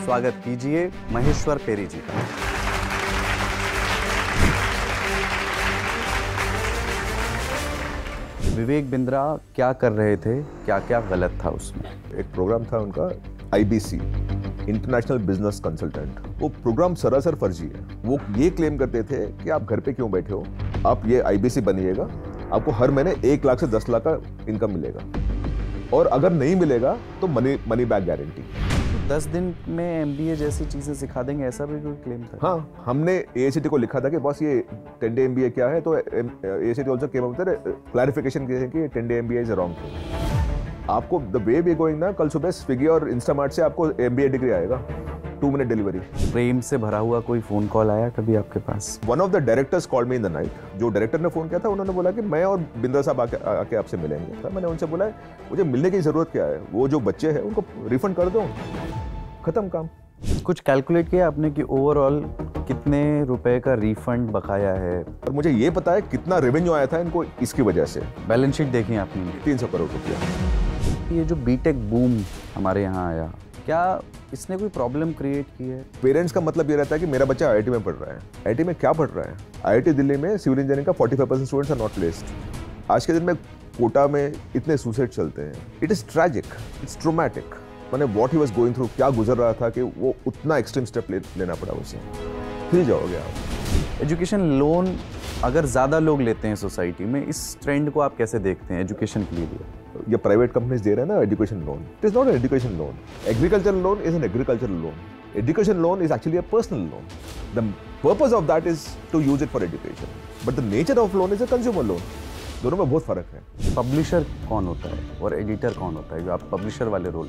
स्वागत कीजिए महेश्वर पेरी जी का। विवेक बिंद्रा क्या कर रहे थे, क्या क्या गलत था उसमें? एक प्रोग्राम था उनका IBC, इंटरनेशनल बिजनेस कंसल्टेंट। वो प्रोग्राम सरासर फर्जी है। वो ये क्लेम करते थे कि आप घर पे क्यों बैठे हो, आप ये IBC बनिएगा, आपको हर महीने 1 लाख से 10 लाख का इनकम मिलेगा, और अगर नहीं मिलेगा तो मनी बैक गारंटी। 10 दिन में MBA जैसी चीजें सिखा देंगे, ऐसा भी कोई क्लेम था? हाँ, हमने AICTE को लिखा था कि बॉस ये 10-day MBA क्या है, तो AICTE also came up with clarification किए थे कि 10-day MBA is wrong thing. आपको द वे वी गोइंग ना, कल सुबह स्विगी और इंस्टामार्ट से आपको MBA डिग्री आएगा, 2 मिनट डिलीवरी। प्रेम से भरा हुआ कोई फोन कॉल आया कभी आपके पास? One of the directors called me in the night. जो डायरेक्टर ने फोन किया था, उन्होंने बोला कि मैं और बिंद्रा साहब आके आपसे मिलेंगे। तो मैंने उनसे बोला मुझे मिलने की जरूरत क्या है, वो जो बच्चे हैं उनको रिफंड कर दो, खत्म काम। कुछ कैलकुलेट किया आपने कि ओवरऑल कितने रुपए का रिफंड बकाया है? और मुझे ये पता है कितना रेवेन्यू आया था इनको इसकी वजह से। बैलेंस शीट देखी आपने? 300 करोड़ रुपया। ये जो बीटेक बूम हमारे यहाँ आया, क्या इसने कोई प्रॉब्लम क्रिएट की है? पेरेंट्स का मतलब ये रहता है कि मेरा बच्चा IIT में पढ़ रहा है। IIT में क्या पढ़ रहा है? IIT दिल्ली में सिविल इंजीनियरिंग का 45% स्टूडेंट्स आर नॉट प्लेस्ड। आज के दिन में कोटा में इतने सुसाइड चलते हैं। It is tragic, it's traumatic. मैंने what he was going through, क्या गुजर रहा था कि वो उतना एक्सट्रीम स्टेप लेना पड़ा उसे। हिल जाओगे आप। एजुकेशन लोन अगर ज़्यादा लोग लेते हैं सोसाइटी में, इस ट्रेंड को आप कैसे देखते हैं एजुकेशन के लिए? ये प्राइवेट कंपनीज दे रहे हैं ना education loan. It is not an education loan. Agricultural loan is an agricultural loan. Education loan is actually a personal loan. The purpose of that is to use it for education, but the nature of loan is a consumer loan. दोनों में बहुत फर्क है। Publisher कौन होता है और editor कौन होता है? जो आप पब्लिशर वाले रोल,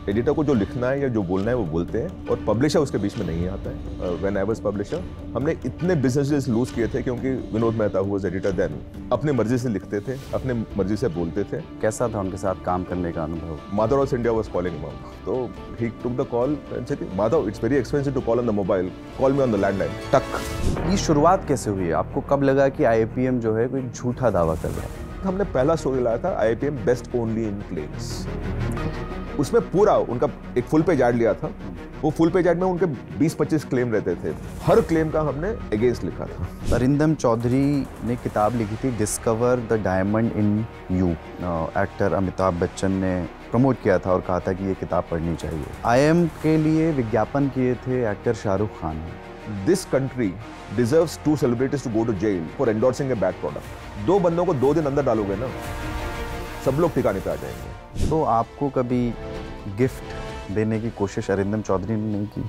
एडिटर को जो लिखना है या जो बोलना है वो बोलते हैं, और पब्लिशर उसके बीच में नहीं आता है। व्हेन आई वाज पब्लिशर, हमने इतने बिजनेसेस लूज किए थे क्योंकि Vinod Mehta who was editor then अपने मर्जी से लिखते थे, अपने मर्जी से बोलते थे। कैसा था उनके साथ काम करने का अनुभव? Mother of India was calling him, तो he took the call and said, Madhav it's very expensive to call on the mobile, call me on the landline. टक। ये शुरुआत कैसे हुई? आपको कब लगा कि IIPM जो है कोई झूठा दावा कर रहा है? हमने पहला स्टोरी लाया था IIPM best only in claims. उसमें पूरा उनका एक फुल पेज ऐड लिया था। वो फुल पेज ऐड में उनके 20-25 क्लेम रहते थे। हर क्लेम का हमने अगेंस्ट लिखा था। अरिंदम चौधरी ने किताब लिखी थी discover the diamond in you. Actor Amitabh Bachchan ने प्रमोट किया था और कहा था कि ये किताब पढ़नी चाहिए। IIM के लिए विज्ञापन किए थे एक्टर शाहरुख खान ने। This country deserves 2 celebrities to go to jail for endorsing a bad product. 2 बंदों को 2 दिन अंदर डालोगे ना, सब लोग ठिकाने पे आ जाएंगे। तो आपको कभी गिफ्ट देने की कोशिश अरिंदम चौधरी ने नहीं की?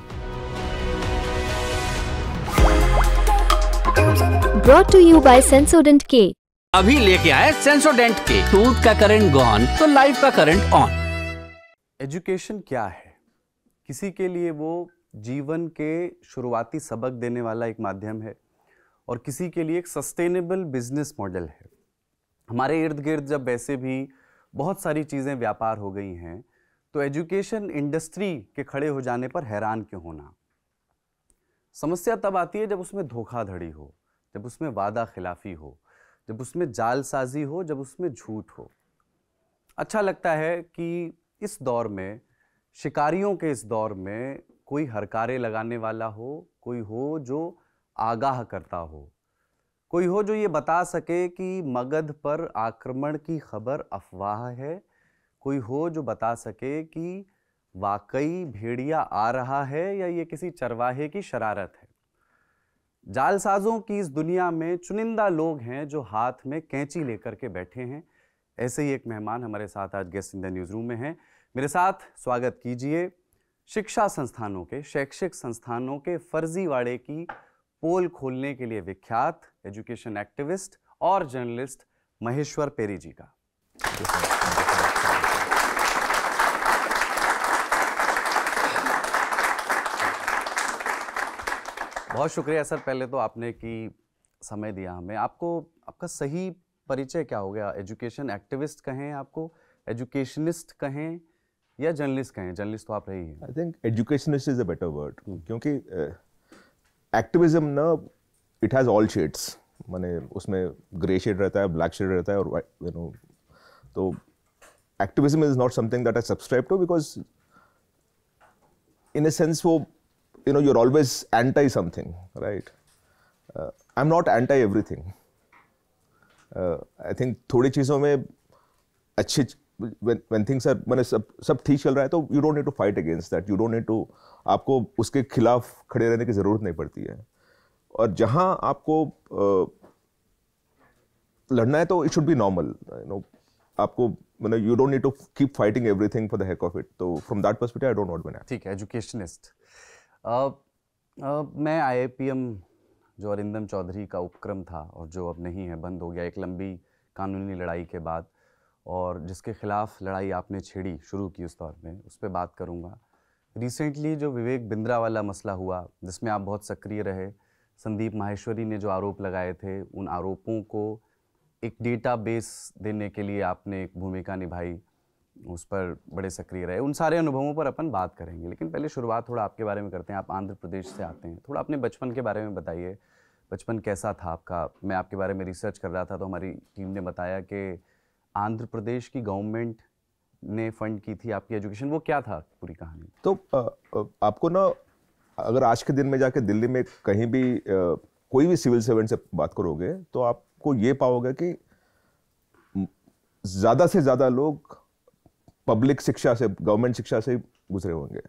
Brought to you by Sensodyne K। अभी लेके आए सेंसोडेंट के। टूथ का करंट गॉन तो लाइफ का करंट ऑन। एजुकेशन क्या है? किसी के लिए वो जीवन के शुरुआती सबक देने वाला एक माध्यम है, और किसी के लिए एक सस्टेनेबल बिजनेस मॉडल है। हमारे इर्द गिर्द जब वैसे भी बहुत सारी चीज़ें व्यापार हो गई हैं, तो एजुकेशन इंडस्ट्री के खड़े हो जाने पर हैरान क्यों होना? समस्या तब आती है जब उसमें धोखाधड़ी हो, जब उसमें वादा खिलाफी हो, जब उसमें जालसाजी हो, जब उसमें झूठ हो। अच्छा लगता है कि इस दौर में, शिकारियों के इस दौर में, कोई हरकारे लगाने वाला हो, कोई हो जो आगाह करता हो, कोई हो जो ये बता सके कि मगध पर आक्रमण की खबर अफवाह है, कोई हो जो बता सके कि वाकई भेड़िया आ रहा है या ये किसी चरवाहे की शरारत है। जालसाजों की इस दुनिया में चुनिंदा लोग हैं जो हाथ में कैंची लेकर के बैठे हैं। ऐसे ही एक मेहमान हमारे साथ आज guest in the news room में हैं। मेरे साथ स्वागत कीजिए शिक्षा संस्थानों के, शैक्षिक संस्थानों के फर्जीवाड़े की पोल खोलने के लिए विख्यात एजुकेशन एक्टिविस्ट और जर्नलिस्ट महेश्वर पेरी जी का। बहुत शुक्रिया सर, पहले तो आपने कि समय दिया हमें। आपको आपका सही परिचय क्या हो गया? एजुकेशन एक्टिविस्ट कहें आपको, एजुकेशनिस्ट कहें, या जर्नलिस्ट कहें? जर्नलिस्ट तो आप रही हैं। I think educationist is a better word, क्योंकि एक्टिविज्म ना, इट हैज ऑल शेड्स। माने उसमें ग्रे शेड रहता है, ब्लैक शेड रहता है, और यू नो, तो activism is not something that I subscribe to, because in a sense वो you're always anti something, right? I'm not anti everything. I think थोड़ी चीज़ों में अच्छी when things are मैंने सब ठीक चल रहा है तो you don't need to fight against that. You don't need to आपको उसके खिलाफ खड़े रहने की ज़रूरत नहीं पड़ती है. और जहाँ आपको लड़ना है तो it should be normal. आपको you don't need to keep fighting everything for the heck of it. तो from that perspective I don't want to be an. ठीक है, एजुकेशनिस्ट। मैं IIPM जो अरिंदम चौधरी का उपक्रम था और जो अब नहीं है, बंद हो गया एक लंबी कानूनी लड़ाई के बाद, और जिसके खिलाफ लड़ाई आपने छेड़ी शुरू की उस दौर में, उस पर बात करूँगा। रिसेंटली जो विवेक बिंद्रा वाला मसला हुआ जिसमें आप बहुत सक्रिय रहे, संदीप माहेश्वरी ने जो आरोप लगाए थे, उन आरोपों को एक डेटाबेस देने के लिए आपने एक भूमिका निभाई, उस पर बड़े सक्रिय रहे। उन सारे अनुभवों पर अपन बात करेंगे, लेकिन पहले शुरुआत थोड़ा आपके बारे में करते हैं। आप आंध्र प्रदेश से आते हैं, थोड़ा अपने बचपन के बारे में बताइए। बचपन कैसा था आपका? मैं आपके बारे में रिसर्च कर रहा था तो हमारी टीम ने बताया कि आंध्र प्रदेश की गवर्नमेंट ने फंड की थी आपकी एजुकेशन। वो क्या था पूरी कहानी? तो आपको ना, अगर आज के दिन में जाके दिल्ली में कहीं भी कोई भी सिविल सर्वेंट से बात करोगे तो आपको ये पाओगे कि ज़्यादा से ज़्यादा लोग पब्लिक शिक्षा से, गवर्नमेंट शिक्षा से गुजरे होंगे,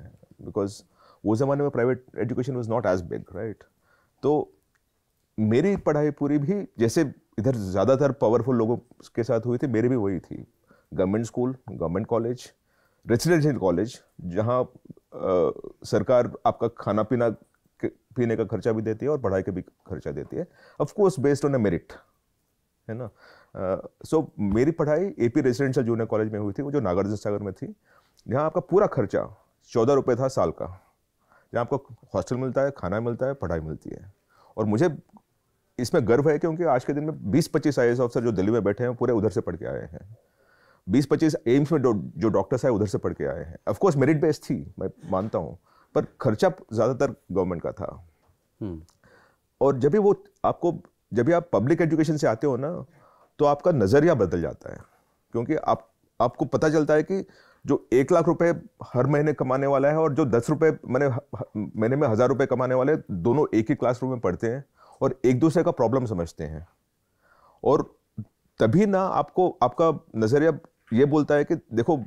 बिकॉज वो ज़माने में private education was not as big, right? तो मेरी पढ़ाई पूरी भी जैसे इधर ज़्यादातर पावरफुल लोगों के साथ हुई थी, मेरी भी वही थी। Government school, government college, residential college, जहाँ सरकार आपका खाना पीने का खर्चा भी देती है और पढ़ाई का भी खर्चा देती है, of course based on a merit, है ना। सो मेरी पढ़ाई AP रेजिडेंशियल जूनियर कॉलेज में हुई थी, वो जो नागार्जुन सागर में थी, जहाँ आपका पूरा खर्चा 14 रुपये था साल का, जहाँ आपको हॉस्टल मिलता है, खाना मिलता है, पढ़ाई मिलती है। और मुझे इसमें गर्व है क्योंकि आज के दिन में 20-25 IAS ऑफिसर जो दिल्ली में बैठे हैं पूरे उधर से पढ़ के आए हैं। 20-25 एम्स में जो डॉक्टर्स आए उधर से पढ़ के आए हैं। ऑफ कोर्स मेरिट बेस्ड थी, मैं मानता हूँ, पर खर्चा ज़्यादातर गवर्नमेंट का था। और जब भी आप पब्लिक एजुकेशन से आते हो ना, तो आपका नज़रिया बदल जाता है, क्योंकि आपको पता चलता है कि जो 1 लाख रुपए हर महीने कमाने वाला है और जो 10 रुपये महीने में 1000 रुपये कमाने वाले, दोनों एक ही क्लासरूम में पढ़ते हैं और एक दूसरे का प्रॉब्लम समझते हैं। और तभी ना आपका नज़रिया ये बोलता है कि देखो,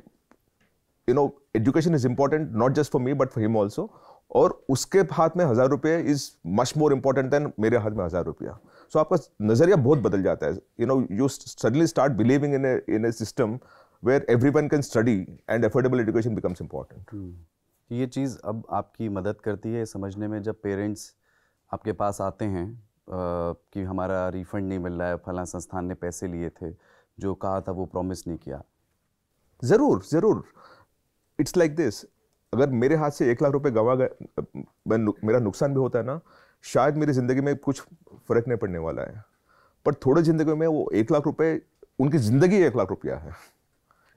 education is important not just for me but for him also, और उसके हाथ में 1000 रुपये is much more important than मेरे हाथ में 1000 रुपया। सो आपका नज़रिया बहुत बदल जाता है। You suddenly start believing in a system where everyone can study and affordable education becomes important. ये चीज़ अब आपकी मदद करती है समझने में, जब पेरेंट्स आपके पास आते हैं कि हमारा रिफंड नहीं मिल रहा है, फलां संस्थान ने पैसे लिए थे, जो कहा था वो प्रॉमिस नहीं किया। ज़रूर इट्स लाइक दिस। अगर मेरे हाथ से 1 लाख रुपए गवा गए, मेरा नुकसान भी होता है ना, शायद मेरी ज़िंदगी में कुछ फ़र्क नहीं पड़ने वाला है, पर थोड़ी ज़िंदगी में वो 1 लाख रुपए, उनकी ज़िंदगी 1 लाख रुपया है,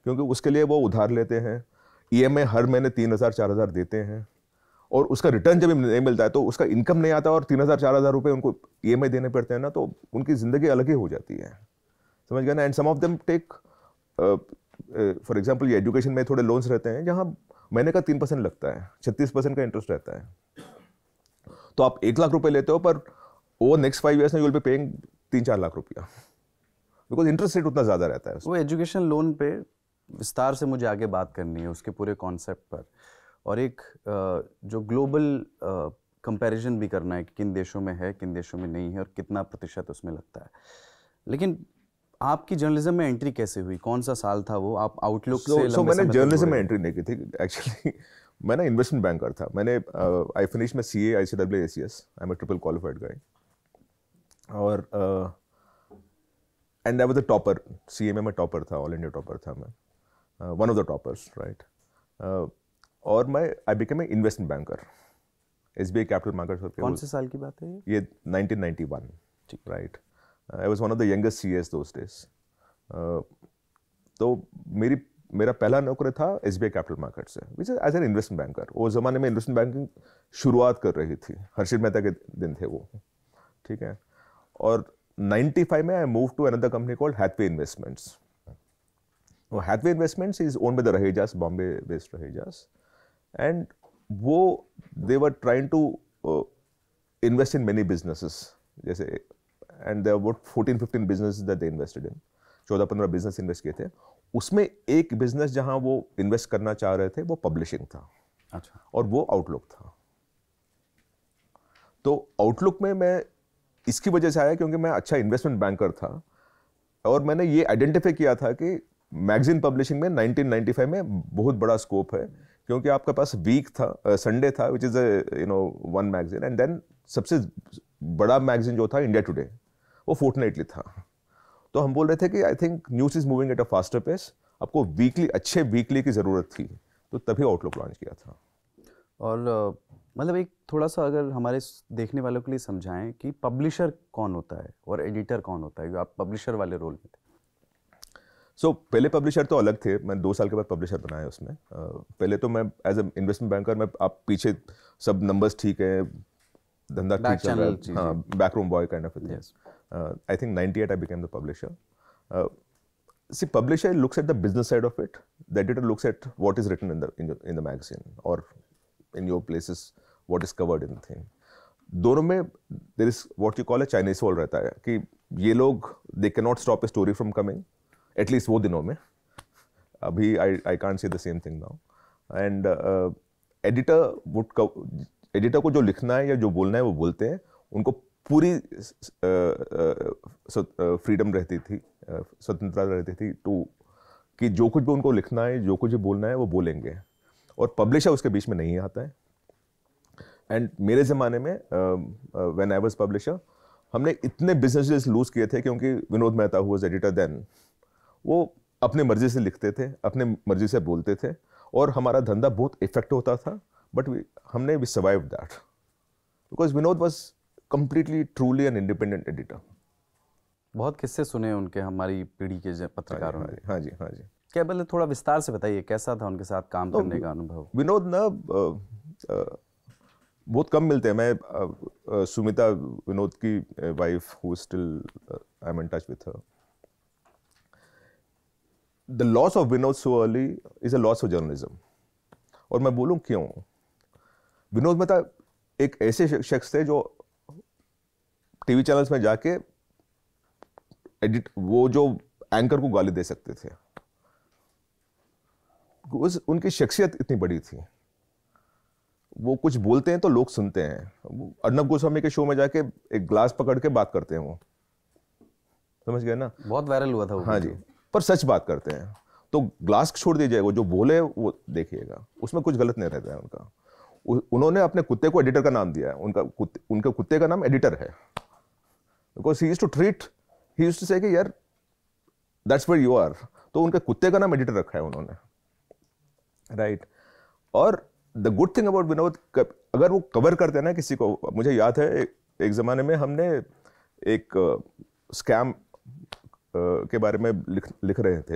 क्योंकि उसके लिए वो उधार लेते हैं, EMI हर महीने 3000-4000 देते हैं, और उसका रिटर्न जब नहीं मिलता है तो उसका इनकम नहीं आता और 3000-4000 रुपये उनको EMI देने पड़ते हैं ना, तो उनकी ज़िंदगी अलग ही हो जाती है, समझ गए ना। And some of them take, for example, ये एजुकेशन में थोड़े लोन्स रहते हैं जहाँ महीने का 3% लगता है, 36% का इंटरेस्ट रहता है। तो आप 1 लाख रुपए लेते हो, पर ओवर नेक्स्ट 5 years में you will be paying 3-4 lakh रुपया, बिकॉज इंटरेस्ट रेट उतना ज़्यादा रहता है। वो एजुकेशन लोन पे विस्तार से मुझे आगे बात करनी है, उसके पूरे कॉन्सेप्ट पर, और एक जो ग्लोबल कंपैरिजन भी करना है कि किन देशों में है, किन देशों में नहीं है, और कितना प्रतिशत उसमें लगता है। लेकिन आपकी जर्नलिज्म में एंट्री कैसे हुई? कौन सा साल था वो? आप आउटलुक से मैंने जर्नलिज्म में एंट्री नहीं की थी एक्चुअली। मैं ना इन्वेस्टमेंट बैंकर था। मैंने आई फिनिश में CA, ICAA, ACS, I am a triple qualified guy, और and I was the topper. CA में मैं टॉपर था, ऑल इंडिया टॉपर था मैं, one of the toppers, right. और I became a investment banker, SBI capital markets. कौन से साल की बात है ये? 1991, right. I was one of the youngest CAs those days. तो मेरा पहला नौकरी था SBI कैपिटल मार्केट से, which is as an investment banker. वो ज़माने में इन्वेस्टमेंट बैंकिंग शुरुआत कर रही थी, हर्षित मेहता के दिन थे वो, ठीक है। और 95 में I move to another company called Hathway Investments. Hathway Investments is owned by the Rahejas, Bombay based Rahejas, and वो they were trying to invest in many businesses, जैसे and there about 14-15 businesses that they invested in, 14-15 business invest किए थे। उसमें एक business जहां वो invest करना चाह रहे थे वो पब्लिशिंग था। अच्छा। और वो आउटलुक था। तो आउटलुक में मैं इसकी वजह से आया क्योंकि मैं अच्छा इन्वेस्टमेंट बैंकर था और मैंने ये आइडेंटिफाई किया था कि मैगजीन पब्लिशिंग में 1995 में बहुत बड़ा स्कोप है, क्योंकि आपके पास वीक था, संडे था, which is one magazine, and then सबसे बड़ा मैगजीन जो था इंडिया टुडे, वो फोर्टनाइटली था। तो हम बोल रहे थे कि I think news is moving at a faster pace, आपको वीकली, अच्छे वीकली की ज़रूरत थी, तो तभी आउटलुक लॉन्च किया था। और मतलब एक थोड़ा सा अगर हमारे देखने वालों के लिए समझाएं कि पब्लिशर कौन होता है और एडिटर कौन होता है, आप पब्लिशर वाले रोल में थे। पहले पब्लिशर तो अलग थे, मैं 2 साल के बाद पब्लिशर बनाया उसमें। पहले तो मैं एज ए इन्वेस्टमेंट बैंकर, मैं आप पीछे सब नंबर्स ठीक है, धंधा ठीक चल रहा है, हाँ, backroom boy kind of thing. I think 98 I became the publisher. See, publisher looks at the business side of it. The editor looks at what is written in the magazine, or in your places what is covered in the thing. दोनों में there is what you call a Chinese wall रहता है कि ये लोग they cannot stop a story from coming, at least वो दिनों में। अभी I can't say the same thing now. And editor को जो लिखना है या जो बोलना है वो बोलते हैं, उनको पूरी फ्रीडम रहती थी, स्वतंत्रता रहती थी टू कि जो कुछ भी उनको लिखना है, जो कुछ भी बोलना है वो बोलेंगे, और पब्लिशर उसके बीच में नहीं आता है। एंड मेरे ज़माने में व्हेन आई वाज पब्लिशर, हमने इतने बिजनेसेस लूज किए थे क्योंकि Vinod Mehta who was editor then, वो अपने मर्जी से लिखते थे, अपने मर्जी से बोलते थे, और हमारा धंधा बहुत इफेक्ट होता था, बट हमने we survived that because Vinod was completely truly an independent editor. बहुत किस्से सुने उनके, हमारी पीढ़ी के पत्रकारों ने। हाँ जी। क्या बोले, थोड़ा विस्तार से बताइए कैसा था उनके साथ काम करने का अनुभव। विनोद ना बहुत कम मिलते हैं। मैं सुमिता विनोद की wife who still I am in touch with her. The loss of Vinod so early is a loss for journalism. और मैं बोलूं क्यों। विनोद मेहता एक ऐसे शख्स थे जो टीवी चैनल्स में जाके वो जो एंकर को गाली दे सकते थे, उनकी शख्सियत इतनी बड़ी थी। वो कुछ बोलते हैं तो लोग सुनते हैं। अर्नब गोस्वामी के शो में जाके एक ग्लास पकड़ के बात करते हैं, वो समझ गए ना, बहुत वायरल हुआ था वो। हाँ जी, पर सच बात करते हैं। तो ग्लास छोड़ दीजिए, वो जो बोले वो देखिएगा, उसमें कुछ गलत नहीं रहता है उनका। उन्होंने अपने कुत्ते को एडिटर का नाम दिया है। उनके कुत्ते का नाम एडिटर है, because he used to treat, he used to say कि यार दैट्स वेयर यू आर। तो उनके कुत्ते का नाम एडिटर रखा है उन्होंने, राइट। और the good thing about Vinod, अगर वो कवर करते हैं ना किसी को, मुझे याद है एक जमाने में हमने एक स्कैम के बारे में लिख रहे थे,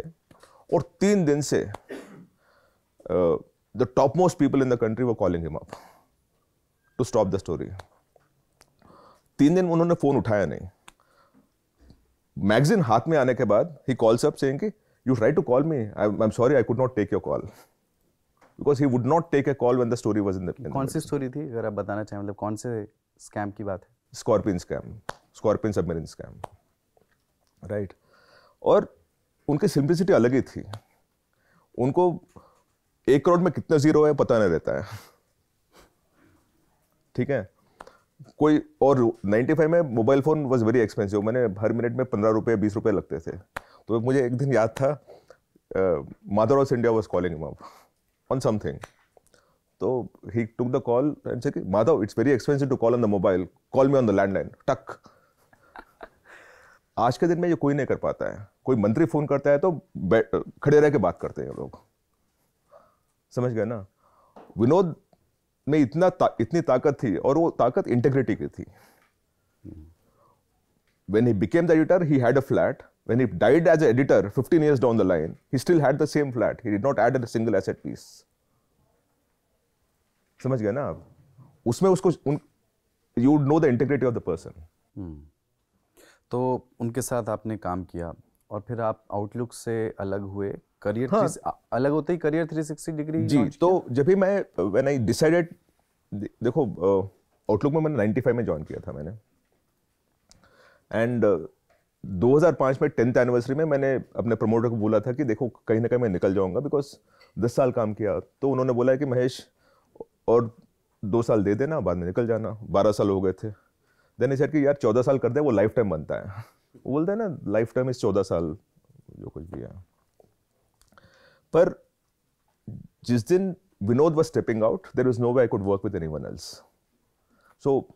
और 3 दिन से the top most people in the country वो calling him up to stop the story. 3 दिन उन्होंने फोन उठाया नहीं। मैगजीन हाथ में आने के बाद ही कॉल्स अप सेइंग कि you try to call me, I am sorry I could not take your call, because he would not take a call when the story was in the. कौन सी story थी, अगर आप बताना चाहें, मतलब कौन से स्कैम की बात है? Scorpion scam, scorpion submarine scam, right. और उनकी सिंप्लिसिटी अलग ही थी। उनको 1 करोड़ में कितने जीरो है पता नहीं रहता है, ठीक है। कोई और 95 में mobile phone was very expensive. मैंने हर मिनट में 15 रुपये 20 रुपये लगते थे। तो मुझे एक दिन याद था, mother of India was calling him up on something. तो he took the call and said, Madhav it's very expensive to call on the mobile, call me on the landline. टक। आज के दिन में ये कोई नहीं कर पाता है। कोई मंत्री फोन करता है तो खड़े रह के बात करते हैं लोग, समझ गए ना। विनोद में इतनी ताकत थी, और वो ताकत इंटेग्रिटी की थी। When he became the editor, he had a flat. When he died as an editor 15 years down the line, he still had the same flat. He did not add a single asset piece. समझ गए ना आप। उसमें उसको you would know the integrity of the person. तो उनके साथ आपने काम किया, और फिर आप आउटलुक से अलग हुए करियर हाँ। अलग होते ही करियर 360 डिग्री जी, तो जब भी मैं व्हेन आई डिसाइडेड, देखो आउटलुक में मैंने 95 में ज्वाइन किया था मैंने, एंड 2005 में 10th एनिवर्सरी में मैंने अपने प्रमोटर को बोला था कि देखो कहीं ना कहीं मैं निकल जाऊंगा, बिकॉज 10 साल काम किया। तो उन्होंने बोला कि महेश और 2 साल दे देना, बाद में निकल जाना। 12 साल हो गए थे। देन ही सेड कि यार 14 साल कर दे, वो लाइफ टाइम बनता है। वो बोलते हैं ना लाइफ टाइम इज 14 साल, जो कुछ भी है। पर जिस दिन Vinod was stepping out, there was no way I could work with anyone else. So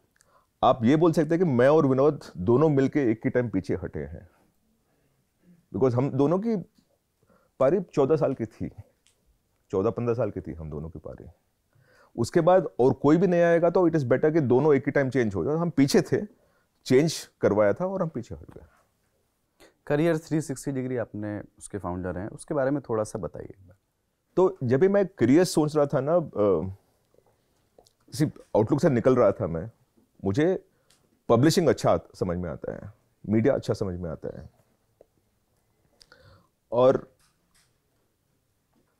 आप ये बोल सकते हैं कि मैं और विनोद दोनों मिलके एक ही टाइम पीछे हटे हैं, बिकॉज हम दोनों की पारी 14 साल की थी, 14-15 साल की थी हम दोनों की पारी। उसके बाद और कोई भी नहीं आएगा तो इट इज बेटर कि दोनों एक ही टाइम चेंज हो जाए। हम पीछे थे, चेंज करवाया था और हम पीछे हट गए। करियर 360 डिग्री आपने उसके फाउंडर हैं, उसके बारे में थोड़ा सा बताइए। तो जब भी मैं करियर सोच रहा था ना, सिर्फ आउटलुक से निकल रहा था मैं, मुझे पब्लिशिंग अच्छा समझ में आता है, मीडिया अच्छा समझ में आता है, और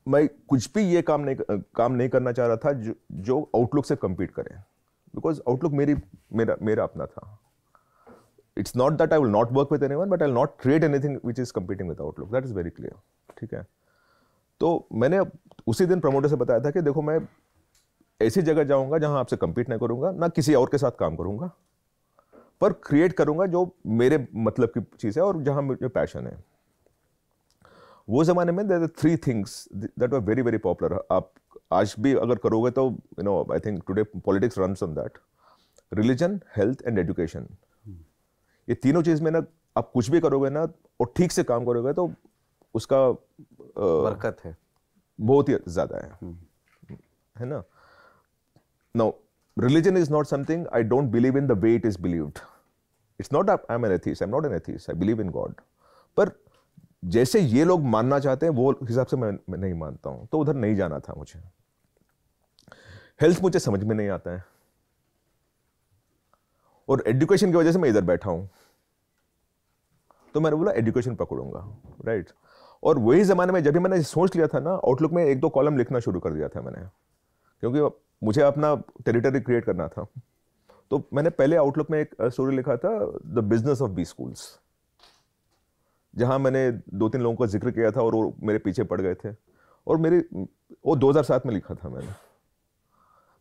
मैं कुछ भी ये काम नहीं करना चाह रहा था जो आउटलुक से compete करे, बिकॉज आउटलुक मेरा अपना था। It's not that I will not work with anyone, but I will not create anything which is competing with outlook, that is very clear. ठीक है, तो मैंने उसी दिन प्रमोटर से बताया था कि देखो मैं ऐसी जगह जाऊंगा जहां आपसे कंपीट नहीं करूंगा, ना किसी और के साथ काम करूंगा, पर क्रिएट करूंगा जो मेरे मतलब की चीज है और जहां मुझे पैशन है। वो जमाने में there are 3 things that were very very popular. आप आज भी अगर करोगे तो you know I think today politics runs on that, religion, health and education. ये तीनों चीज में ना आप कुछ भी करोगे ना और ठीक से काम करोगे तो उसका बरकत है, बहुत ही ज्यादा है ना। Now, religion is not something I don't believe in the way it is believed. It's not I'm an atheist. I'm not an atheist. I believe in God. पर जैसे ये लोग मानना चाहते हैं वो हिसाब से मैं नहीं मानता हूं, तो उधर नहीं जाना था मुझे। हेल्थ मुझे समझ में नहीं आता है, और एजुकेशन की वजह से मैं इधर बैठा हूं, तो मैंने बोला एजुकेशन पकड़ूंगा, राइट। और वही जमाने में जब भी मैंने सोच लिया था ना, आउटलुक में 1-2 कॉलम लिखना शुरू कर दिया था मैंने, क्योंकि मुझे अपना टेरिटरी क्रिएट करना था। तो मैंने पहले आउटलुक में एक स्टोरी लिखा था, the business of B schools, जहां मैंने 2-3 लोगों का जिक्र किया था और वो मेरे पीछे पड़ गए थे, और वो 2007 में लिखा था मैंने,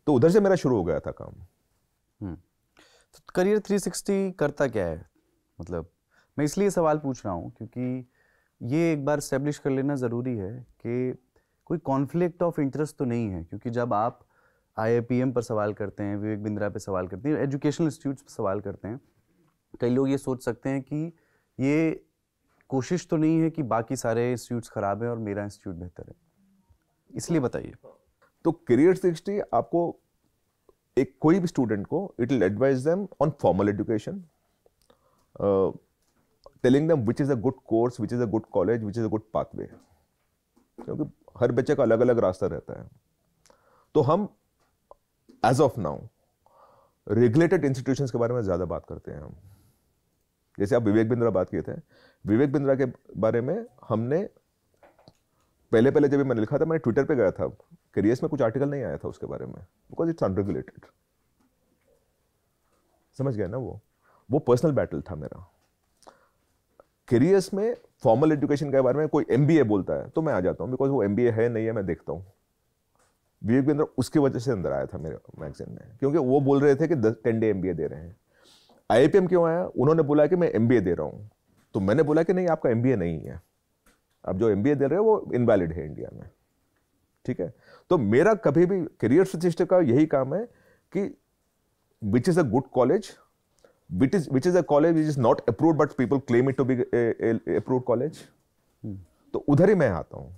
तो उधर से मेरा शुरू हो गया था काम। तो करियर 360 करता क्या है? मतलब मैं इसलिए सवाल पूछ रहा हूँ क्योंकि ये एक बार एस्टेब्लिश कर लेना ज़रूरी है कि कोई कॉन्फ्लिक्ट ऑफ इंटरेस्ट तो नहीं है, क्योंकि जब आप IIPM पर सवाल करते हैं, विवेक बिंद्रा पे सवाल करते हैं, एजुकेशनल इंस्टीट्यूट्स पर सवाल करते हैं, कई लोग ये सोच सकते हैं कि ये कोशिश तो नहीं है कि बाकी सारे इंस्टीट्यूट्स खराब हैं और मेरा इंस्टीट्यूट बेहतर है, इसलिए बताइए। तो करियर 360 आपको एक कोई भी स्टूडेंट को it will advise them on formal education, telling them which is a good course, which is a good college, which is a good pathway, क्योंकि हर बच्चे का अलग अलग रास्ता रहता है। तो हम as of now regulated institutions के बारे में ज्यादा बात करते हैं हम। जैसे आप विवेक बिंद्रा बात किए थे, विवेक बिंद्रा के बारे में हमने पहले जब मैंने लिखा था, मैंने ट्विटर पे गया था, करियर्स में कुछ आर्टिकल नहीं आया था उसके बारे में, बिकॉज इट्स अनरेगुलेटेड। समझ गए ना, वो पर्सनल बैटल था मेरा। करियर्स में फॉर्मल एजुकेशन के बारे में कोई MBA बोलता है तो मैं आ जाता हूं, बिकॉज वो MBA है नहीं है मैं देखता हूं। विवेक बिंद्रा उसकी वजह से अंदर आया था मेरे मैगजीन में, क्योंकि वो बोल रहे थे कि 10 डे MBA दे रहे हैं। IIPM क्यों आया? उन्होंने बोला कि मैं MBA दे रहा हूं, तो मैंने बोला कि नहीं, आपका MBA नहीं है, आप जो MBA दे रहे हो वो इनवैलिड है इंडिया में। ठीक है, तो मेरा कभी भी करियर स्टैटिस्टिक्स का यही काम है कि which is a good college, which is a college which is not approved but people claim it to be a approved college. तो उधर ही मैं आता हूँ।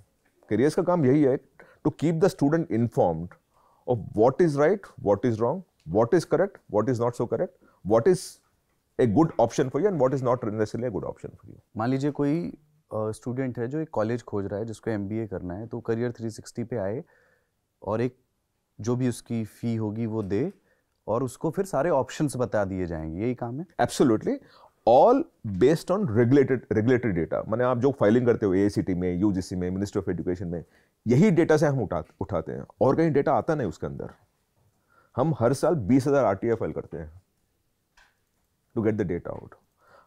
करियर्स का काम यही है, to keep the student informed of what is right, what is wrong, what is correct, what is not so correct, what is a good option for you and what is not necessarily a good option for you. मान लीजिए कोई student है जो एक college खोज रहा है जिसको MBA करना है, तो करियर 360 पे आए और एक जो भी उसकी फी होगी वो दे और उसको फिर सारे ऑप्शंस बता दिए जाएंगे, यही काम है? Absolutely. All based on regulatory data. मैंने आप जो फाइलिंग करते हो AICTE में, UGC में, मिनिस्ट्री ऑफ एजुकेशन में, यही डेटा से हम उठाते हैं और कहीं डेटा आता नहीं उसके अंदर। हम हर साल 20,000 RTI फाइल करते हैं to get the data out.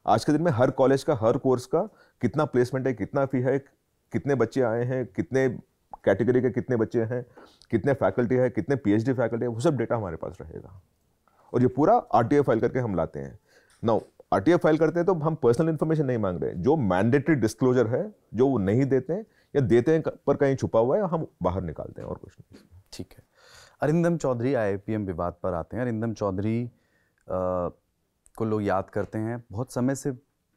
आज के दिन में हर कॉलेज का, हर कोर्स का कितना प्लेसमेंट है, कितना फी है, कितने बच्चे आए हैं, कितने कैटेगरी के कितने बच्चे हैं, कितने फैकल्टी है, कितने PhD फैकल्टी है, वो सब डेटा हमारे पास रहेगा। और ये पूरा RTI फाइल करके हम लाते हैं। नाउ RTI फाइल करते हैं तो हम पर्सनल इन्फॉर्मेशन नहीं मांग रहे हैं। जो मैंडेटरी डिस्क्लोजर है, जो वो नहीं देते हैं या देते हैं पर कहीं छुपा हुआ है, हम बाहर निकालते हैं और कुछ नहीं। ठीक है। अरिंदम चौधरी, IIPM विवाद पर आते हैं। अरिंदम चौधरी को लोग याद करते हैं। बहुत समय से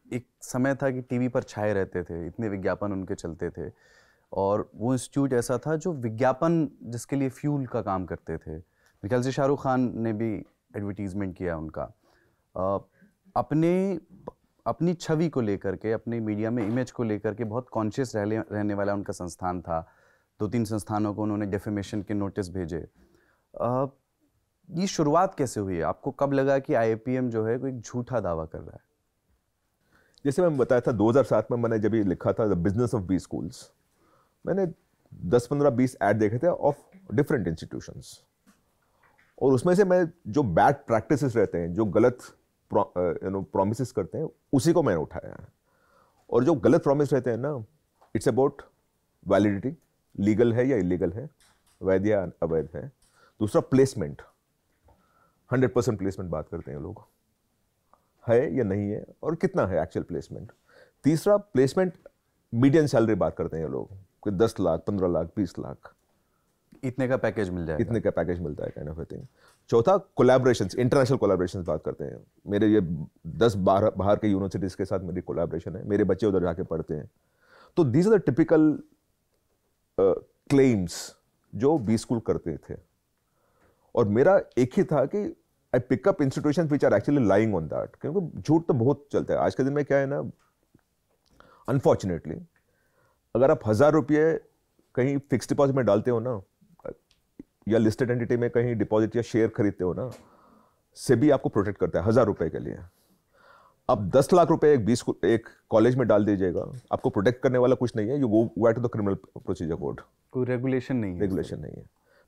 एक समय था कि टीवी पर छाए रहते थे, इतने विज्ञापन उनके चलते थे, और वो इंस्टीट्यूट ऐसा था जो विज्ञापन जिसके लिए फ्यूल का काम करते थे। मेरे ख्याल से शाहरुख खान ने भी एडवर्टीजमेंट किया उनका। अपनी छवि को लेकर के, अपने मीडिया में इमेज को लेकर के बहुत कॉन्शियस रहने वाला उनका संस्थान था। 2-3 संस्थानों को उन्होंने डेफेमेशन के नोटिस भेजे। ये शुरुआत कैसे हुई है? आपको कब लगा कि IIPM जो है कोई झूठा दावा कर रहा है? जैसे मैं बताया था 2007 में मैंने जब ये लिखा था the business of B schools, मैंने 10-15-20 ऐड देखे थे ऑफ डिफरेंट इंस्टीट्यूशंस, और उसमें से मैं जो बैड प्रैक्टिसेस रहते हैं, जो गलत प्रॉमिसेस करते हैं, उसी को मैंने उठाया है। और जो गलत प्रॉमिस रहते हैं ना, इट्स अबाउट वैलिडिटी, लीगल है या इलीगल है, वैध या अवैध है। दूसरा प्लेसमेंट, 100% प्लेसमेंट बात करते हैं लोग, है या नहीं है और कितना है एक्चुअल प्लेसमेंट। तीसरा प्लेसमेंट मीडियन सैलरी बात करते हैं लोग, कोई 10 लाख, 15 लाख, 20 लाख, इतने का पैकेज मिल जाएगा, इतने का पैकेज मिलता है, काइंड ऑफ थिंग। चौथा कोलैबोरेशंस, इंटरनेशनल कोलैबोरेशंस बात करते हैं। मेरे ये 10 बाहर के यूनिवर्सिटीज के साथ मेरी कोलैबोरेशन है, मेरे बच्चे उधर जाके पढ़ते हैं। तो these are the typical claims जो बी स्कूल करते थे, और मेरा एक ही था कि I pick up institutions which are actually lying on that, क्योंकि झूठ तो बहुत चलता है आज के दिन में। क्या है ना, अनफॉर्चुनेटली अगर आप 1,000 रुपये कहीं फिक्स डिपॉजिट में डालते हो ना, या लिस्टेड एंटिटी में कहीं डिपॉजिट या शेयर खरीदते हो ना, सेबी आपको प्रोटेक्ट करता है 1,000 रुपये के लिए। अब 10 लाख रुपए एक कॉलेज में डाल दीजिएगा, आपको प्रोटेक्ट करने वाला कुछ नहीं है। You go to the criminal procedure code, कोई रेगुलेशन नहीं है, रेगुलेशन नहीं है।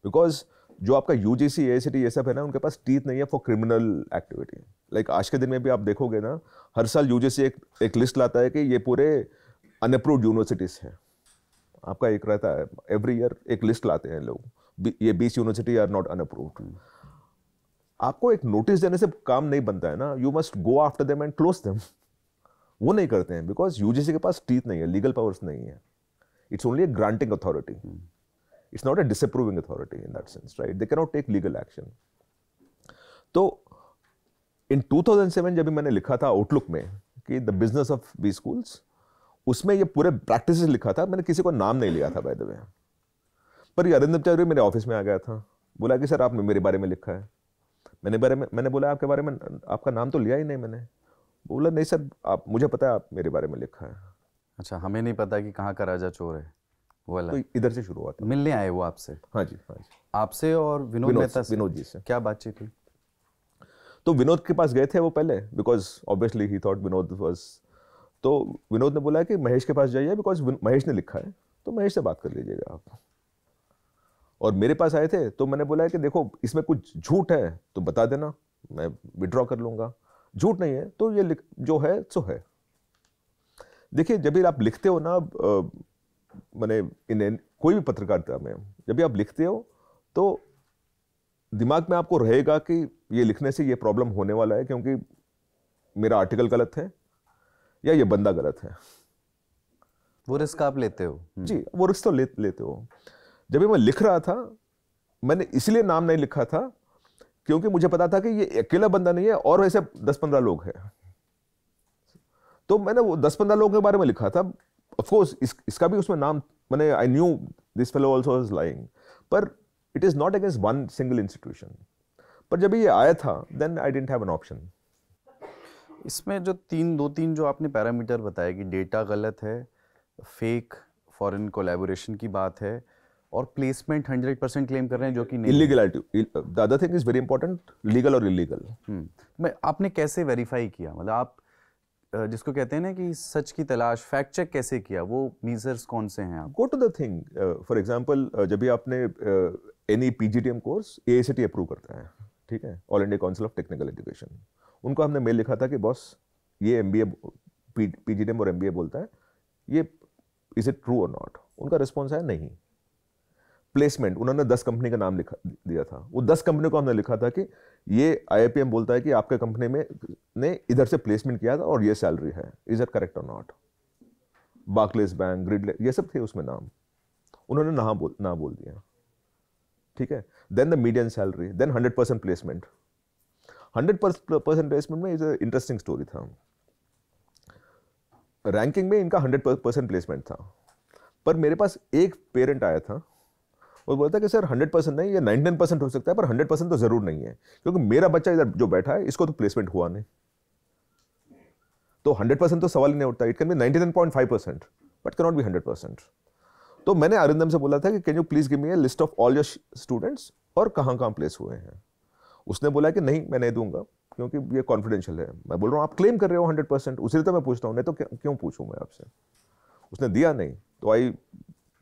बिकॉज जो आपका UGC, AICTE ये सब है ना, उनके पास टीथ नहीं है फॉर क्रिमिनल एक्टिविटी। लाइक आज के दिन में भी आप देखोगे ना, हर साल UGC एक लिस्ट लाता है कि ये पूरे अनअप्रूव्ड यूनिवर्सिटीज है। आपका एक रहता है, एवरी ईयर एक लिस्ट लाते हैं लोग, ये 20 यूनिवर्सिटी आर नॉट अनअप्रूव्ड। आपको एक नोटिस देने से काम नहीं बनता है ना, you must go after them and close them. वो नहीं करते हैं बिकॉज UGC के पास टीथ नहीं है, लीगल पावर्स नहीं है। It's only a granting authority, it's not a disapproving authority in that sense, right? They cannot take legal action. तो in 2007 जब मैंने लिखा था आउटलुक में कि the business of B schools, उसमें ये पूरे प्रैक्टिसेस लिखा था। मैंने किसी को नाम नहीं लिया था बाय द वे, पर ये अरिंदम चौधरी मेरे ऑफिस में आ गया था, बोला कि सर आपने मेरे बारे में लिखा है। मैंने बोला आपके बारे में, आपका नाम तो लिया ही नहीं मैंने। बोला नहीं सर, आप, मुझे पता है आप मेरे बारे में लिखा है। अच्छा, हमें नहीं पता कि कहाँ का राजा चोर है। तो इधर से शुरू हुआ था। मिलने आए वो आपसे? हाँ जी, हाँ जी। आपसे और विनोद मेहता से? विनोद जी से। क्या बातचीत हुई? तो विनोद के पास गए थे वो पहले, because obviously he thought Vinod was, तो विनोद ने बोला कि महेश के पास जाइए बिकॉज महेश ने लिखा है, तो महेश से बात कर लीजिएगा आप। और मेरे पास आए थे तो मैंने बोला कि देखो इसमें कुछ झूठ है तो बता देना, मैं विड्रॉ कर लूंगा। झूठ नहीं है तो ये जो है सो है। देखिए जब भी आप लिखते हो ना, मैंने इन कोई भी पत्रकारिता में जब भी आप लिखते हो तो दिमाग में आपको रहेगा कि ये लिखने से ये प्रॉब्लम होने वाला है, क्योंकि मेरा आर्टिकल गलत है या ये बंदा गलत है। वो रिस्क आप लेते हो? जी, वो रिस्क तो लेते हो। जब भी मैं लिख रहा था, मैंने इसलिए नाम नहीं लिखा था क्योंकि मुझे पता था कि ये अकेला बंदा नहीं है और ऐसे 10-15 लोग हैं। तो मैंने वो 10-15 लोगों के बारे में लिखा था। ऑफ कोर्स इसका भी उसमें नाम, मैंने I knew this fellow also was lying, पर it is not against one single institution. पर जब ये आया था then I didn't have an option. इसमें जो दो तीन जो आपने पैरामीटर बताए कि डेटा गलत है, फेक फॉरेन कोलैबोरेशन की बात है, और प्लेसमेंट 100% क्लेम कर रहे हैं जो कि नहीं। Illegality, the other thing is very important, legal और इलीगल। मैं आपने कैसे वेरीफाई किया? मतलब आप जिसको कहते हैं ना कि सच की तलाश, फैक्ट चेक कैसे किया, वो मीजर्स कौन से हैं आप? Go to the thing, for example जब भी आपने any PGDM course AICTE approve करता है, ठीक है, all India council of technical education, उनको हमने मेल लिखा था कि बॉस ये एमबीए पीजीटीएम और एमबीए बोलता है, ये इज इट ट्रू और नॉट? उनका रिस्पॉन्स है नहीं। प्लेसमेंट, उन्होंने 10 कंपनी का नाम लिखा दिया था, वो 10 कंपनी को हमने लिखा था कि ये आईआईपीएम बोलता है कि आपके कंपनी में ने इधर से प्लेसमेंट किया था और ये सैलरी है, इज इट करेक्ट और नॉट? बार्कलेस बैंक, ग्रिड, ये सब थे उसमें नाम, उन्होंने ना बोल दिया, ठीक है। Then the median salary, then 100% placement. 100% placement में इज इंटरेस्टिंग स्टोरी था। रैंकिंग में इनका 100% प्लेसमेंट था, पर मेरे पास एक पेरेंट आया था और बोलता कि सर 100% नहीं, ये 99% हो सकता है, पर 100% तो जरूर नहीं है, क्योंकि मेरा बच्चा इधर जो बैठा है इसको तो प्लेसमेंट हुआ नहीं, तो 100% तो सवाल ही नहीं उठता। It can B 99.5% but can not be 100%। तो मैंने अरिंदम से बोला था कि can you please give me A list of all your students और कहाँ कहाँ प्लेस हुए हैं। उसने बोला कि नहीं मैं नहीं दूंगा क्योंकि ये कॉन्फिडेंशियल है। मैं बोल रहा हूँ आप क्लेम कर रहे हो 100%, उसी तो मैं पूछता हूँ, नहीं तो क्यों पूछूं मैं आपसे। उसने दिया नहीं, तो I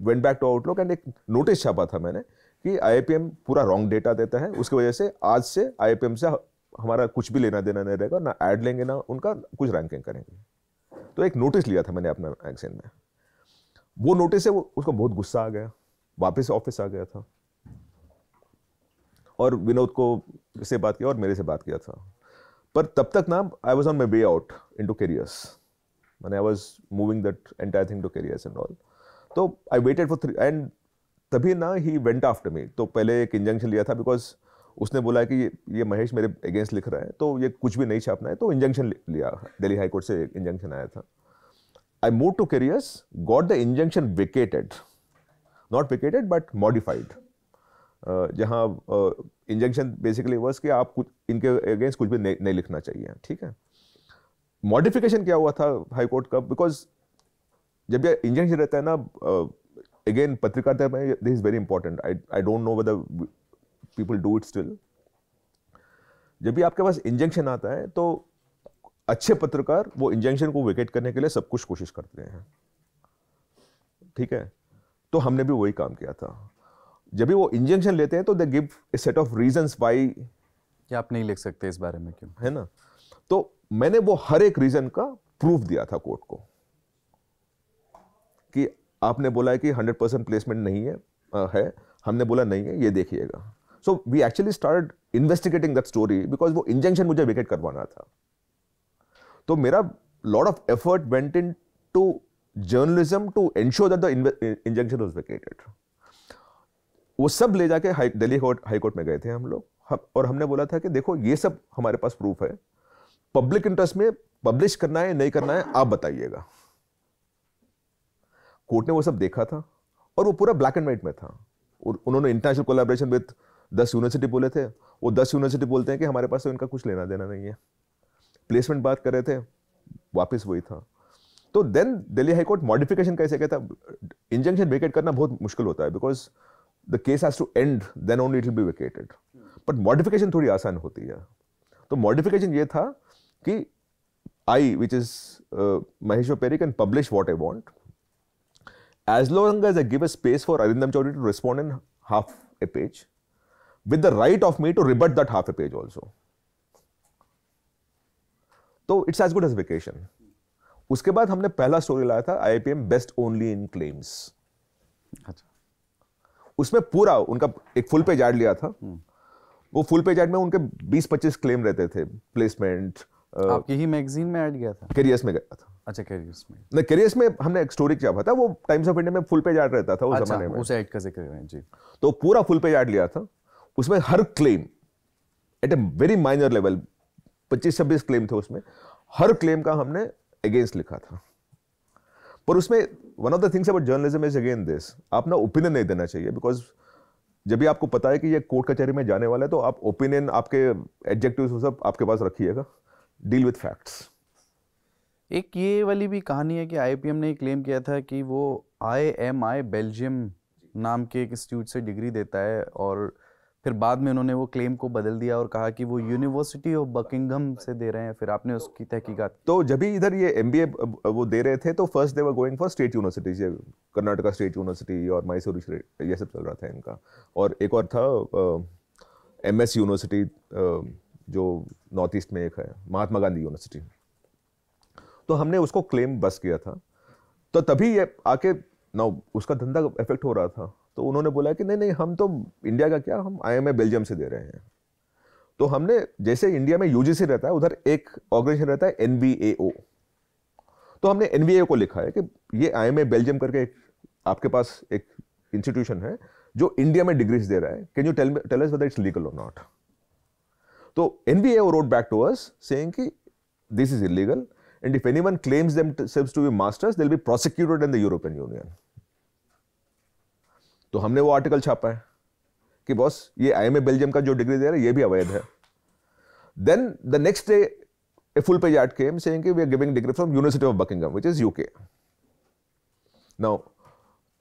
went back to Outlook and एक नोटिस छापा था मैंने कि आईआईपीएम पूरा रॉन्ग डेटा देता है, उसकी वजह से आज से आईआईपीएम से हमारा कुछ भी लेना देना नहीं रहेगा, ना ऐड लेंगे ना उनका कुछ रैंकिंग करेंगे। तो एक नोटिस लिया था मैंने अपना मैगजीन में। वो नोटिस से उसको बहुत गुस्सा आ गया, वापस ऑफिस आ गया था और विनोद को से बात किया और मेरे से बात किया था। पर तब तक ना I was on my way out into careers, मैंने I was moving that entire thing to careers and all. तो आई वेटेड फॉर 3 एंड तभी ना ही वेंट आफ्टर मी। तो पहले एक इंजंक्शन लिया था बिकॉज उसने बोला कि ये महेश मेरे अगेंस्ट लिख रहा है तो ये कुछ भी नहीं छापना है, तो इंजंक्शन लिया, दिल्ली हाई कोर्ट से इंजंक्शन आया था। I moved to careers, got the injunction vacated, not vacated but modified, जहाँ इंजंक्शन बेसिकली वर्स कि आप कुछ इनके अगेंस्ट कुछ भी नहीं लिखना चाहिए, ठीक है। मॉडिफिकेशन क्या हुआ था हाई कोर्ट का, बिकॉज जब ये इंजंक्शन रहता है ना, अगेन पत्रकारिता में this is very important, I don't know whether people do it still. जब भी आपके पास इंजंक्शन आता है तो अच्छे पत्रकार वो इंजंक्शन को वेकेट करने के लिए सब कुछ कोशिश करते हैं, ठीक है। तो हमने भी वही काम किया था। जब भी वो इंजंक्शन लेते हैं तो they give a set of reasons why कि आप नहीं लिख सकते इस बारे में, क्यों, है ना। तो मैंने वो हर एक रीजन का प्रूफ दिया था कोर्ट को कि आपने बोला है कि 100% प्लेसमेंट नहीं है, हमने बोला नहीं है, ये देखिएगा। So we actually started investigating that story because वो इंजंक्शन मुझे वेकेट करवाना था। तो मेरा lot of effort went into journalism to ensure that the injunction was vacated. वो सब ले जाके दिल्ली हाई कोर्ट में गए थे हम लोग, और हमने बोला था कि देखो ये सब हमारे पास प्रूफ है, पब्लिक इंटरेस्ट में पब्लिश करना है नहीं करना है आप बताइएगा। कोर्ट ने वो सब देखा था और वो पूरा ब्लैक एंड व्हाइट में था। उन्होंने इंटरनेशनल कोलैबोरेशन विद 10 यूनिवर्सिटी बोले थे, वो 10 यूनिवर्सिटी बोलते हैं कि हमारे पास तो इनका कुछ लेना देना नहीं है। प्लेसमेंट बात कर रहे थे, वापस वही था। तो then Delhi high court modification कैसे कहता, इंजंक्शन वेकेट करना बहुत मुश्किल होता है because the case has to end then only it will be vacated, but modification थोड़ी आसान होती है। तो मॉडिफिकेशन ये था कि I which is Mahesh Peri can publish what I want as long as I give a space for Arindam Chaudhary to respond in half a page with the right of me to rebut that half a page also. तो it's as good as vacation. उसके बाद हमने पहला story लाया था IIPM best only in claims. अच्छा, उसमें पूरा उनका एक फुल पेज ऐड लिया था। वो फुल पेज ऐड में उनके 20-25 क्लेम रहते थे, प्लेसमेंट। आपकी ही मैगजीन में ऐड गया था? कैरियर्स में गया था। अच्छा, कैरियर्स में नहीं, कैरियर्स में हमने एक स्टोरी किया था, वो टाइम्स ऑफ इंडिया में फुल पेज ऐड रहता था उस जमाने में। उस ऐड का जिक्र करें जी। तो पूरा फुल पेज ऐड लिया था, उसमें हर claim at a very minor level 25-26 claim थे उसमें, हर क्लेम का हमने अगेंस्ट लिखा था। पर उसमें one of the things about journalism is again this, आप ना ओपिनियन नहीं देना चाहिए बिकॉज जब भी आपको पता है कि ये कोर्ट कचहरी में जाने वाला है तो आप ओपिनियन, आपके एडजेक्टिव्स सब आपके पास रखिएगा, डील विद फैक्ट्स। एक ये वाली भी कहानी है कि आईआईपीएम ने क्लेम किया था कि वो IMI बेल्जियम नाम के एक इंस्टीट्यूट से डिग्री देता है और फिर बाद में उन्होंने वो क्लेम को बदल दिया और कहा कि वो यूनिवर्सिटी ऑफ बकिंघम से दे रहे हैं, फिर आपने उसकी तहकीकात की। तो जब भी इधर ये MBA वो दे रहे थे तो first they were going for state universities, Karnataka state university और मैसूर ये सब चल रहा था इनका, और एक और था MS यूनिवर्सिटी जो नॉर्थ ईस्ट में एक है, महात्मा गांधी यूनिवर्सिटी। तो हमने उसको क्लेम बस किया था, तो तभी ये आके ना उसका धंधा इफेक्ट हो रहा था। तो उन्होंने बोला कि नहीं नहीं, हम तो इंडिया का क्या, हम IMA बेल्जियम से दे रहे हैं। तो हमने, जैसे इंडिया में UGC रहता है, उधर एक ऑर्गेनाइजेशन रहता है NBAO, तो हमने NBAO को लिखा है कि ये IMA बेल्जियम करके आपके पास एक इंस्टीट्यूशन है जो इंडिया में डिग्रीज दे रहा है, can you tell us whether it's legal और नॉट। तो NBAO wrote back to us saying कि this is illegal and if anyone claims themselves to be masters they'll be prosecuted in the European Union। तो हमने वो article छापा है कि boss ये IMA बेल्जियम का जो डिग्री दे रहा है ये भी अवैध है। Then the next day a full page ad came saying कि we are giving degree from University of Buckingham which is UK। Now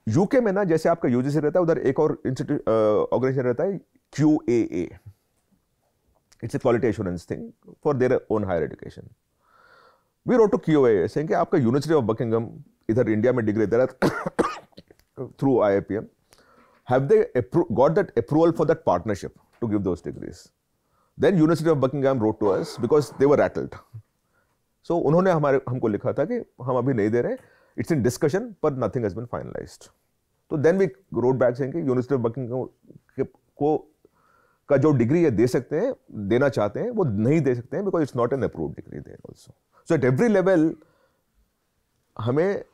UK में ना जैसे आपका UGC रहता है, उधर एक और ऑर्गेनाइजेशन रहता है QAA, it's a quality assurance thing for their own higher education। We wrote to QAA saying कि आपका University of Buckingham इधर इंडिया में डिग्री दे रहा है through IIPM, have they got that approval for that partnership to give those degrees? Then University of Buckingham wrote to us because they were rattled। So उन्होंने हमको लिखा था कि हम अभी नहीं दे रहे, it's in discussion but nothing has been finalized। तो then we wrote back saying कि University of Buckingham को का जो डिग्री है दे सकते हैं, देना चाहते हैं, वो नहीं दे सकते हैं because it's not an approved degree there also। So at every level हमें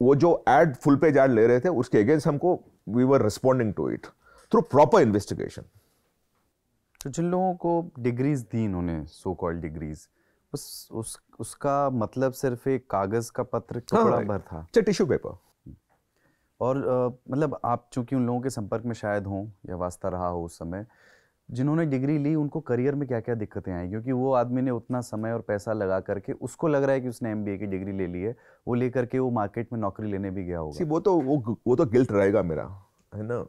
वो जो एड फुल पेज एड ले रहे थे उसके अगेंस्ट हमको we were responding to it through proper investigation. तो जिन लोगों को डिग्रीज दी इन्होंने, सो कॉल्ड डिग्रीज, उसका मतलब सिर्फ एक कागज का पत्र टुकड़ा भर था, टिश्यू पेपर। और मतलब आप चूंकि उन लोगों के संपर्क में शायद हों या वास्ता रहा हो उस समय, जिन्होंने डिग्री ली उनको करियर में क्या क्या दिक्कतें आई, क्योंकि वो आदमी ने उतना समय और पैसा लगा करके, उसको लग रहा है कि उसने MBA की डिग्री ले ली है, वो लेकर के वो मार्केट में नौकरी लेने भी गया होगा। वो तो गिल्ट रहेगा मेरा, है ना।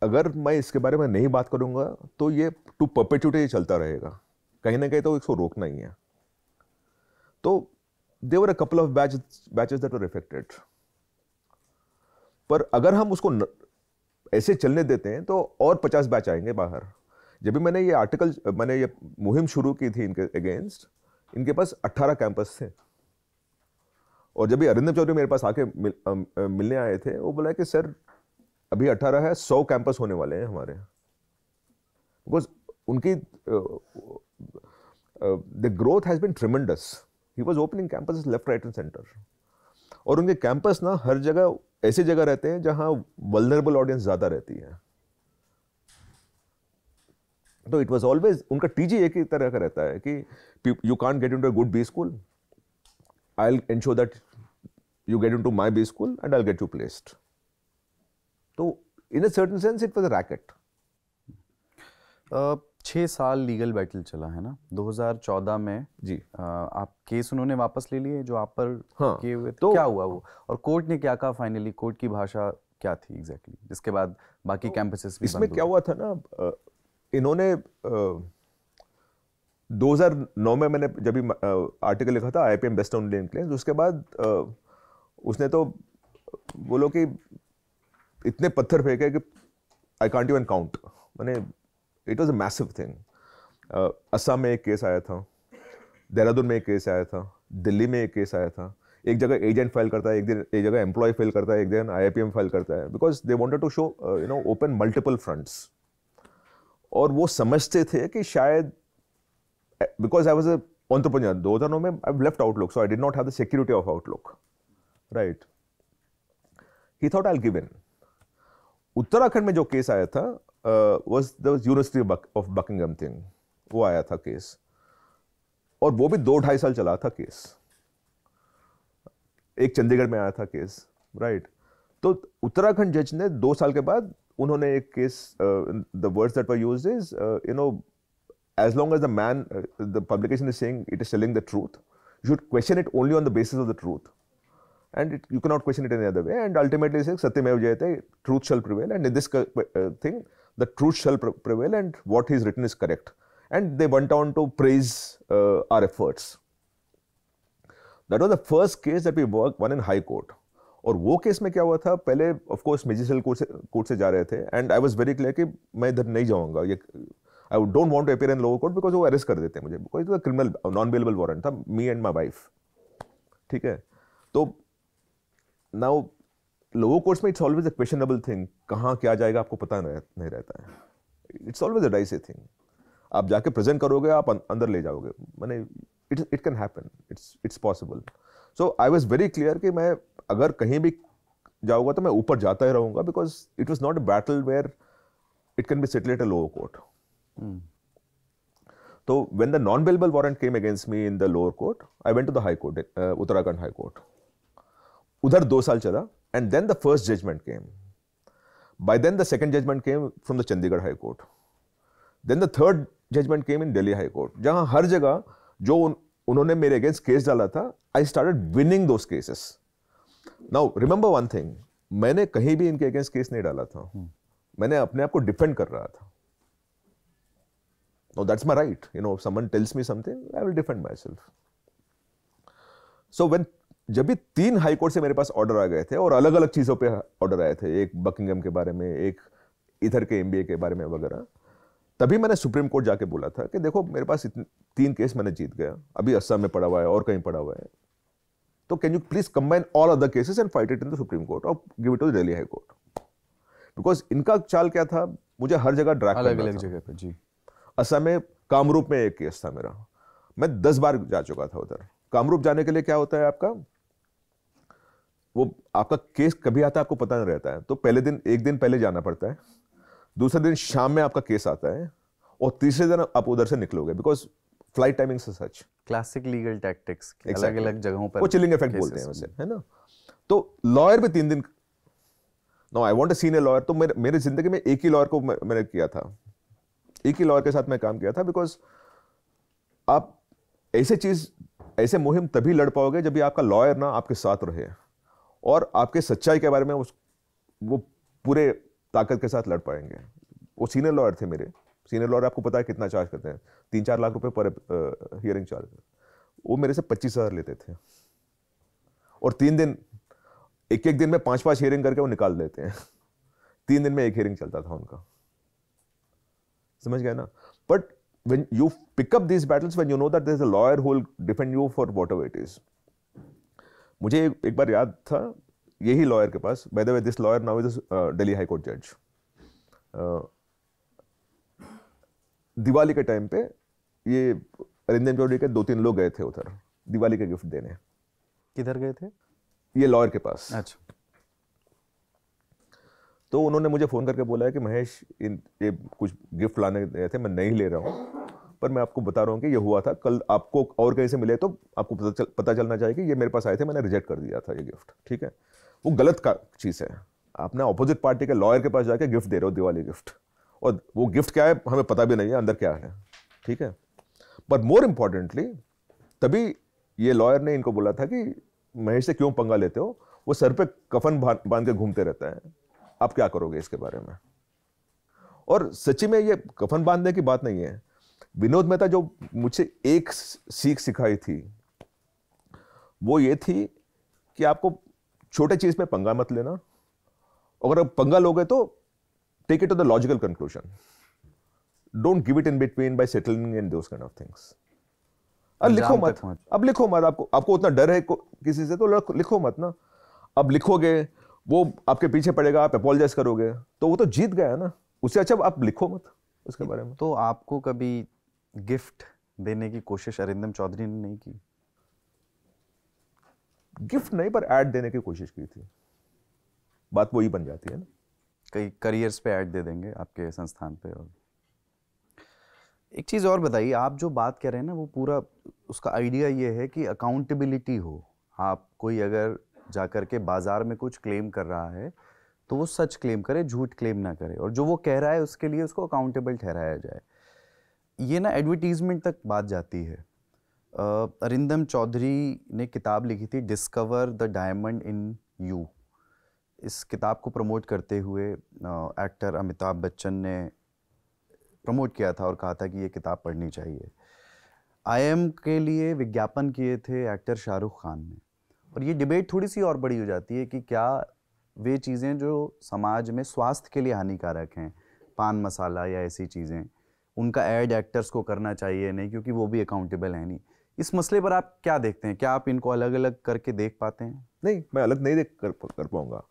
अगर मैं इसके बारे में नहीं बात करूंगा तो ये टू परपेचुएट चलता रहेगा, कहीं ना कहीं तो इसको रोकना ही है। तो there were a couple of batches that were affected, पर अगर हम उसको ऐसे चलने देते हैं तो और 50 बैच आएंगे बाहर। जब भी मैंने ये मुहिम शुरू की थी इनके अगेंस्ट, इनके पास 18 कैंपस थे, और जब भी अरिंदम चौधरी मेरे पास आके मिलने आए थे, वो बोला कि सर अभी 18 है, 100 कैंपस होने वाले हैं हमारे, बिकॉज उनकी the growth has been tremendous. He was opening campus left right and centre, और उनके कैंपस ना हर जगह ऐसी जगह रहते हैं जहां वल्नरेबल ऑडियंस ज्यादा रहती है। तो इट वाज ऑलवेज उनका TG एक ही तरह का रहता है कि you can't get into a good B school, I will ensure that you get into my B school and I will get you placed. तो in a certain sense it was a racket. 6 साल legal battle चला है ना। 2014 में जी आप case उन्होंने वापस ले लिए जो आप पर किए हुए थे, तो क्या हुआ वो, और कोर्ट ने क्या कहा फाइनली, कोर्ट की भाषा क्या थी एग्जैक्टली, जिसके बाद बाकी कैंपसेस भी इसमें क्या हुआ था ना, इन्होंने 2009 में मैंने जब भी आर्टिकल लिखा था IIPM best on Indian claims, उसके बाद उसने तो बोलो कि इतने पत्थर फेंके कि आई कांट इवन काउंट, मैंने it was a massive thing. Assam में एक केस आया था, देहरादून में एक केस आया था, दिल्ली में एक केस आया था। एक जगह एजेंट फाइल करता है, एक जगह एम्प्लॉय फाइल करता है, एक जगह IIPM फाइल करता है, because they wanted to show open multiple fronts. और वो समझते थे कि शायद because I was a entrepreneur 2009 में, I left Outlook, so I did not have the security of Outlook, right. He thought I will give in. Uttarakhand में जो case आया था was the University of Buckingham thing, वो आया था case, और वो भी 2-2.5 साल चला था केस। एक चंडीगढ़ में आया था केस, राइट। तो उत्तराखंड जज ने 2 साल के बाद उन्होंने एक case, the words that were used is as long as the publication is saying it is telling the truth, you should question it only on the basis of the truth, and you cannot question it any other way. And ultimately, it says Satyamev Jayate, truth shall prevail, and in this thing, the truth shall prevail, and what he's written is correct. And they went on to praise our efforts. That was the first case that we won in High Court. और वो case में क्या हुआ था, पहले of course मेजिस्ट्रियल court से जा रहे थे, and I was very clear कि मैं इधर नहीं जाऊंगा, ये I don't want to appear in lower court because वो अरेस्ट कर देते हैं मुझे, बिकॉज तो क्रिमिनल नॉन बेलेबल वारंट था, मी एंड माय वाइफ, ठीक है. तो नाउ लोअर कोर्ट्स में it's always a questionable thing, कहाँ क्या जाएगा आपको पता नहीं रहता है. It's always a dicey thing. आप जाके प्रेजेंट करोगे, आप अंदर ले जाओगे, माने it can happen, it's possible. So I was very clear कि मैं अगर कहीं भी जाऊंगा तो मैं ऊपर जाता ही रहूंगा, because it was not a battle where it can be settled at a lower court. तो when the non bailable warrant came against me in the lower court, I went to the high court, Uttarakhand high court. उधर 2 साल चला, and then the first judgment came. By then the second judgment came from the Chandigarh high court. Then the third judgment came in Delhi high court, जहां हर जगह जो उन्होंने मेरे against case डाला था, I started winning those cases. Now remember one thing, मैंने कहीं भी इनके अगेंस्ट केस नहीं डाला था, मैंने अपने आप को डिफेंड कर रहा था. Now that's my right, you know, if someone tells me something, I will defend myself. So when जब भी 3 हाई कोर्ट से मेरे पास ऑर्डर आ गए थे, और अलग अलग चीजों पे ऑर्डर आए थे, एक बकिंगम के बारे में, एक इधर के MBA के बारे में वगैरह, तभी मैंने सुप्रीम कोर्ट जाके बोला था कि देखो मेरे पास 3 केस मैंने जीत गया, अभी असम में पड़ा हुआ है और कहीं पड़ा हुआ है, तो can you please combine all other cases and fight it in the supreme court और give it to Delhi high court. Because इनका चाल क्या था, मुझे हर जगह ड्रैग करना था. अलग अलग जगह पे. जी. असम में कामरूप में एक केस था मेरा, मैं 10 बार जा चुका था उधर. कामरूप जाने के लिए क्या होता है, आपका केस कभी आता है आपको पता नहीं रहता है. तो पहले दिन, एक दिन पहले जाना पड़ता है, दूसरे दिन शाम में आपका केस आता है, और तीसरे दिन आप उधर से निकलोगे, बिकॉज फ्लाइट टाइमिंग से सच. क्लासिक लीगल टैक्टिक्स, अलग अलग जगहों पर वो चिलिंग इफेक्ट बोलते हैं वैसे, है ना. तो लॉयर भी 3 दिन. No I want a senior lawyer. तो मेरी जिंदगी में एक ही लॉयर को मैंने किया था, एक ही लॉयर के साथ मैं काम किया था, बिकॉज आप ऐसे मुहिम तभी लड़ पाओगे जब भी आपका लॉयर ना आपके साथ रहे और आपके सच्चाई के बारे में वो पूरे ताकत के साथ लड़ पाएंगे. वो सीनियर लॉयर थे मेरे. सीनियर लॉयर आपको पता है कितना चार्ज करते हैं, 3-4 लाख रुपए पर हियरिंग चार्ज. वो मेरे से 25,000 लेते थे, और 3 दिन, एक दिन में 5-5 हियरिंग करके वो निकाल देते हैं. 3 दिन में एक हियरिंग चलता था उनका, समझ गया ना. But when you pick up these battles, when you know that there is a lawyer who will defend you for whatever it is. मुझे एक बार याद था, यही लॉयर के पास, by the way this lawyer now is Delhi High Court judge. Diwali के time पे ये अरिंदम चौधरी के 2-3 लोग गए थे उधर दिवाली के गिफ्ट देने. किधर गए थे? ये लॉयर के पास. अच्छा. तो उन्होंने मुझे फ़ोन करके बोला है कि महेश ये कुछ गिफ्ट लाने गए थे, मैं नहीं ले रहा हूँ, पर मैं आपको बता रहा हूँ कि ये हुआ था कल, आपको और कहीं से मिले तो आपको पता चलना चाहिए कि ये मेरे पास आए थे, मैंने रिजेक्ट कर दिया था ये गिफ्ट. ठीक है, वो गलत का चीज़ है. आपने अपोजिट पार्टी के लॉयर के पास जाके गिफ्ट दे रहे हो, दिवाली गिफ्ट, और वो गिफ्ट क्या है हमें पता भी नहीं है अंदर क्या है. ठीक है, पर मोर इम्पॉर्टेंटली तभी ये लॉयर ने इनको बोला था कि महेश से क्यों पंगा लेते हो, वो सर पे कफन बांध के घूमते रहता है, आप क्या करोगे इसके बारे में. और सच्ची में ये कफन बांधने की बात नहीं है. विनोद मेहता जो मुझसे एक सीख सिखाई थी वो ये थी कि आपको छोटे चीज में पंगा मत लेना, अगर आप पंगा लोगे तो take it to the logical conclusion, don't give it in between by settling in those kind of things. अब लिखो मत, अब लिखो मत. आपको उतना डर है किसी से तो लिखो मत ना. अब लिखोगे वो आपके पीछे पड़ेगा, आप अपोलोजाइज करोगे, तो वो तो जीत गया ना. उससे अच्छा आप लिखो मत उसके बारे में. तो आपको कभी गिफ्ट देने की कोशिश अरिंदम चौधरी ने नहीं की? गिफ्ट नहीं, पर ऐड देने की कोशिश की थी. बात वही बन जाती है ना. कई करियर्स पे ऐड दे देंगे आपके संस्थान पे. और एक चीज़ और बताइए, आप जो बात कर रहे हैं ना, वो पूरा उसका आइडिया ये है कि अकाउंटेबिलिटी हो. आप कोई अगर जाकर के बाजार में कुछ क्लेम कर रहा है तो वो सच क्लेम करे, झूठ क्लेम ना करे, और जो वो कह रहा है उसके लिए उसको अकाउंटेबल ठहराया जाए. ये ना एडवर्टीजमेंट तक बात जाती है. अरिंदम चौधरी ने किताब लिखी थी discover the diamond in you. इस किताब को प्रमोट करते हुए एक्टर अमिताभ बच्चन ने प्रमोट किया था और कहा था कि ये किताब पढ़नी चाहिए। IIM के लिए विज्ञापन किए थे एक्टर शाहरुख खान ने। और ये डिबेट थोड़ी सी और बड़ी हो जाती है कि क्या वे चीज़ें जो समाज में स्वास्थ्य के लिए हानिकारक हैं, पान मसाला या ऐसी चीज़ें, उनका ऐड एक्टर्स को करना चाहिए नहीं, क्योंकि वो भी अकाउंटेबल है नहीं। इस मसले पर आप क्या देखते हैं? क्या आप इनको अलग अलग करके देख पाते हैं? नहीं, मैं अलग नहीं कर पाऊंगा।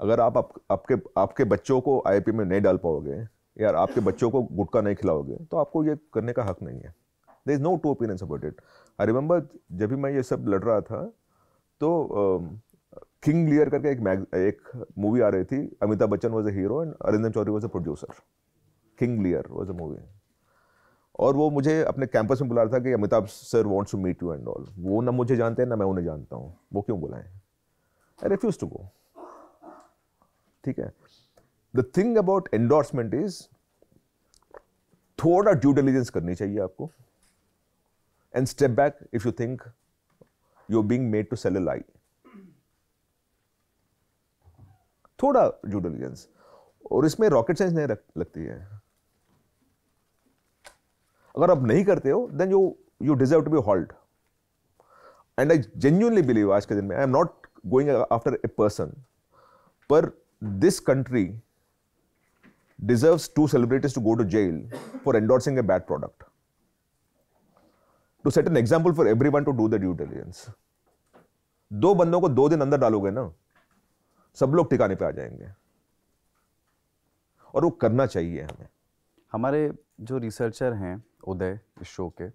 अगर आपके बच्चों को IIP में नहीं डाल पाओगे या आपके बच्चों को गुटखा नहीं खिलाओगे तो आपको ये करने का हक नहीं है। There is no two opinions about it. I remember जब भी मैं ये सब लड़ रहा था तो किंग लियर करके एक मूवी आ रही थी। Amitabh Bachchan was a hero and Arindam Chaudhuri was a producer. King Lear was a movie. और वो मुझे अपने कैंपस में बुला रहा था कि Amitabh sir wants to meet you and all. वो ना मुझे जानते हैं ना मैं उन्हें जानता हूँ, वो क्यों बुलाएं? I refuse to go. ठीक है। The thing about endorsement is थोड़ा ड्यू डिलिजेंस करनी चाहिए आपको and step back if you think you are being made to sell a lie. थोड़ा ड्यू डिलिजेंस, और इसमें रॉकेट साइंस नहीं लगती है। अगर आप नहीं करते हो then you deserve to be hauled. And I genuinely believe आज के दिन में, I am not going after a person, पर this country deserves 2 celebrities to go to jail for endorsing a bad product, to set an example for everyone to do the due diligence. 2 बंदों को 2 दिन अंदर डालोगे ना, सब लोग ठिकाने पे आ जाएंगे, और वो करना चाहिए हमें। हमारे जो रिसर्चर हैं उदय इस शो के,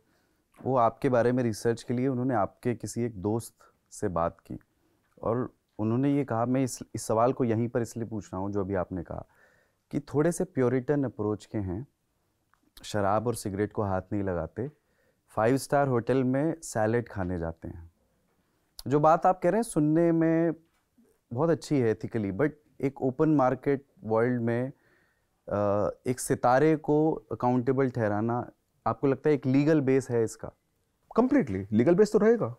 वो आपके बारे में रिसर्च के लिए उन्होंने आपके किसी एक दोस्त से बात की और उन्होंने ये कहा, मैं इस सवाल को यहीं पर इसलिए पूछ रहा हूँ जो अभी आपने कहा, कि थोड़े से प्योरिटन अप्रोच के हैं, शराब और सिगरेट को हाथ नहीं लगाते, 5 स्टार होटल में सैलेड खाने जाते हैं। जो बात आप कह रहे हैं सुनने में बहुत अच्छी है एथिकली, बट एक ओपन मार्केट वर्ल्ड में एक सितारे को अकाउंटेबल ठहराना, आपको लगता है एक लीगल बेस है इसका? कंप्लीटली लीगल बेस तो रहेगा।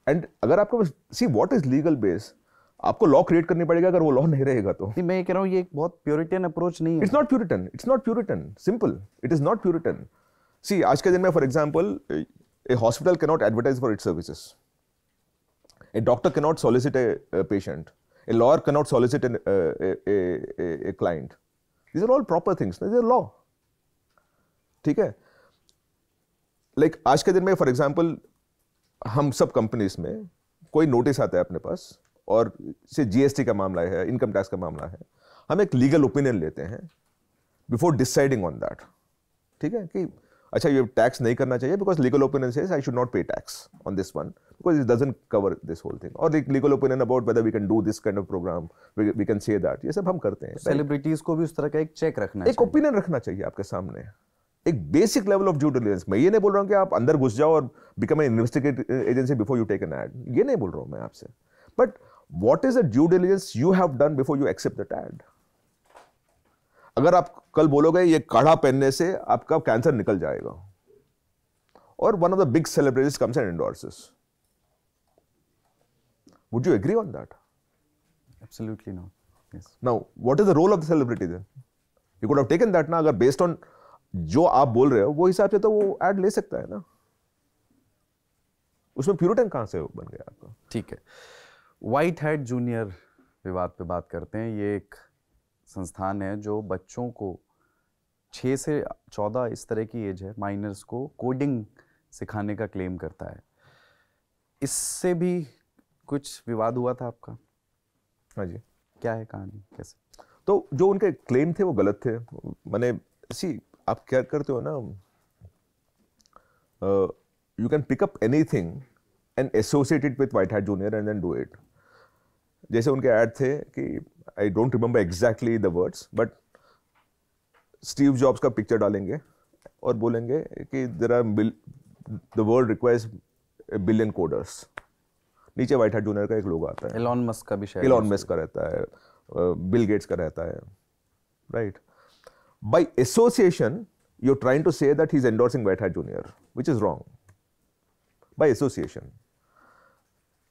एंड अगर आपको see what is legal base, आपको लॉ क्रिएट करनी पड़ेगा। अगर वो लॉ नहीं रहेगा तो मैं ये कह रहा हूँ ये एक बहुत प्योरिटन अप्रोच नहीं है। It's not puritan, it's not puritan, simple, it is not puritan. See आज के दिन में for example a hospital can not advertise for its services, a doctor can not solicit a patient, a lawyer can not solicit a client. These are all proper things, these are law. ठीक है। Like आज के दिन में for example हम सब companies में कोई नोटिस आता है अपने पास, और से GST का मामला है, इनकम टैक्स का मामला है, हम एक लीगल ओपिनियन लेते हैं बिफोर डिसाइडिंग ऑन दैट। ठीक है, कि अच्छा ये टैक्स नहीं करना चाहिए because legal opinion says I should not pay tax on this one because it doesn't cover this whole thing, और एक legal opinion about whether we can do this kind of program, we can say that. ये सब हम करते हैं। Celebrities को भी उस तरह का एक चेक रखना, एक ओपिनियन रखना चाहिए आपके सामने, एक basic level of due diligence. मैं ये नहीं बोल रहा हूं कि आप अंदर घुस जाओ और become an investigative agency before you take an ad, ये नहीं बोल रहा हूं मैं आपसे, but what is the due diligence you have done before you accept that ad. अगर आप कल बोलोगे ये काढ़ा पहनने से आपका कैंसर निकल जाएगा, और one of the big celebrities comes and endorses, would you agree on that? Absolutely not. Yes. Now what is the role of the celebrity then? You could have taken that ना। अगर based on जो आप बोल रहे हो वो हिसाब से तो वो ऐड ले सकता है ना, उसमें प्यूरिटन कहां से बन गया आपका? ठीक है। व्हाइट हैट जूनियर विवाद पे बात करते हैं। ये एक संस्थान है जो बच्चों को 6 से 14 इस तरह की एज है, माइनर्स को कोडिंग सिखाने का क्लेम करता है। इससे भी कुछ विवाद हुआ था आपका? हाँ जी। क्या है कहानी, कैसे? तो जो उनके क्लेम थे वो गलत थे। मैंने सी आप क्या करते हो ना, you can pick up anything and associate it with WhiteHat Junior and then do it. जैसे उनके ऐड थे कि I don't remember exactly the words, but Steve Jobs का पिक्चर डालेंगे और बोलेंगे कि there are the world requires a billion coders. नीचे व्हाइट हैट जूनियर का एक लोगो आता है। एलॉन मस्क का भी शायद, एलॉन मस्क का रहता है, बिल गेट्स का रहता है, right? By association, you're trying to say that he's endorsing White Hat Junior, which is wrong. by association.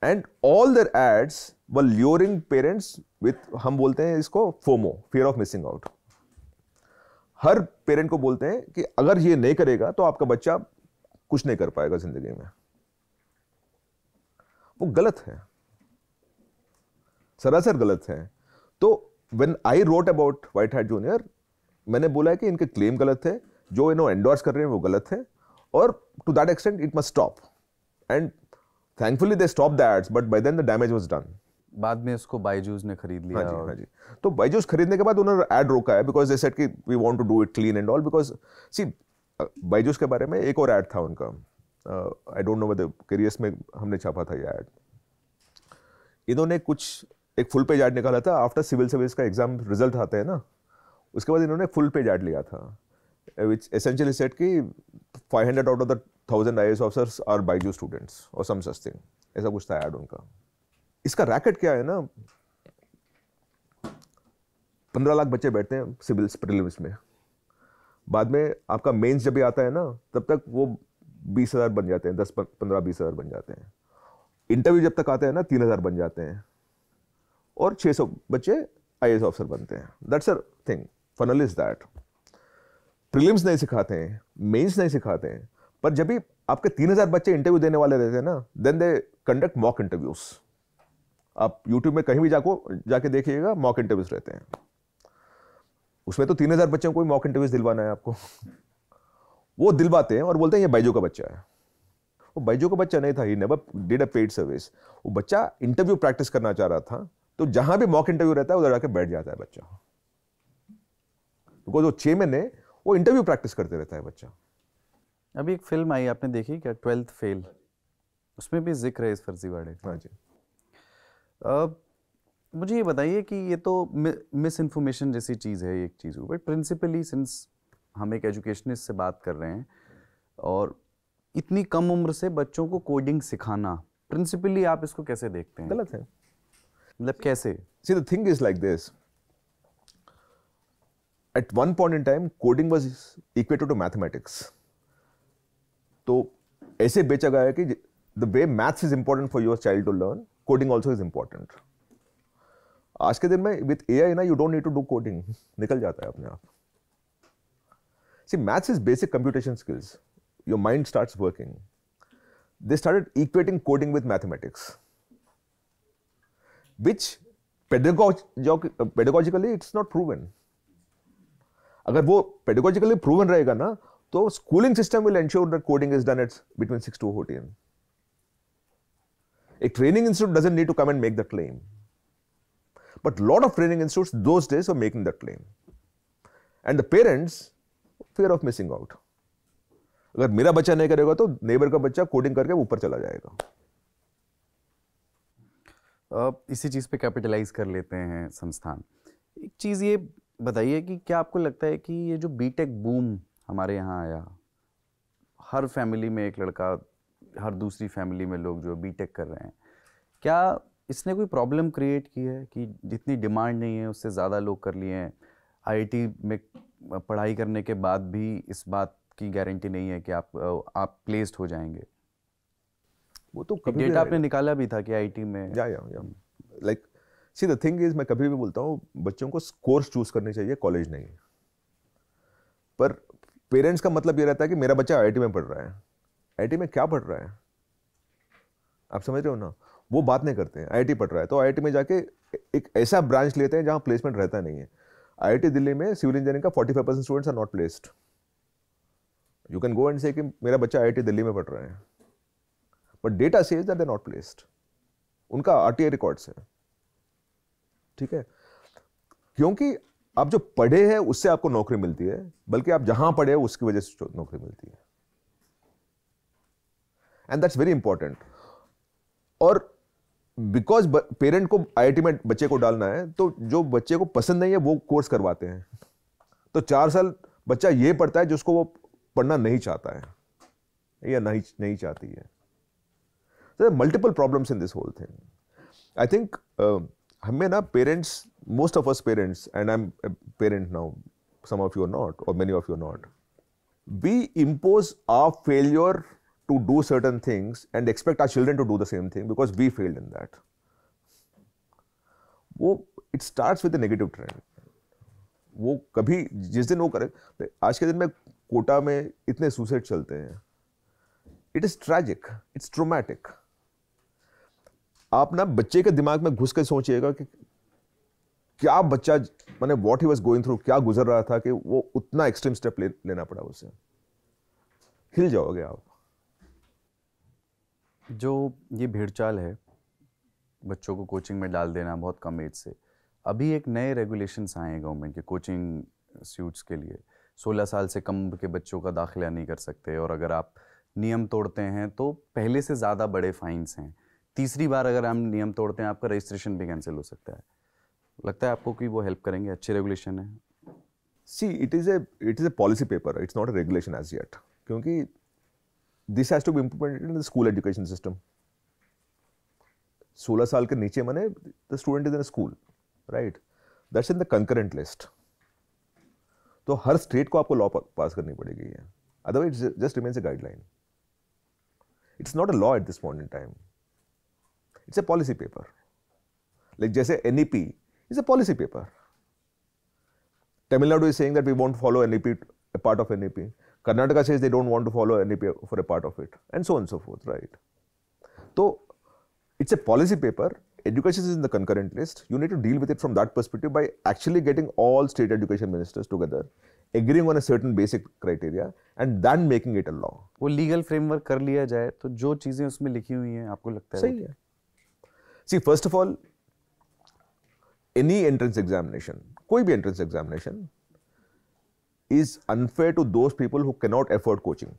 And all their ads were luring parents with, हम बोलते हैं इसको FOMO, fear of missing out. Her parent को बोलते हैं कि अगर ये नहीं करेगा तो आपका बच्चा कुछ नहीं कर पाएगा जिंदगी में. वो गलत है, सरासर गलत है. तो when I wrote about White Hat Junior, मैंने बोला है कि इनके क्लेम गलत है, जो इन्होंने एंडोर्स कर रहे हैं वो गलत है, और to that extent it must stop. And thankfully they stop the ads, but by then the damage was done. बाद में इसको बायजूस ने खरीद लिया. हाँ जी. तो बायजूस खरीदने के बाद उन्होंने ऐड रोका है, बिकॉज दे सेड कि we want to do it clean and all. Because see Byju's के बारे में एक और ऐड था उनका, I don't know whether careers में हमने छापा था ये ऐड. इन्होंने कुछ एक फुल पेज ऐड निकाला था आफ्टर सिविल सर्विस का एग्जाम रिजल्ट आते हैं ना, उसके बाद इन्होंने फुल पेज ऐड लिया था, which essentially said कि 500 out of the 1000 IAS officers are Baiju students or some such thing. ऐसा कुछ था ऐड उनका. इसका रैकेट क्या है ना, 15 लाख बच्चे बैठते हैं सिविल प्रीलिम्स में, बाद में आपका मेंस जब भी आता है ना, तब तक वो 20,000 बन जाते हैं, 10-15-20,000 बन जाते हैं. इंटरव्यू जब तक आते हैं ना, 3,000 बन जाते हैं, और 600 बच्चे IAS ऑफिसर बनते हैं. That's a thing. Funnel is that. Prelims नहीं सिखाते हैं, मेंस नहीं सिखाते हैं, पर जब भी आपके 3,000 बच्चे इंटरव्यू देने वाले रहते हैं ना, then they conduct mock interviews. आप यूट्यूब में कहीं भी जाके देखिएगा, मॉक इंटरव्यूज रहते हैं. उसमें तो 3,000 बच्चों को मॉक इंटरव्यूज दिलवाना है आपको. वो दिलवाते हैं और बोलते हैं ये बायजू का बच्चा है. वो बायजू का बच्चा नहीं था, he never did a paid service. वो बच्चा इंटरव्यू प्रैक्टिस करना चाह रहा था, तो जहां भी मॉक इंटरव्यू रहता है उधर जाके बैठ जाता है बच्चा, बिकॉज वो 6 महीने वो इंटरव्यू प्रैक्टिस करते रहता है बच्चा. अभी एक फिल्म आई, आपने देखी क्या, 12th फेल? उसमें भी जिक्र है इस फर्जीवाड़े का. हाँ जी. मुझे ये बताइए कि ये तो मिस इन्फॉर्मेशन जैसी चीज़ है एक चीज़, बट प्रिंसिपली सिंस हम एक एजुकेशनिस्ट से बात कर रहे हैं, और इतनी कम उम्र से बच्चों को कोडिंग सिखाना, प्रिंसिपली आप इसको कैसे देखते हैं? गलत है. मतलब कैसे? See the thing is like this. At one point in time, coding was equated to mathematics. तो ऐसे बेचा गया है कि the way maths is important for your child to learn, coding also is important. आज के दिन में with AI ना, you don't need to do coding. निकल जाता है अपने आप. See, maths is basic computation skills. Your mind starts working. They started equating coding with mathematics, which pedagogically it's not proven. अगर वो पेडागोजिकली प्रूवन रहेगा ना, तो schooling system will ensure that coding is done at between 6 to 14. A training institute doesn't need to come and make the claim, but lot of training institutes those days were making that claim, and the parents fear of missing out. अगर मेरा बच्चा नहीं करेगा तो neighbour का बच्चा coding करके ऊपर चला जाएगा. इसी चीज पे कैपिटलाइज कर लेते हैं संस्थान. एक चीज ये बताइए कि क्या आपको लगता है कि ये जो बीटेक बूम हमारे यहाँ आया, हर फैमिली में एक लड़का, हर दूसरी फैमिली में लोग जो बीटेक कर रहे हैं, क्या इसने कोई प्रॉब्लम क्रिएट की है कि जितनी डिमांड नहीं है उससे ज़्यादा लोग कर लिए हैं? आईआईटी में पढ़ाई करने के बाद भी इस बात की गारंटी नहीं है कि आप प्लेस्ड हो जाएंगे. वो तो कभी डेटा आपने निकाला भी था कि आईआईटी में like see the thing is, मैं कभी भी बोलता हूँ बच्चों को कोर्स चूज करनी चाहिए, कॉलेज नहीं. पर पेरेंट्स का मतलब ये रहता है कि मेरा बच्चा आईआईटी में पढ़ रहा है. आईआईटी में क्या पढ़ रहा है, आप समझ रहे हो ना? वो बात नहीं करते हैं. आईआईटी पढ़ रहा है तो आईआईटी में जाके एक ऐसा ब्रांच लेते हैं जहाँ प्लेसमेंट रहता नहीं है. आईआईटी दिल्ली में सिविल इंजीनियरिंग का 45% students are not placed. You can go and say कि मेरा बच्चा आईआईटी दिल्ली में पढ़ रहा है, but data says that they are not placed. उनका आरटीआई रिकॉर्ड्स है. ठीक है, क्योंकि आप जो पढ़े हैं उससे आपको नौकरी मिलती है, बल्कि आप जहां पढ़े हो उसकी वजह से नौकरी मिलती है. And that's very important. और बिकॉज पेरेंट को आईआईटी में बच्चे को डालना है, तो जो बच्चे को पसंद नहीं है वो कोर्स करवाते हैं. तो 4 साल बच्चा ये पढ़ता है जिसको वो पढ़ना नहीं चाहता है या नहीं चाहती है. So multiple problems in this whole thing. I think हमें ना parents, most of us parents, and I'm a parent now, some of you are not, or many of you are not, we impose our failure to do certain things and expect our children to do the same thing because we failed in that. वो it starts with a negative trend. वो कभी जिस दिन वो करे, आज के दिन में कोटा में इतने सुसाइड चलते हैं. It is tragic, it's traumatic. आप ना बच्चे के दिमाग में घुस के सोचिएगा कि क्या बच्चा माने what he was going through, क्या गुजर रहा था कि वो उतना एक्सट्रीम स्टेप लेना पड़ा उसे. हिल जाओगे आप. जो ये भेड़चाल है बच्चों को कोचिंग में डाल देना बहुत कम एज से, अभी एक नए रेगुलेशंस आए हैं गवर्नमेंट के कोचिंग इंस्टीट्यूट्स के लिए. 16 साल से कम के बच्चों का दाखिला नहीं कर सकते, और अगर आप नियम तोड़ते हैं तो पहले से ज़्यादा बड़े फाइन्स हैं. तीसरी बार अगर हम नियम तोड़ते हैं आपका रजिस्ट्रेशन भी कैंसिल हो सकता है. लगता है आपको कि वो हेल्प करेंगे? अच्छे रेगुलेशन है. See, it is a policy paper. It's not a regulation as yet. क्योंकि this has to be implemented in the school education system. 16 साल के नीचे माने the student is in a school, right? That's in the concurrent list. तो हर state को आपको law पास करनी पड़ेगी है. Otherwise, it just remains a guideline. It's not a law at this point in time. It's a policy paper. Like जैसे NEP is a policy paper. Tamil Nadu is saying that we won't follow NEP, a part of NEP. Karnataka says they don't want to follow NEP for a part of it, and so on and so forth, right? So it's a policy paper. Education is in the concurrent list. You need to deal with it from that perspective by actually getting all state education ministers together, agreeing on a certain basic criteria, and then making it a law. वो legal framework कर लिया जाए तो जो चीज़ें उसमें लिखी हुई हैं आपको लगता है सही है. See, first of all, any entrance examination, कोई भी entrance examination is unfair to those people who cannot afford coaching.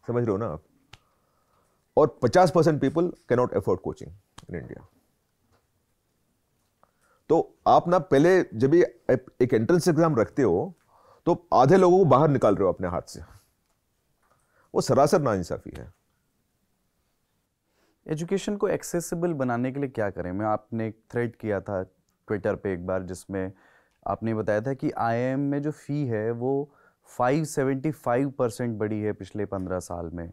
समझ रहे हो ना आप? और 50% people cannot afford coaching in India. तो आप ना पहले जब भी एक एंट्रेंस एग्जाम रखते हो तो आधे लोगों को बाहर निकाल रहे हो अपने हाथ से. वो सरासर नाइंसाफी है. एजुकेशन को एक्सेसिबल बनाने के लिए क्या करें? मैं आपने एक थ्रेड किया था ट्विटर पे एक बार जिसमें आपने बताया था कि IIM में जो फ़ी है वो 575% बढ़ी है पिछले 15 साल में,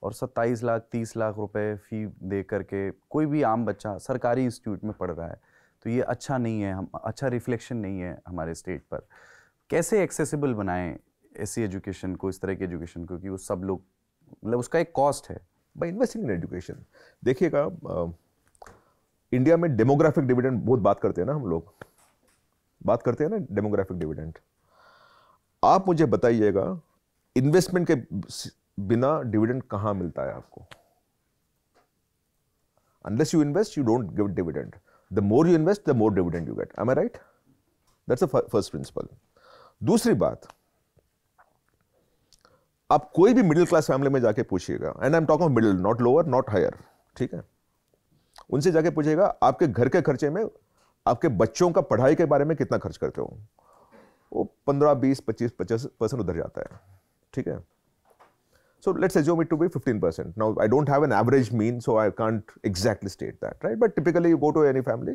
और 27 लाख 30 लाख रुपए फ़ी दे करके कोई भी आम बच्चा सरकारी इंस्टीट्यूट में पढ़ रहा है. तो ये अच्छा नहीं है, हम अच्छा रिफ्लेक्शन नहीं है हमारे स्टेट पर. कैसे एक्सेसिबल बनाएं ऐसी एजुकेशन को, इस तरह की एजुकेशन को, कि वो सब लोग, मतलब उसका एक कॉस्ट है. By investing in education. देखिएगा, इंडिया में डेमोग्राफिक डिविडेंड बहुत बात करते हैं ना, हम लोग बात करते हैं ना डेमोग्राफिक डिविडेंड. आप मुझे बताइएगा इन्वेस्टमेंट के बिना डिविडेंड कहां मिलता है आपको? Unless you invest you don't give dividend. The more you invest the more dividend you get. Am I right? That's the first principle. दूसरी बात, आप कोई भी मिडिल क्लास फैमिली में जाके पूछिएगा, and I am talking middle, not lower not higher, ठीक है, उनसे जाके पूछिएगा आपके घर के खर्चे में आपके बच्चों का पढ़ाई के बारे में कितना खर्च करते हो. वो 15, 20, 25, 50% उधर जाता है, ठीक है. So let's assume it to be 15%. Now I don't have an average mean, so I can't exactly state that, right? But typically you go to any family,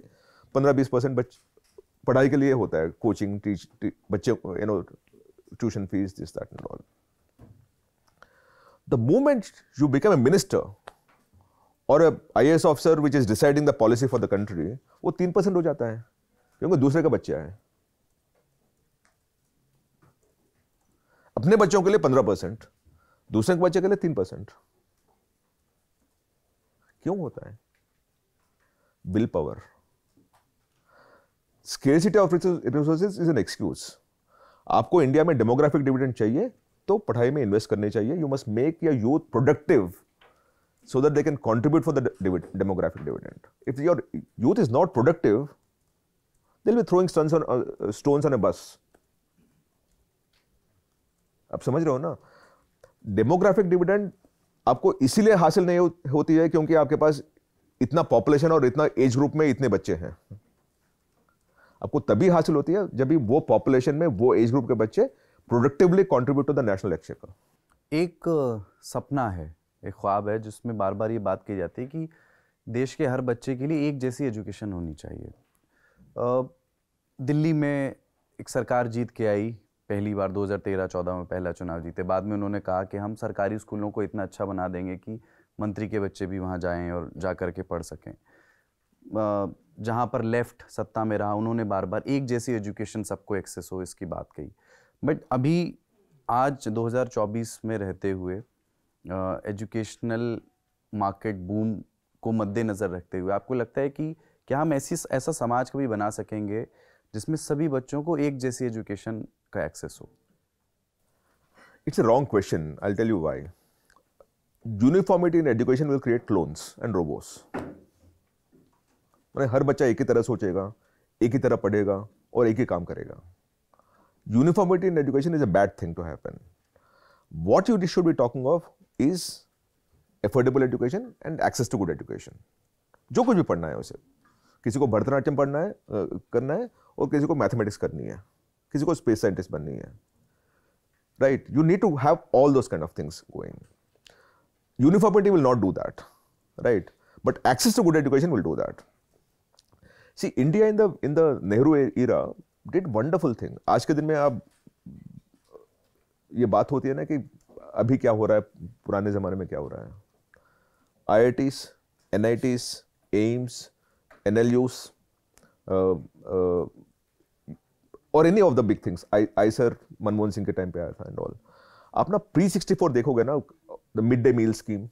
15-20% पढ़ाई के लिए होता है, कोचिंग, बच्चे, tuition fees, this, that and all. The moment you become a minister or a IAS officer which is deciding the policy for the country, वो 3% हो जाता है, क्योंकि दूसरे का बच्चा है. अपने बच्चों के लिए 15%, दूसरे के बच्चे के लिए 3%. क्यों होता है? Will power. Scarcity of resources is an excuse. आपको इंडिया में डेमोग्राफिक डिविडेंड चाहिए तो पढ़ाई में इन्वेस्ट करने चाहिए. You must make your youth productive so that they can contribute for the demographic dividend. If your youth is not productive, they'll be throwing stones on a bus. आप समझ रहे हो ना? डेमोग्राफिक डिविडेंड आपको इसीलिए हासिल नहीं होती है क्योंकि आपके पास इतना पॉपुलेशन और इतना एज ग्रुप में इतने बच्चे हैं. आपको तभी हासिल होती है जब भी वो पॉपुलेशन में वो एज ग्रुप के बच्चे productively contribute to the national exchequer. एक सपना है, एक ख्वाब है जिसमें बार बार ये बात की जाती है कि देश के हर बच्चे के लिए एक जैसी एजुकेशन होनी चाहिए. दिल्ली में एक सरकार जीत के आई पहली बार 2013-14 में पहला चुनाव जीते। बाद में उन्होंने कहा कि हम सरकारी स्कूलों को इतना अच्छा बना देंगे कि मंत्री के बच्चे भी वहाँ जाएं और जा कर के पढ़ सकें। जहाँ पर लेफ्ट सत्ता में रहा, उन्होंने बार बार एक जैसी एजुकेशन सबको एक्सेस हो इसकी बात कही। बट अभी आज 2024 में रहते हुए एजुकेशनल मार्केट बूम को मद्देनज़र रखते हुए आपको लगता है कि क्या हम ऐसा समाज कभी बना सकेंगे जिसमें सभी बच्चों को एक जैसी एजुकेशन का एक्सेस हो? It's a wrong question. I'll tell you why. Uniformity in education will create clones and robots. मैंने हर बच्चा एक ही तरह सोचेगा, एक ही तरह पढ़ेगा और एक ही काम करेगा. Uniformity in education is a bad thing to happen. What you should be talking of is affordable education and access to good education. जो कुछ भी पढ़ना है उसे, किसी को भरतनाट्यम पढ़ना है करना है और किसी को मैथमेटिक्स करनी है, किसी को स्पेस साइंटिस्ट बननी है, right? You need to have all those kind of things going. Uniformity will not do that, right? But access to good education will do that. See, India in the Nehru era did wonderful thing. आज के दिन में आप ये बात होती है ना कि अभी क्या हो रहा है, पुराने ज़माने में क्या हो रहा है. IITs, NITs, AIIMS, NLUs, और any of the big things, IISER Manmohan Singh के टाइम पे आया था and all. आप ना pre-64 देखोगे ना, the mid day meal scheme,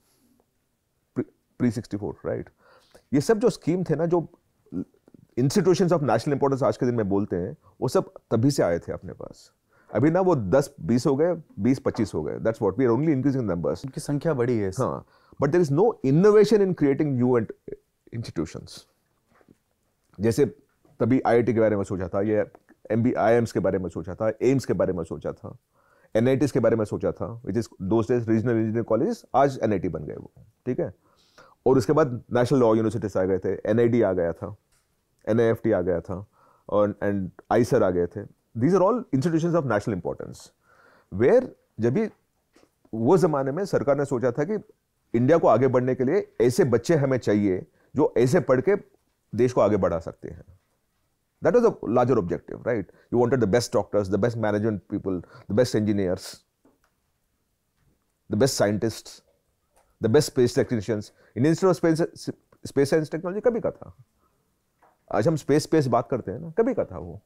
pre-64, right? ये सब जो स्कीम थे ना, जो इंस्टीट्यूशंस ऑफ नेशनल इंपॉर्टेंस आज के दिन में बोलते हैं, वो सब तभी से आए थे अपने पास. अभी ना वो 10-20 हो गए, 20-25 हो गए. That's what we are only increasing numbers. उनकी संख्या बढ़ी है. हाँ, but there is no innovation in creating new institutions. जैसे तभी IIT के बारे में सोचा था, ये IIMs के बारे में सोचा था, AIIMS के बारे में सोचा था, NITs के बारे में सोचा था, which is those days regional engineering colleges, आज NIT बन गए वो, ठीक है. और उसके बाद नेशनल लॉ यूनिवर्सिटीज आ गए थे, NID आ गया था, NIFT आ गया था, और एंड IISER आ गए थे. These are all institutions of national importance, where जब भी वो ज़माने में सरकार ने सोचा था कि इंडिया को आगे बढ़ने के लिए ऐसे बच्चे हमें चाहिए जो ऐसे पढ़ के देश को आगे बढ़ा सकते हैं. That was a larger objective, right? You wanted the best doctors, the best management people, the best engineers, the best scientists, the best space technicians. Indian Institute of Space Science Technology कभी का था. आज हम space बात करते हैं ना, कभी का था वो.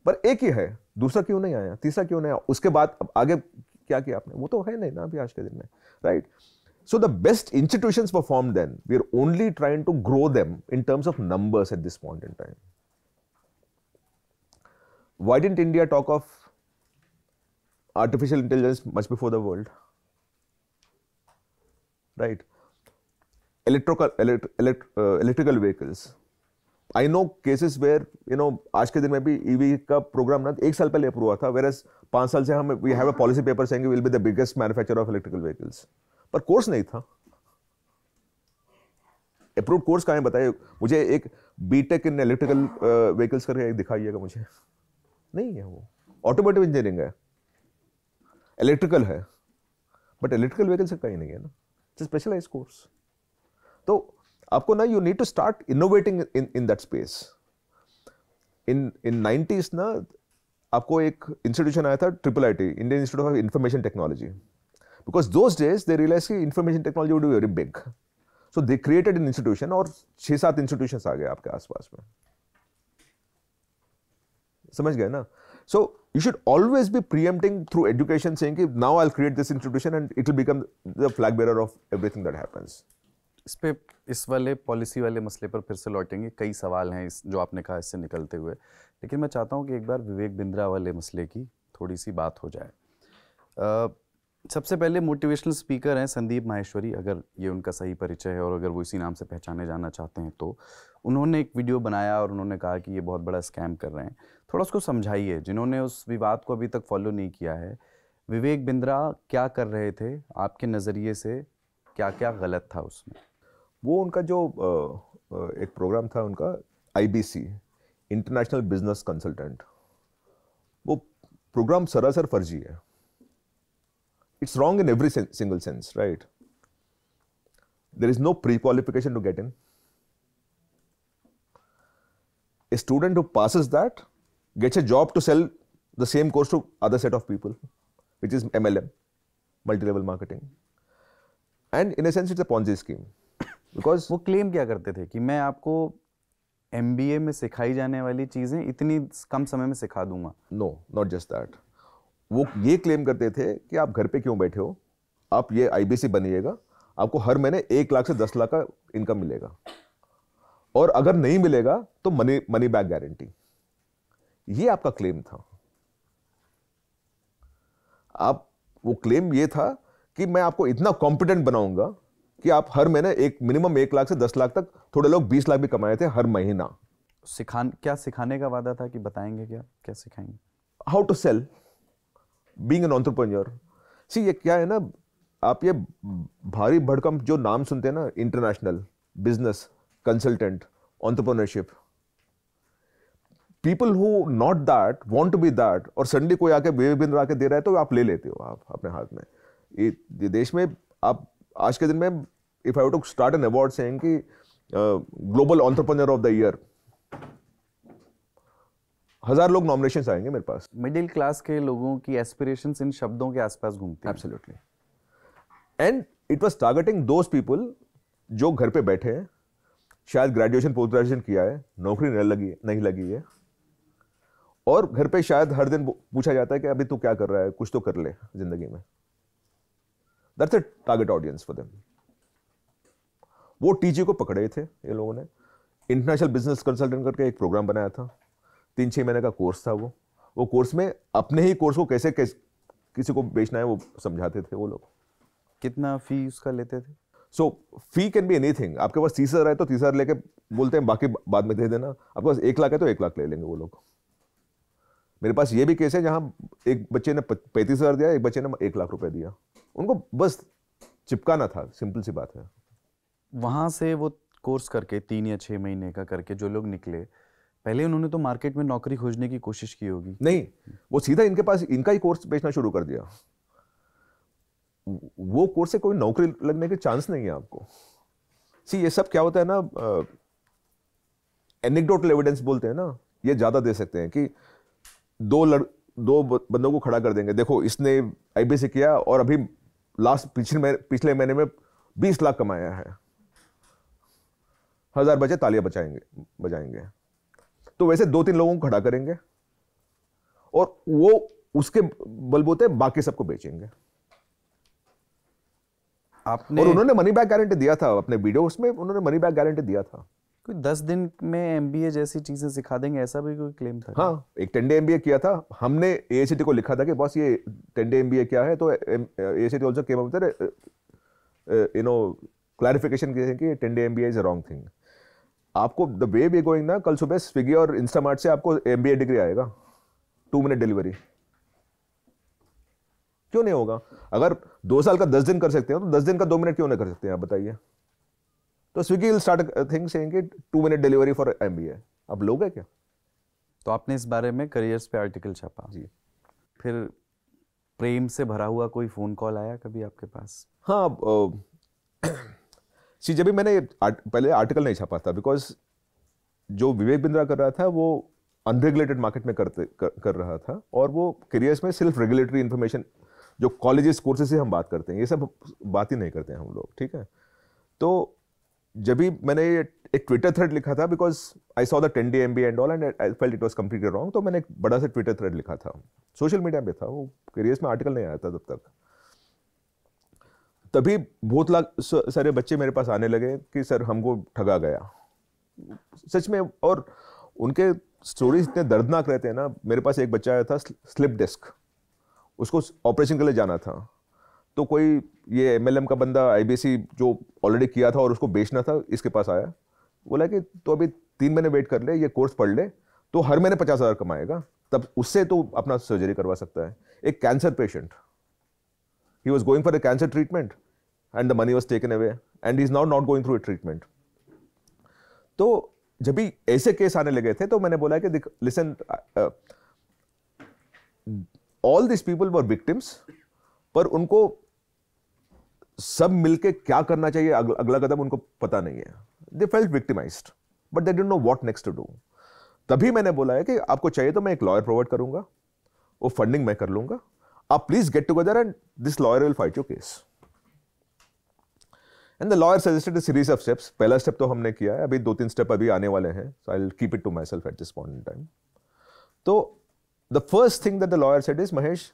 पर एक ही है, दूसरा क्यों नहीं आया, तीसरा क्यों नहीं आया, उसके बाद अब आगे क्या किया आपने, वो तो है नहीं ना अभी आज के दिन में, right? So the best institutions were formed then. We are only trying to grow them in terms of numbers at this point in time. Why didn't India talk of artificial intelligence much before the world? Right? Electrical vehicles. I know cases where, आज के दिन में भी EV का programme ना 1 साल पहले approve हुआ था, whereas 5 साल से हम we have a policy paper saying we will be the biggest manufacturer of electrical vehicles. पर कोर्स नहीं था. अप्रूव्ड कोर्स कहाँ है बताइए मुझे. एक बीटेक इन इलेक्ट्रिकल व्हीकल्स करके दिखाइएगा मुझे. नहीं है वो. ऑटोमोटिव इंजीनियरिंग है, इलेक्ट्रिकल है, बट इलेक्ट्रिकल व्हीकल्स कहीं नहीं है ना. It's specialised course. तो आपको ना you need to start innovating in that space. In 90s ना आपको एक इंस्टीट्यूशन आया था, IIIT, Indian institute of information technology. Because those days they realized कि information technology would be very big, so they created an institution और 6-7 institutions आ गए आपके आसपास में. समझ गए ना? So you should always be preempting through education, saying कि now I'll create this institution and it will become the flag bearer of everything that happens. इस वाले पॉलिसी वाले मसले पर फिर से लौटेंगे. कई सवाल हैं जो आपने कहा इससे निकलते हुए, लेकिन मैं चाहता हूँ कि एक बार विवेक बिंद्रा वाले मसले की थोड़ी सी बात हो जाए. सबसे पहले मोटिवेशनल स्पीकर हैं संदीप माहेश्वरी, अगर ये उनका सही परिचय है और अगर वो इसी नाम से पहचाने जाना चाहते हैं तो. उन्होंने एक वीडियो बनाया और उन्होंने कहा कि ये बहुत बड़ा स्कैम कर रहे हैं. थोड़ा उसको समझाइए, जिन्होंने उस विवाद को अभी तक फॉलो नहीं किया है. विवेक बिंद्रा क्या कर रहे थे आपके नज़रिए से, क्या क्या गलत था उसमें? वो उनका जो एक प्रोग्राम था उनका IBC, इंटरनेशनल बिजनेस कंसल्टेंट, वो प्रोग्राम सरासर फर्जी है. It's wrong in every single sense, right? There is no pre-qualification to get in. A student who passes that gets a job to sell the same course to other set of people, which is MLM, multi-level marketing. And in a sense, it's a Ponzi scheme. Because वो claim क्या करते थे कि मैं आपको MBA में सिखाई जाने वाली चीजें इतनी कम समय में सिखा दूंगा? No, not just that. वो ये क्लेम करते थे कि आप घर पे क्यों बैठे हो, आप ये IBC बनिएगा, आपको हर महीने 1 लाख से 10 लाख का इनकम मिलेगा, और अगर नहीं मिलेगा तो मनी बैक गारंटी। ये आपका क्लेम था। वो क्लेम ये था कि मैं आपको इतना कॉम्पिटेंट बनाऊंगा कि आप हर महीने मिनिमम 1 लाख से 10 लाख तक, थोड़े लोग 20 लाख भी कमाए थे हर महीना। क्या सिखाने का वादा था कि बताएंगे क्या सिखाएंगे? How to sell, being an entrepreneur. See ये क्या है ना, आप ये भारी भड़कम जो नाम सुनते हैं ना, international business, consultant, entrepreneurship, people who not that want to be that, और सडनली कोई आके विवेक बिंद्रा आके दे रहा है तो आप ले लेते हो आप अपने हाथ में। ये देश में आप आज के दिन में, if I have to start an award saying कि global entrepreneur of the year, 1000 लोग नॉमिनेशंस आएंगे मेरे पास। मिडिल क्लास के लोगों की एस्पिरेशंस इन शब्दों के आसपास घूमती हैं। Absolutely. And it was targeting those people जो घर पे बैठे हैं, शायद ग्रेजुएशन पोस्ट ग्रेजुएशन किया है, नौकरी नहीं लगी है, और घर पे शायद हर दिन पूछा जाता है कि अभी तू क्या कर रहा है, कुछ तो कर ले जिंदगी में। That's a target audience for them. वो टीजी को पकड़े थे ये लोगों ने। इंटरनेशनल बिजनेस कंसल्टेंट करके एक प्रोग्राम बनाया था, 3-6 महीने का कोर्स था। वो कोर्स में अपने ही कोर्स को कैसे किसी को बेचना है वो समझाते थे वो लोग। कितना फी उसका लेते थे? सो फी कैन बी एनीथिंग। आपके पास 30,000 है तो 30,000 लेके बोलते हैं बाकी बाद में दे देना। आपके पास 1 लाख है तो 1 लाख ले लेंगे वो लोग। मेरे पास ये भी केस है जहां एक बच्चे ने 35,000 दिया, एक बच्चे ने 1 लाख रुपए दिया। उनको बस चिपकाना था, सिंपल सी बात है। वहां से वो कोर्स करके 3 या 6 महीने का करके जो लोग निकले, पहले उन्होंने तो मार्केट में नौकरी खोजने की कोशिश की होगी। नहीं, वो सीधा इनके पास इनका ही कोर्स बेचना शुरू कर दिया। वो कोर्स से कोई नौकरी लगने के चांस नहीं है आपको। सी ये सब क्या होता है ना, एनेक्डोटल एविडेंस बोलते हैं ना, ये ज्यादा दे सकते हैं कि दो बंदों को खड़ा कर देंगे, देखो इसने IBC किया और अभी पिछले महीने में 20 लाख कमाया है, 1000 बच्चे तालियां बजाएंगे। तो वैसे 2-3 लोगों को खड़ा करेंगे और वो उसके बलबूते बाकी सबको बेचेंगे। और उन्होंने मनी बैक गारंटी दिया था अपने वीडियोस में, उन्होंने मनी बैक गारंटी दिया था। कोई 10 दिन में MBA जैसी चीजें सिखा देंगे, ऐसा भी कोई क्लेम था? हाँ, एक 10-day MBA किया था हमने। AICTE को लिखा था कि बॉस ये 10-day MBA क्या है, तो AICTE also came up with clarification कि 10-day MBA is a wrong thing. आपको द वे वी गोइंग ना, कल सुबह स्विगी और इंस्टामार्ट से आपको MBA डिग्री आएगा, 2 मिनट डिलीवरी। क्यों नहीं होगा? अगर 2 साल का 10 दिन कर सकते हैं तो 10 दिन का 2 मिनट क्यों नहीं कर सकते हैं आप बताइए? तो Swiggy will start thing saying कि 2 मिनट डिलीवरी फॉर MBA। अब लोग है क्या? तो आपने इस बारे में करियर्स पे आर्टिकल छापा जी। फिर प्रेम से भरा हुआ कोई फोन कॉल आया कभी आपके पास? हाँ, जब भी मैंने पहले आर्टिकल नहीं छापा था, बिकॉज जो विवेक बिंद्रा कर रहा था वो अनरेगुलेटेड मार्केट में कर रहा था, और वो करियर्स में सिर्फ रेगुलेटरी इंफॉर्मेशन, जो कॉलेजेस कोर्सेज से हम बात करते हैं, ये सब बात ही नहीं करते हैं हम लोग, ठीक है? तो जब भी मैंने एक ट्विटर थ्रेड लिखा था, because I saw the 10-day MBA and all and I felt it was completely wrong, तो मैंने एक बड़ा सा ट्विटर थ्रेड लिखा था, सोशल मीडिया पे था वो, करियर्स में आर्टिकल नहीं आया था तब तक। तभी बहुत सारे बच्चे मेरे पास आने लगे कि सर हमको ठगा गया, सच में। और उनके स्टोरीज इतने दर्दनाक रहते हैं ना। मेरे पास एक बच्चा आया था, स्लिप डिस्क, उसको ऑपरेशन के लिए जाना था, तो कोई ये MLM का बंदा IBC जो ऑलरेडी किया था और उसको बेचना था, इसके पास आया, बोला कि तो अभी 3 महीने वेट कर ले, ये कोर्स पढ़ ले, तो हर महीने 50,000 कमाएगा, तब उससे तो अपना सर्जरी करवा सकता है। एक cancer patient, he was going for a cancer treatment and the money was taken away and he is now not going through a treatment। तो जब भी ऐसे केस आने लगे थे तो मैंने बोला कि listen, all this people were victims, पर उनको सब मिलके क्या करना चाहिए, अगला कदम उनको पता नहीं है। They felt victimised but they didn't know what next to do. तभी मैंने बोला है कि आपको चाहिए तो मैं एक लॉयर प्रोवाइड करूंगा, वो फंडिंग मैं कर लूंगा, आप please get together and this lawyer will fight your case. And the lawyer suggested a series of steps. पहला स्टेप तो हमने किया है, अभी 2-3 स्टेप अभी आने वाले हैं, so I will keep it to myself at this point in time. तो the first thing that the lawyer said is, Mahesh,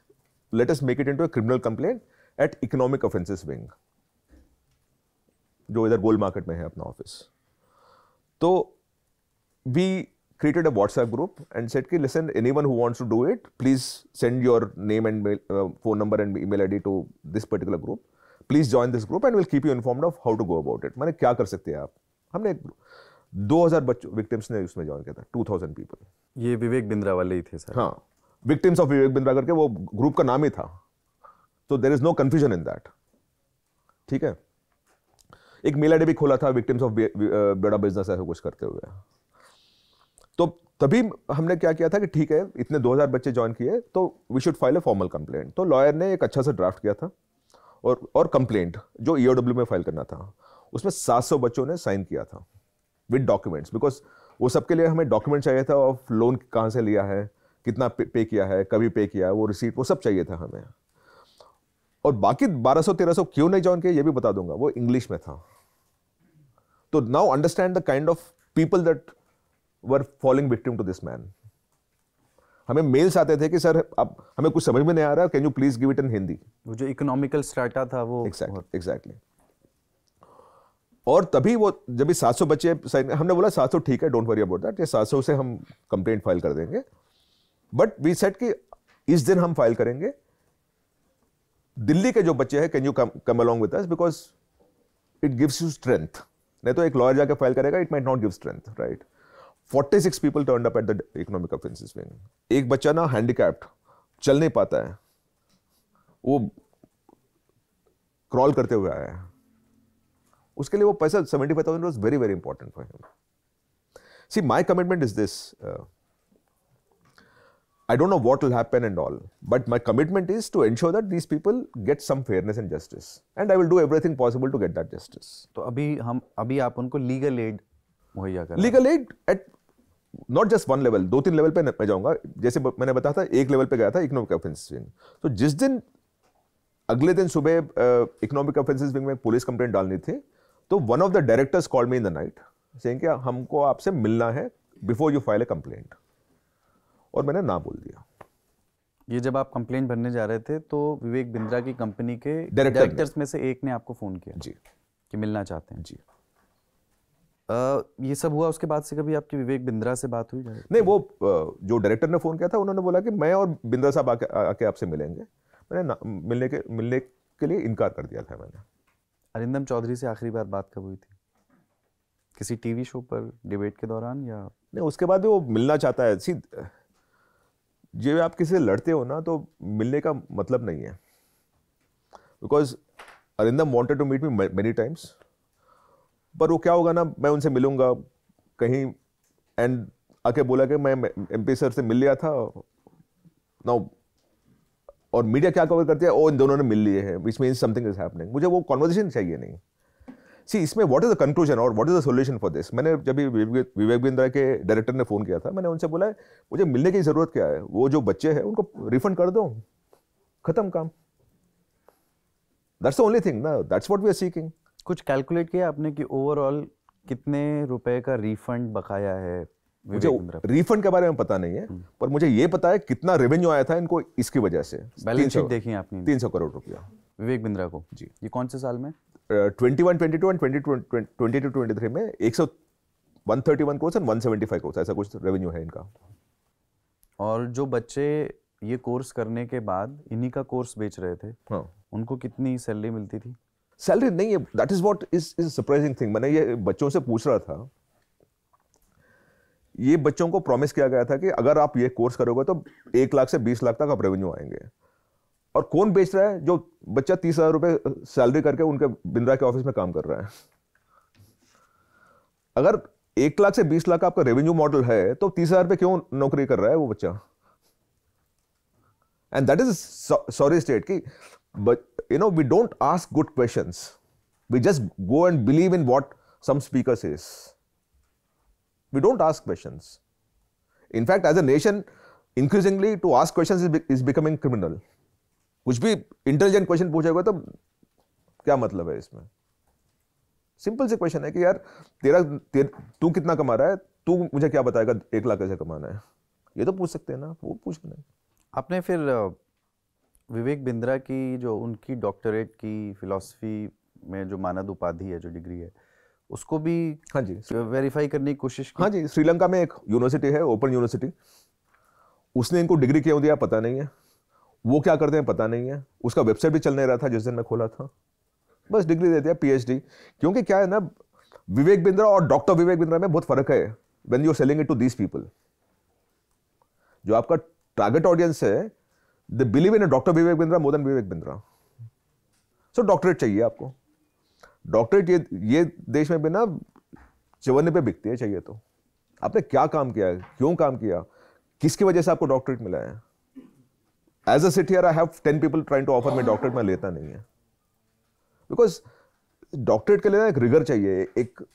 let us make it into a criminal complaint at economic offences wing, जो इधर gold market में है अपना office. तो we created a WhatsApp group and said कि listen, anyone who wants to do it, please send your name and phone number and email ID to this particular group. Please join this group and we'll keep you informed of how to go about it. माने क्या कर सकते हैं आप? हमने 2000 बच्चों victims ने उसमें ज्वाइन किया था, 2000 पीपल। ये विवेक बिंद्रा वाले ही थे सर? हाँ, विक्टिम्स ऑफ विवेक बिंद्रा करके वो ग्रुप का नाम ही था। तो there is no confusion in that. ठीक है, एक मेल आईडी भी खोला था विक्टिम्स ऑफ बड़ा बिजनेस ऐसा कुछ करते हुए। तो तभी हमने क्या किया था कि ठीक है, इतने 2000 बच्चे ज्वाइन किए तो we should file a formal complaint. तो लॉयर ने एक अच्छा सा ड्राफ्ट किया था और कंप्लेंट जो ईओडब्ल्यू में फाइल करना था, उसमें 700 बच्चों ने साइन किया था विद डॉक्यूमेंट्स, बिकॉज वो सबके लिए हमें डॉक्यूमेंट चाहिए था ऑफ लोन कहाँ से लिया है, कितना पे किया है, कभी पे किया है, वो रिसीट, वो सब चाहिए था हमें। और बाकी 1200-1300 क्यों नहीं ज्वाइन किया ये भी बता दूंगा, वो इंग्लिश में था। तो now understand the kind of people that were falling victim to this man. हमें मेल्स आते थे कि सर अब हमें कुछ समझ में नहीं आ रहा, can you please give it इन हिंदी। वो जो इकोनॉमिकल स्ट्रैटा था वो एग्जैक्टली। और तभी वो जब भी 700 बच्चे, हमने बोला 700 ठीक है, डोंट वरी अबाउट दैट, ये 700 से हम कंप्लेंट फाइल कर देंगे। बट वी सेड कि इस दिन हम फाइल करेंगे, दिल्ली के जो बच्चे हैं can you come along with us, because it gives you strength. नहीं तो एक लॉयर जाके फाइल करेगा, it might not give strength, right. 46 people turned up at the economic offences wing. एक बच्चा ना हैंडीकैप्ड, चल नहीं पाता है, वो क्रॉल करते हुए आया है, उसके लिए वो पैसा 75,000 was very very important for him. See my commitment is this, I don't know what will happen and all, but my commitment is to ensure that these people get some fairness and justice, and I will do everything possible to get that justice. तो अभी आप उनको legal aid मुहैया करें? Legal aid at not just one level, 2-3 level पे मैं जाऊंगा। जैसे मैंने बताया था, एक लेवल पे गया था इकोनॉमिक ऑफेंसेस विंग। तो जिस दिन अगले दिन सुबह इकोनॉमिक ऑफेंसेस विंग में पुलिस कंप्लेंट डालनी थी, तो one of the directors called me in the night saying कि हमको आपसे मिलना है before you file a complaint, और मैंने ना बोल दिया। ये जब आप कंप्लेंट भरने जा रहे थे तो विवेक बिंद्रा की कंपनी के डायरेक्टर्स में से एक ने आपको फोन किया जी कि मिलना चाहते हैं? जी। ये सब हुआ, उसके बाद से कभी आपकी विवेक बिंद्रा से बात हुई? नहीं, वो जो डायरेक्टर ने फोन किया था, उन्होंने बोला कि मैं और बिंद्रा साहब आके आपसे मिलेंगे। मैंने मिलने के लिए इनकार कर दिया था मैंने। अरिंदम चौधरी से आखिरी बार बात कब हुई थी? किसी टीवी शो पर डिबेट के दौरान या नहीं? उसके बाद वो मिलना चाहता है। सी, जब आप किसी से लड़ते हो ना, तो मिलने का मतलब नहीं है, because Arindam wanted to meet me many times, पर वो क्या होगा ना, मैं उनसे मिलूंगा कहीं एंड आके बोला कि मैं एमपी सर से मिल लिया था नाउ, और मीडिया क्या कवर करती है, ओ इन दोनों ने मिल लिए हैं, which means something is happening. मुझे वो कॉन्वर्सेशन चाहिए नहीं। सी, इसमें व्हाट इज द कंक्लूजन और what is the solution for this. मैंने जब भी विवेक बिंद्रा के डायरेक्टर ने फोन किया था, मैंने उनसे बोला मुझे मिलने की जरूरत क्या है, वो जो बच्चे हैं उनको रिफंड कर दो, खत्म काम। दैट्स द ओनली थिंग ना, that's what we are seeking. कुछ कैलकुलेट किया आपने कि ओवरऑल कितने रुपए का रिफंड बकाया है? मुझे रिफंड के बारे में पता नहीं है, पर मुझे ये पता है कितना रेवेन्यू आया था इनको इसकी वजह से। बैलेंस शीट देखी आपने? 300 करोड़ रुपया विवेक बिंद्रा को। जी। ये कौन से साल में? 21-22 एंड 22-23 में 131 करोड़ और 175 करोड़ ऐसा कुछ रेवेन्यू है इनका। और जो बच्चे ये कोर्स करने के बाद इन्हीं का कोर्स बेच रहे थे, हाँ, उनको कितनी सैलरी मिलती थी? सैलरी नहीं है, that is what is surprising thing. मैंने ये बच्चों से पूछ रहा था, ये बच्चों को प्रॉमिस किया गया था कि अगर आप ये कोर्स करोगे तो 1 लाख से 20 लाख तक आप रेवेन्यू आएंगे। और कौन बेच रहा है? जो बच्चा 30,000 रुपए सैलरी करके उनके बिंद्रा के ऑफिस में काम कर रहा है। अगर 1 लाख से 20 लाख आपका रेवेन्यू मॉडल है, तो 30,000 रुपए क्यों नौकरी कर रहा है वो बच्चा? And that is sorry state कि we don't ask good questions. We just go and believe in what some speaker says. We don't ask questions. In fact, as a nation, increasingly to ask questions is becoming criminal. कुछ भी intelligent question पूछेगा तो क्या मतलब है इसमें? Simple से question है कि यार तू कितना कमा रहा है, तू मुझे क्या बताएगा 1 लाख कैसे कमाना है? ये तो पूछ सकते हैं ना, वो पूछ नहीं। आपने फिर विवेक बिंद्रा की जो उनकी डॉक्टरेट की फिलॉसफी में जो मानद उपाधि है, जो डिग्री है, उसको भी हाँ जी वेरीफाई करने की कोशिश की? हाँ जी, श्रीलंका में एक यूनिवर्सिटी है, ओपन यूनिवर्सिटी, उसने इनको डिग्री क्यों दिया पता नहीं है, वो क्या करते हैं पता नहीं है, उसका वेबसाइट भी चल नहीं रहा था जिस दिन मैं खोला था, बस डिग्री दे दिया PhD। क्योंकि क्या है ना, विवेक बिंद्रा और डॉक्टर विवेक बिंद्रा में बहुत फर्क है when you are selling it to these people. जो आपका टारगेट ऑडियंस है, they believe in a doctor Vivek Bindra more than Vivek Bindra. So doctorate चाहिए आपको, डॉक्टरेट ये देश में भी ना चवन्ने पे बिकती है। चाहिए तो आपने क्या काम किया है, क्यों काम किया, किसकी वजह से आपको डॉक्टरेट मिला है। As I sit here I have 10 people trying to offer me doctorate, मैं लेता नहीं है। बिकॉज डॉक्टरेट के लिए ना एक रिगर चाहिए, एक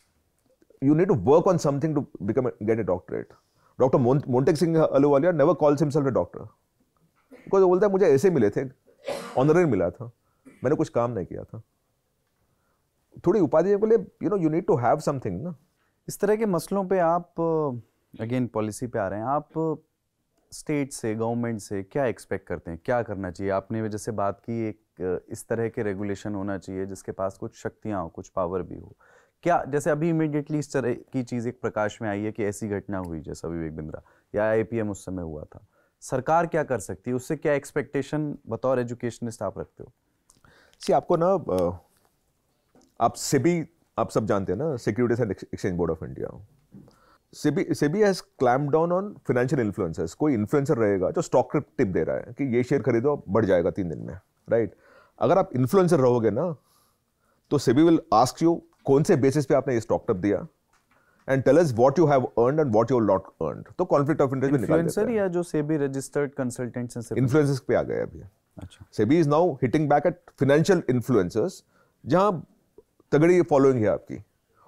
you need to work on something to become get a doctorate. Doctor Montek Singh Ahluwalia never calls himself a doctor, because वो बोलता है मुझे ऐसे मिले थे, ऑनररी मिला था, मैंने कुछ काम नहीं किया था। थोड़ी उपाधि के लिए you need to have something ना। इस तरह के मसलों पे आप अगेन पॉलिसी पे आ रहे हैं, आप स्टेट से, गवर्नमेंट से क्या एक्सपेक्ट करते हैं, क्या करना चाहिए? आपने जैसे बात की एक इस तरह के रेगुलेशन होना चाहिए जिसके पास कुछ शक्तियां हो, कुछ पावर भी हो। क्या जैसे अभी इमीडिएटली इस तरह की चीज़ एक प्रकाश में आई है कि ऐसी घटना हुई जैसा विवेक बिंद्रा या IPM उस समय हुआ था, सरकार क्या कर सकती है, उससे क्या एक्सपेक्टेशन बतौर एजुकेशनिस्ट आप रखते हो? आपको ना आप सेबी, आप सब जानते हैं ना, securities and exchange board of India, SEBI has clamp down on financial influencers. कोई इन्फ्लुएंसर रहेगा जो स्टॉक टिप दे रहा है कि ये शेयर खरीदो बढ़ जाएगा 3 दिन में, राइट? अगर आप इन्फ्लुएंसर रहोगे ना तो सेबी विल आस्क यू कौन से बेसिस पे आपने ये स्टॉक टिप दिया and tell us what you have earned and what you have not earned. तो कॉन्फ्लिक्ट ऑफ इंटरेस्ट में निकाल देते हैं। इन्फ्लुएंसर या जो सेबी रजिस्टर्ड कंसल्टेंट्स हैं, इन्फ्लुएंसर्स पे आ गए अभी। अच्छा, SEBI is now hitting back at financial influencers जहां तगड़ी फॉलोइंग है आपकी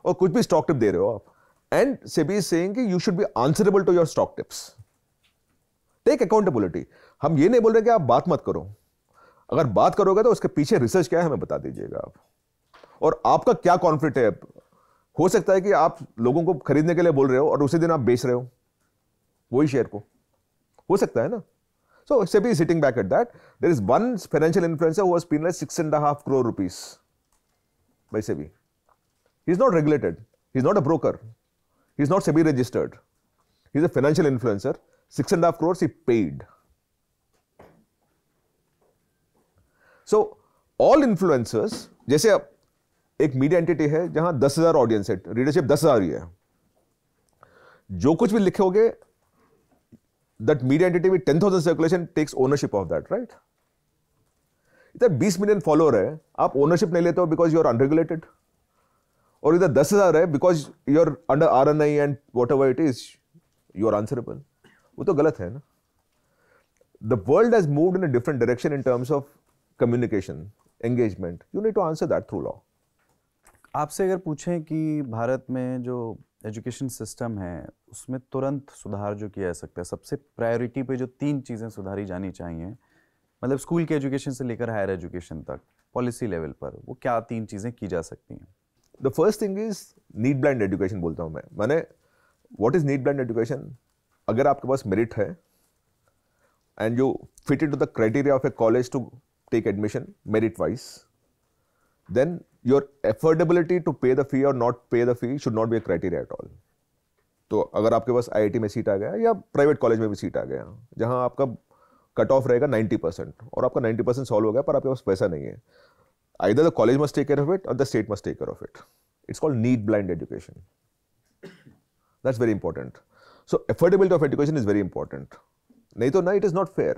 और कुछ भी स्टॉक टिप दे रहे हो आप, एंड सेबी इज सेइंग कि you should be answerable to your stock tips, take accountability. हम ये नहीं बोल रहे कि आप बात मत करो, अगर बात करोगे तो उसके पीछे रिसर्च क्या है हमें बता दीजिएगा आप, और आपका क्या कॉन्फ्लिक्ट है। हो सकता है कि आप लोगों को खरीदने के लिए बोल रहे हो और उसी दिन आप बेच रहे हो वही शेयर को, हो सकता है ना। So SEBI is sitting back at that. There is one financial influencer who was penalised 6.5 crore rupees by SEBI. He is not regulated. He is not a broker. He is not SEBI registered. He is a financial influencer. 6.5 crores he paid. So all influencers, जैसे अब एक media entity है जहां 10,000 audience है, readership 10,000 ही है, जो कुछ भी लिखोगे that media entity with 10,000 circulation takes ownership of that, right? इधर 20 मिलियन फॉलोअर है, आप ओनरशिप नहीं लेते हो बिकॉज यू आर अनरेगुलेटेड, और इधर 10,000 है because you are under RNI and whatever it is you are answerable. वो तो गलत है ना। The world has moved in a different direction in terms of communication, engagement. You need to answer that through law. आपसे अगर पूछें कि भारत में जो एजुकेशन सिस्टम है उसमें तुरंत सुधार जो किया जा सकता है, सबसे प्रायोरिटी पे जो 3 चीज़ें सुधारी जानी चाहिए, मतलब स्कूल के एजुकेशन से लेकर हायर एजुकेशन तक पॉलिसी लेवल पर, वो क्या 3 चीज़ें की जा सकती हैं? The first thing is need blind education बोलता हूं मैं। मैंने what is need blind education? अगर आपके पास मेरिट है and you fit into the criteria of a college to take admission merit wise, then your affordability to pay the fee or not pay the fee should not be a criteria at all. तो अगर आपके पास IIT में seat आ गया या private college में भी seat आ गया जहां आपका कट ऑफ रहेगा 90% और आपका 90% सॉल्व हो गया पर आपके पास पैसा नहीं है, either the college must take care of it or the state must take care of it. It's called need blind education. That's very important. So affordability of education is very important. नहीं तो ना, it is not fair.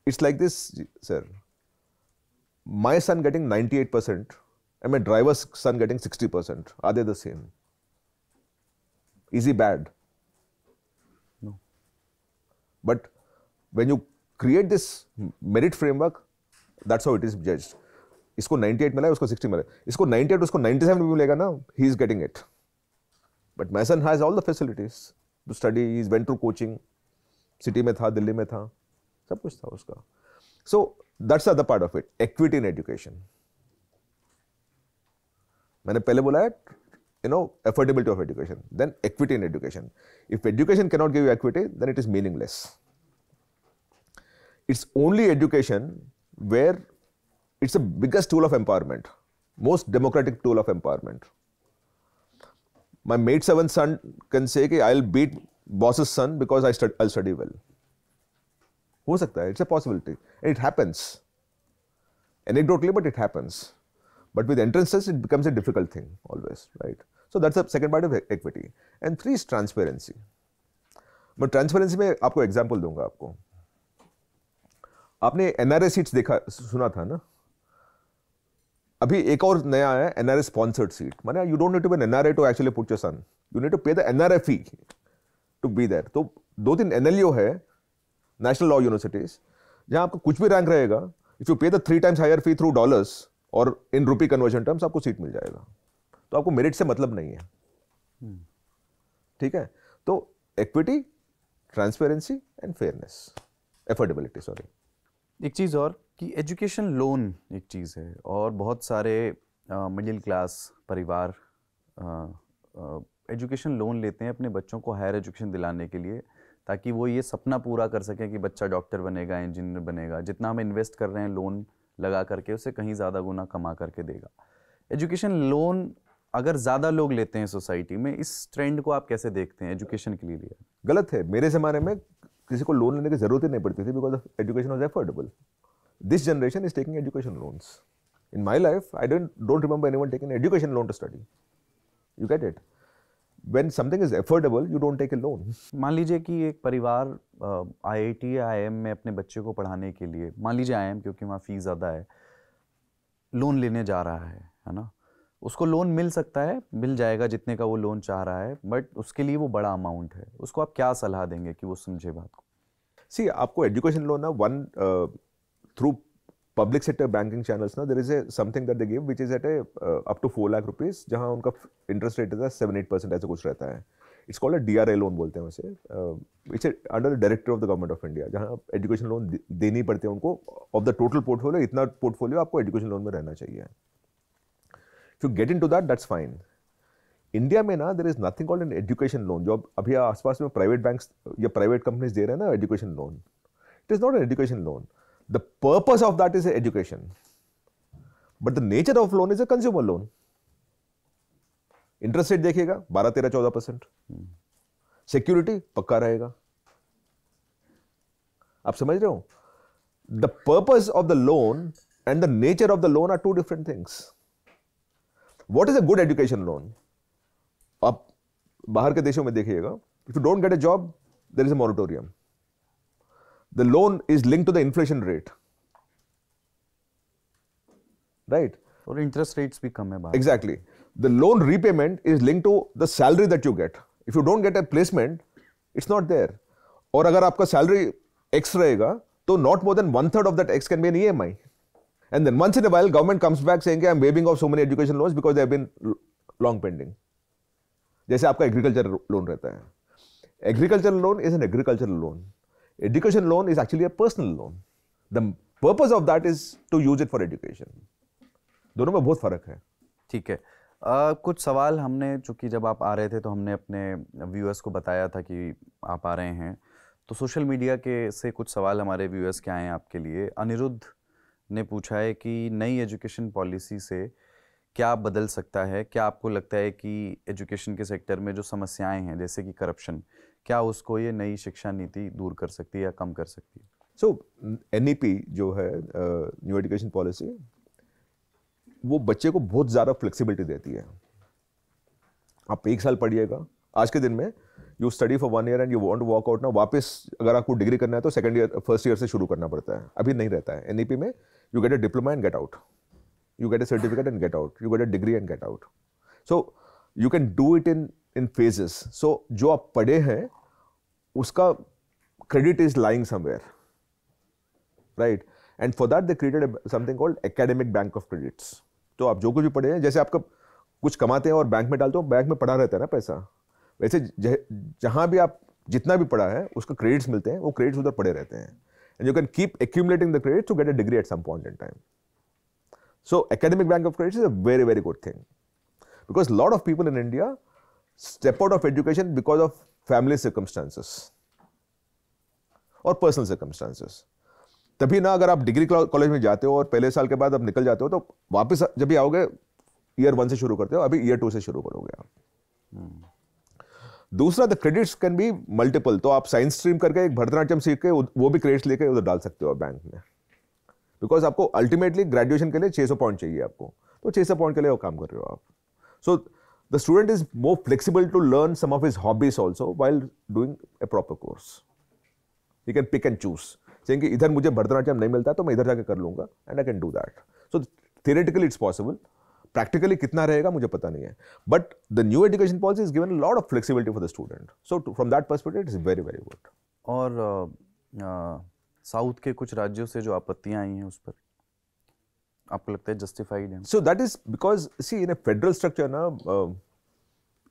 It's like this, sir. My son getting 98% and my driver's son getting 60%. Are they the same? Is he bad? No. But when you create this merit framework, that's how it is judged. इसको 98 मिला है, उसको 60 मिला है, इसको 98 उसको 97 भी मिलेगा ना, he is getting it. But my son has all the facilities. Study, he went to coaching, city में था, दिल्ली में था, सब कुछ था उसका. So that's the other part of it, equity in education. मैंने पहले बोला है, affordability of education, then equity in education. If education cannot give you equity, then it is meaningless. It's only education where it's the biggest tool of empowerment, most democratic tool of empowerment. My maid servant's son can say कि I'll beat boss's son because I'll study well. हो सकता है, it's a possibility, and it happens. Anecdotally, but it happens. But with entrances, it becomes a difficult thing always, right? So that's the second part of equity. And 3 is transparency. मैं transparency में आपको example दूंगा आपको. आपने NRA seats देखा, सुना था ना? अभी एक और नया है, NRA sponsored seat. माने you don't need to be an NRA to actually put your son. You need to pay the NRA fee to be there. तो 2-3 NLU है, National Law Universities, जहाँ आपको कुछ भी रैंक रहेगा, if you pay the 3 times higher fee through dollars और इन रुपी conversion terms आपको seat मिल जाएगा. तो आपको मेरिट से मतलब नहीं है. ठीक है. तो equity, transparency and fairness, affordability. Sorry, एक चीज़ और कि एजुकेशन लोन एक चीज़ है, और बहुत सारे मिडिल क्लास परिवार एजुकेशन लोन लेते हैं अपने बच्चों को हायर एजुकेशन दिलाने के लिए, ताकि वो ये सपना पूरा कर सकें कि बच्चा डॉक्टर बनेगा, इंजीनियर बनेगा. जितना हम इन्वेस्ट कर रहे हैं लोन लगा करके, उससे कहीं ज़्यादा गुना कमा करके देगा. एजुकेशन लोन अगर ज़्यादा लोग लेते हैं सोसाइटी में, इस ट्रेंड को आप कैसे देखते हैं एजुकेशन के लिए? गलत है. मेरे ज़माने में किसी को लोन लेने की ज़रूरत ही नहीं पड़ती थी, because education was affordable. This generation is taking education loans. In my life I don't remember anyone taking education loan to study. You get it? When something is affordable, you don't take a loan. मान लीजिए कि एक परिवार IIT या IIM में अपने बच्चे को पढ़ाने के लिए, मान लीजिए IIM क्योंकि वहाँ फीस ज़्यादा है, लोन लेने जा रहा है ना? उसको लोन मिल सकता है, मिल जाएगा जितने का वो लोन चाह रहा है, बट उसके लिए वो बड़ा अमाउंट है. उसको आप क्या सलाह देंगे कि वो समझे बात को? सी, आपको एजुकेशन लोन ना through public sector banking channels ना, there is a something that they give which is at a up to 4 lakh rupees, जहां उनका इंटरेस्ट रेट है 7-8% ऐसा कुछ रहता है. It's called a DRA loan बोलते हैं वैसे. It's under the director of the government of India, जहां एजुकेशन लोन देनी पड़ती है उनको. ऑफ द टोटल पोर्टफोलियो इतना पोर्टफोलियो आपको एजुकेशन लोन में रहना चाहिए. If you get into that, that's fine. India में ना there is nothing called an education loan. जो अभी आसपास में प्राइवेट बैंक्स या प्राइवेट कंपनीज दे रहे हैं ना education loan, it is not an education loan. The purpose of that is education, but the nature of loan is a consumer loan. Interest rate देखिएगा 12-13-14%. Security पक्का रहेगा. आप समझ रहे हो? The purpose of the loan and the nature of the loan are two different things. What is a good education loan? आप बाहर के देशों में देखिएगा, if you don't get a job, there is a moratorium. The loan is linked to the inflation rate, right? और interest rates भी कम है बाहर. Exactly. The loan repayment is linked to the salary that you get. If you don't get a placement, it's not there. और अगर आपका salary X रहेगा, तो not more than 1/3 of that X can be an EMI. And then once in a while, government comes back saying, I'm waiving off so many education loans because they have been long pending. जैसे आपका agriculture loan रहता है. Agricultural loan is an agricultural loan. Education loan is actually a personal loan. The purpose of that is to use it for education. दोनों में बहुत फर्क है. ठीक है. कुछ सवाल हमने, चूंकि जब आप आ रहे थे तो हमने अपने व्यूअर्स को बताया था कि आप आ रहे हैं, तो सोशल मीडिया के से कुछ सवाल हमारे व्यूअर्स के आए हैं आपके लिए. अनिरुद्ध ने पूछा है कि नई एजुकेशन पॉलिसी से क्या बदल सकता है? क्या आपको लगता है कि एजुकेशन के सेक्टर में जो समस्याएं हैं जैसे कि करप्शन, क्या उसको ये नई शिक्षा नीति दूर कर सकती है या कम कर सकती है? सो NEP जो है न्यू एजुकेशन पॉलिसी, वो बच्चे को बहुत ज़्यादा फ्लेक्सिबिलिटी देती है. आप 1 साल पढ़िएगा, आज के दिन में you study for 1 year and you want to walk out ना, वापस अगर आपको डिग्री करना है तो फर्स्ट ईयर से शुरू करना पड़ता है. अभी नहीं रहता है. NEP में you get a diploma and get out, you get a certificate and get out, you get a degree and get out. So you can do it in phases. So जो आप पढ़े हैं उसका credit is lying somewhere, right? And for that they created something called academic bank of credits. तो आप जो कुछ भी पढ़े हैं, जैसे आपका कुछ कमाते हैं और बैंक में डालते हो, बैंक में पड़ा रहता है ना पैसा, वैसे जहां भी आप जितना भी पढ़ा है उसका क्रेडिट्स मिलते हैं, वो क्रेडिट्स उधर पड़े रहते हैं, and you can keep accumulating the credits to get a degree at some point in time. So academic bank of credits is a very, very good thing, because a lot of people in India step out of education because of family circumstances or personal circumstances. तभी ना अगर आप degree college में जाते हो और पहले साल के बाद आप निकल जाते हो तो वापस जब भी आओगे ईयर 1 से शुरू करते हो, अभी ईयर 2 से शुरू करोगे आप. दूसरा, the credits can be multiple. तो आप साइंस स्ट्रीम करके एक भरतनाट्यम सीख के वो भी क्रेडिट्स लेके उधर डाल सकते हो बैंक में, बिकॉज आपको अल्टीमेटली ग्रेजुएशन के लिए 600 पॉइंट चाहिए आपको, तो 600 पॉइंट के लिए वो काम कर रहे हो आप. So the student is more flexible to learn some of his hobbies also while doing a proper course. He can pick and choose, saying कि इधर मुझे भरतनाट्यम नहीं मिलता तो मैं इधर जाके कर लूंगा, and I can do that. So theoretically it's possible, practically कितना रहेगा मुझे पता नहीं है, but the new education policy is given lot of flexibility for the student. So from that perspective it is very, very good. और south के कुछ राज्यों से जो आपत्तियां आई हैं उस पर आपको लगता है जस्टिफाइड है? So that is because, see, in a federal structure, na,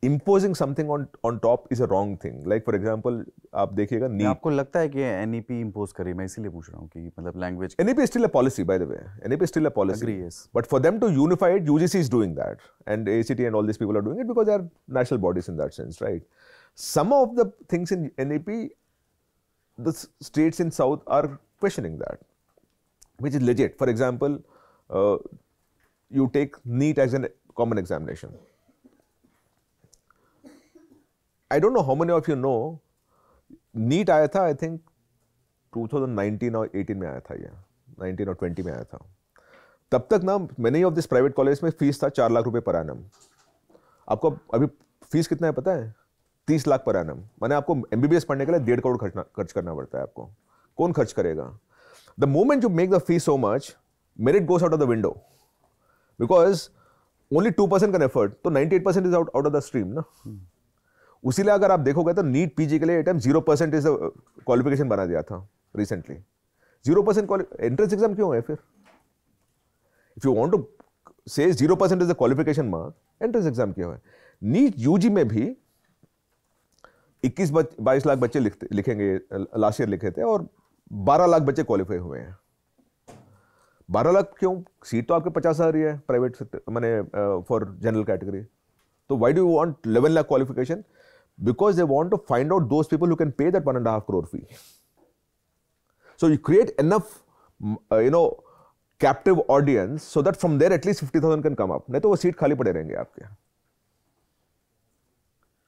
imposing something on top is a wrong thing. Like for example, आप देखिएगा NEET. आपको लगता है कि NEP इम्पोज करे? मैं इसीलिए पूछ रहा हूँ कि मतलब language. NEP is still a policy, by the way. NEP is still a policy. Agree, yes. But for them to unify it, UGC is doing that, and ACT and all these people are doing it because they are national bodies in that sense, right? Some of the things in NEP, the states in South are questioning that, which is legit. For example, you take NEET as a common examination. I don't know how many of you know, NEET आया था, I think 2019 और 18 में आया था, ये 19 और 20 में आया था. तब तक ना many of this private college में फीस था 4 लाख रुपए पर एनम. आपको अभी फीस कितना है पता है? 30 लाख पर एनम. माने आपको MBBS पढ़ने के लिए 1.5 करोड़ खर्च करना पड़ता है आपको. कौन खर्च करेगा? The moment you make the fee so much, merit goes out of the window, because only 2% can effort, तो 98% is out of the stream ना. उसीलिए अगर आप देखोगे तो नीट पीजी के लिए 0% इज क्वालिफिकेशन बना दिया था रिसेंटली. 0% एंट्रेंस एग्जाम क्यों है फिर? इफ यू वांट टू से 0% is the qualification mark, entrance exam क्यों है? नीट यूजी में भी 21-22 लाख बच्चे लिखेंगे, लास्ट ईयर लिखे थे, और 12 लाख बच्चे क्वालिफाई हुए हैं. 12 लाख क्यों? सीट तो आपके 50,000 ही है प्राइवेट सेक्टर, मैंने फॉर जनरल कैटेगरी. तो why do you want 11 lakh qualification? Because they want to find out those people who can pay that 1.5 crore fee. So you create enough, captive audience so that from there at least 50,000 can come up. नहीं तो वो seat खाली पड़े रहेंगे आपके.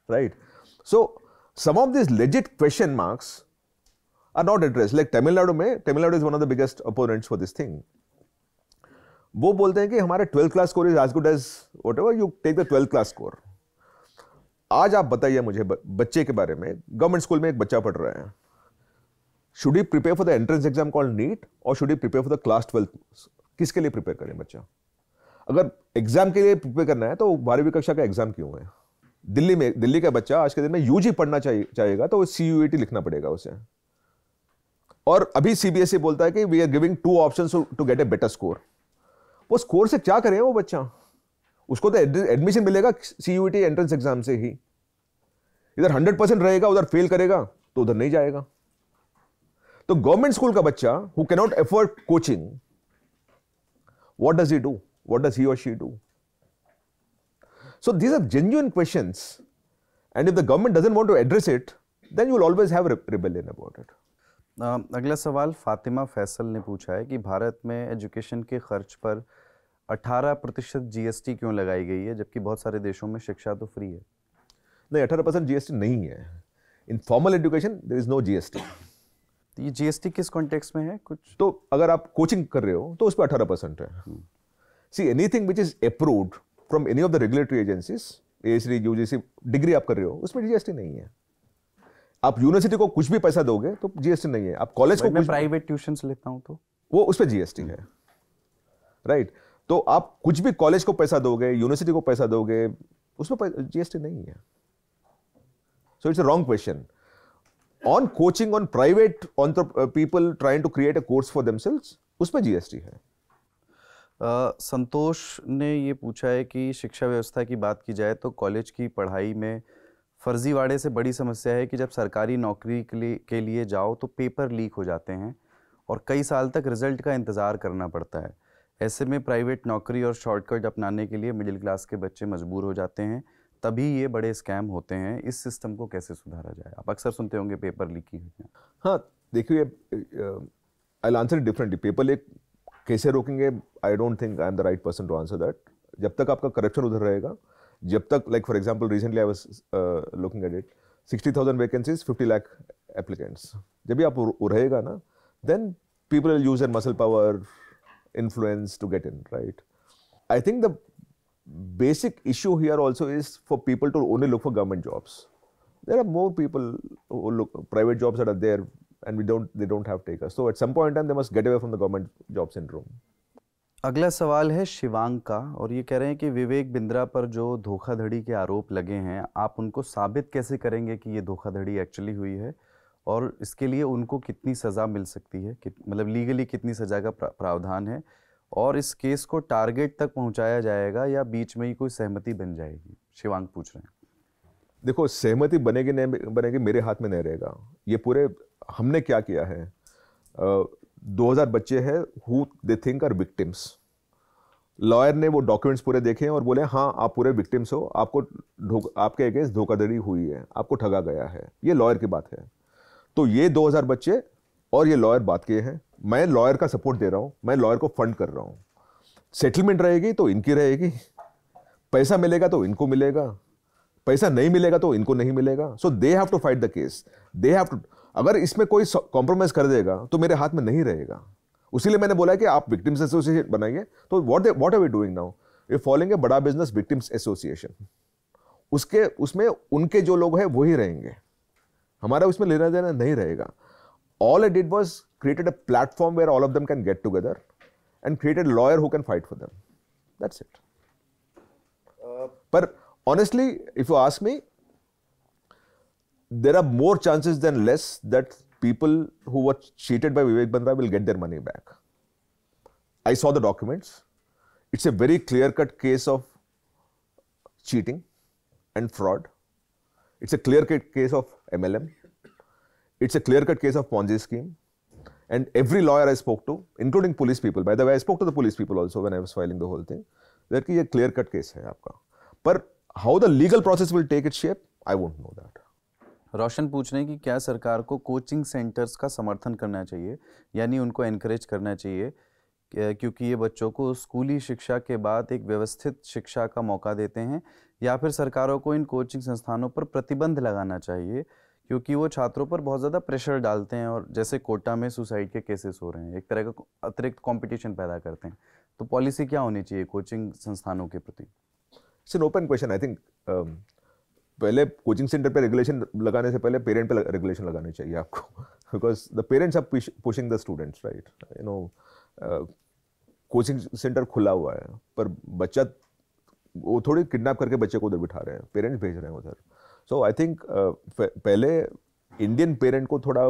Right? So some of these legit question marks are not addressed. Like Tamil Nadu is one of the biggest opponents for this thing. वो बोलते हैं कि हमारा 12th class score is as good as whatever you take the 12th class score. आज आप बताइए मुझे बच्चे के बारे में. गवर्नमेंट स्कूल में एक बच्चा पढ़ रहा है. Should he prepare for the entrance exam called NEET, और should he prepare for the class 12th? किसके लिए प्रिपेयर करें बच्चा? अगर एग्जाम के लिए प्रिपेयर करना है तो 12वीं कक्षा का एग्जाम क्यों है? दिल्ली का बच्चा आज के दिन में यूजी पढ़ना चाहेगा तो CUET लिखना पड़ेगा उसे. और अभी CBSE बोलता है कि we are giving 2 options to get a better score. वो स्कोर से क्या करें वो बच्चा? उसको तो एडमिशन मिलेगा CUET एंट्रेंस एग्जाम से ही. इधर 100% रहेगा, उधर फेल करेगा तो उधर नहीं जाएगा. तो गवर्नमेंट स्कूल का बच्चा who can not afford coaching, what does he do? What does he और she do? So these are genuine questions, and if the government doesn't want to address it, then you will always have rebellion about it. अगला सवाल फातिमा फैसल ने पूछा है कि भारत में education के खर्च पर 18% GST क्यों लगाई गई है, जबकि बहुत सारे देशों में शिक्षा तो फ्री है? नहीं, 18% GST नहीं है. In formal education there is no GST. ये GST किस कॉन्टेक्स्ट में है कुछ? तो अगर आप कोचिंग कर रहे हो तो उस पर 18% है. See anything which is approved from any of the regulatory agencies, AHD, UGC, degree आप कर रहे हो, उसमें GST नहीं है. आप यूनिवर्सिटी को कुछ भी पैसा दोगे तो GST नहीं है. आप कॉलेज को, मैं प्राइवेट ट्यूशंस लेता हूं तो वो उस पर GST है. राइट? तो आप कुछ भी कॉलेज को पैसा दोगे, यूनिवर्सिटी को पैसा दोगे, उसमें GST नहीं है. So it's a wrong question. On coaching, on private, on people trying to create a course for themselves, उसमें GST है. संतोष ने ये पूछा है कि शिक्षा व्यवस्था की बात की जाए तो कॉलेज की पढ़ाई में फर्जीवाड़े से बड़ी समस्या है कि जब सरकारी नौकरी के लिए जाओ तो पेपर लीक हो जाते हैं और कई साल तक रिजल्ट का इंतज़ार करना पड़ता है। ऐसे में प्राइवेट नौकरी और शॉर्टकट अपनाने के लिए मिडिल क्लास के बच्चे मजबूर हो जाते हैं, तभी ये बड़े स्कैम होते हैं। इस सिस्टम को कैसे सुधारा जाए? आप अक्सर सुनते होंगे पेपर लीक की घटना। हाँ, देखिए, I answer differently. Paper leak कैसे रोकेंगे? I don't think I am the right person to answer that. जब तक आपका करप्शन उधर रहेगा, जब तक, like for example recently I was looking at it, 60,000 vacancies, 50 lakh applicants. जब भी आप रहेगा ना, then people will use their muscle power, influence to get in, right? I think the basic issue here also is for people to only look for government jobs. There are more people who look private jobs that are there, and they don't have takers. So at some point in time, they must get away from the government job syndrome. अगला सवाल है शिवांग का, और ये कह रहे हैं कि विवेक बिंद्रा पर जो धोखाधड़ी के आरोप लगे हैं, आप उनको साबित कैसे करेंगे कि ये धोखाधड़ी एक्चुअली हुई है, और इसके लिए उनको कितनी सज़ा मिल सकती है, मतलब लीगली कितनी सज़ा का प्रावधान है, और इस केस को टारगेट तक पहुंचाया जाएगा या बीच में ही कोई सहमति बन जाएगी? शिवांग पूछ रहे हैं। देखो, सहमति बनेगी नहीं बनेगी मेरे हाथ में नहीं रहेगा। ये पूरे हमने क्या किया है, 2000 बच्चे हैं who they think are victims. Lawyer ने वो डॉक्यूमेंट्स पूरे देखे और बोले हाँ आप पूरे विक्टिम्स हो, आपके अगेंस्ट धोखाधड़ी हुई है, आपको ठगा गया है। ये लॉयर की बात है। तो ये 2000 बच्चे और ये लॉयर बात किए हैं। मैं लॉयर का सपोर्ट दे रहा हूं, मैं लॉयर को फंड कर रहा हूं। सेटलमेंट रहेगी तो इनकी रहेगी, पैसा मिलेगा तो इनको मिलेगा, पैसा नहीं मिलेगा तो इनको नहीं मिलेगा। So they have to fight the case, they have to. अगर इसमें कोई कॉम्प्रोमाइज कर देगा तो मेरे हाथ में नहीं रहेगा। उसीलिए मैंने बोला कि आप विक्टिम्स एसोसिएशन बनाइए। तो what are we doing now? We following a बड़ा बिजनेस विक्टिम्स एसोसिएशन। उसमें उनके जो लोग हैं वही रहेंगे, हमारा उसमें लेना देना नहीं रहेगा। All I did was created a platform where all of them can get together and created a lawyer who can fight for them. That's it. But honestly, if you ask me, there are more chances than less that people who were cheated by Vivek Bindra will get their money back. I saw the documents. It's a very clear-cut case of cheating and fraud. It's a clear-cut case of MLM. It's a clear-cut case of Ponzi scheme. And every lawyer I spoke to, including police people, by the way, I spoke to the police people also when I was filing the whole thing, that कि ये clear-cut case है आपका. पर how the legal process will take its shape, I won't know that. रोशन पूछ रहे हैं कि क्या सरकार को कोचिंग सेंटर्स का समर्थन करना चाहिए, यानी उनको एनकरेज करना चाहिए, क्योंकि ये बच्चों को स्कूली शिक्षा के बाद एक व्यवस्थित शिक्षा का मौका देते हैं, या फिर सरकारों को इन कोचिंग संस्थानों पर प्रतिबंध लगाना चाहिए क्योंकि वो छात्रों पर बहुत ज़्यादा प्रेशर डालते हैं, और जैसे कोटा में सुसाइड के केसेस हो रहे हैं, एक तरह का अतिरिक्त कंपटीशन पैदा करते हैं। तो पॉलिसी क्या होनी चाहिए कोचिंग संस्थानों के प्रति? It's an open question. I think पहले कोचिंग सेंटर पे रेगुलेशन लगाने से पहले पेरेंट पे रेगुलेशन लगानी चाहिए आपको, because the parents are pushing the students, right? You know, coaching center खुला हुआ है पर बच्चा, वो थोड़ी किडनैप करके बच्चे को उधर बिठा रहे हैं, पेरेंट्स भेज रहे हैं उधर। सो आई थिंक पहले इंडियन पेरेंट को थोड़ा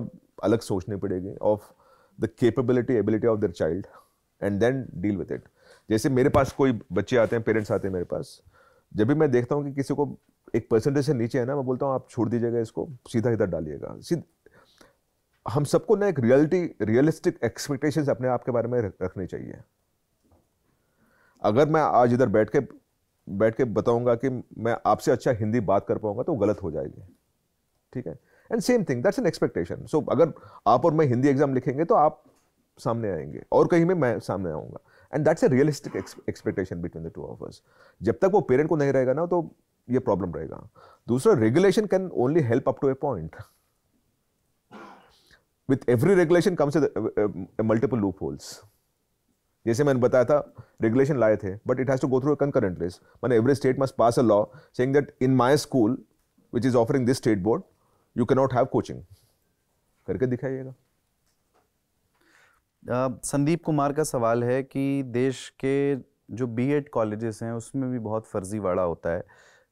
अलग सोचनी पड़ेगी of the capability ability of their child and then deal with it. जैसे मेरे पास कोई बच्चे आते हैं, पेरेंट्स आते हैं मेरे पास, जब भी मैं देखता हूँ कि किसी को एक परसेंटेज से नीचे है ना, मैं बोलता हूँ आप छोड़ दीजिएगा इसको, सीधा इधर डालिएगा। हम सबको ना एक रियलिस्टिक एक्सपेक्टेशंस अपने आप के बारे में रखनी चाहिए। अगर मैं आज इधर बैठ के बताऊंगा कि मैं आपसे अच्छा हिंदी बात कर पाऊंगा तो गलत हो जाएगी, ठीक है? And same thing, that's an expectation. So अगर आप और मैं हिंदी एग्जाम लिखेंगे तो आप सामने आएंगे और कहीं में मैं सामने आऊंगा, and that's a realistic expectation between the two of us. जब तक वो पेरेंट को नहीं रहेगा ना तो ये प्रॉब्लम रहेगा। दूसरा, regulation can only help up to a point. With every regulation comes multiple loopholes. जैसे मैंने बताया था, रेगुलेशन लाए थे but it has to go through a concurrent race. माने every state must pass a law saying that in my school which is offering this state board you can not have coaching, करके दिखाइएगा। संदीप कुमार का सवाल है कि देश के जो बीएड कॉलेजेस हैं उसमें भी बहुत फर्जीवाड़ा होता है।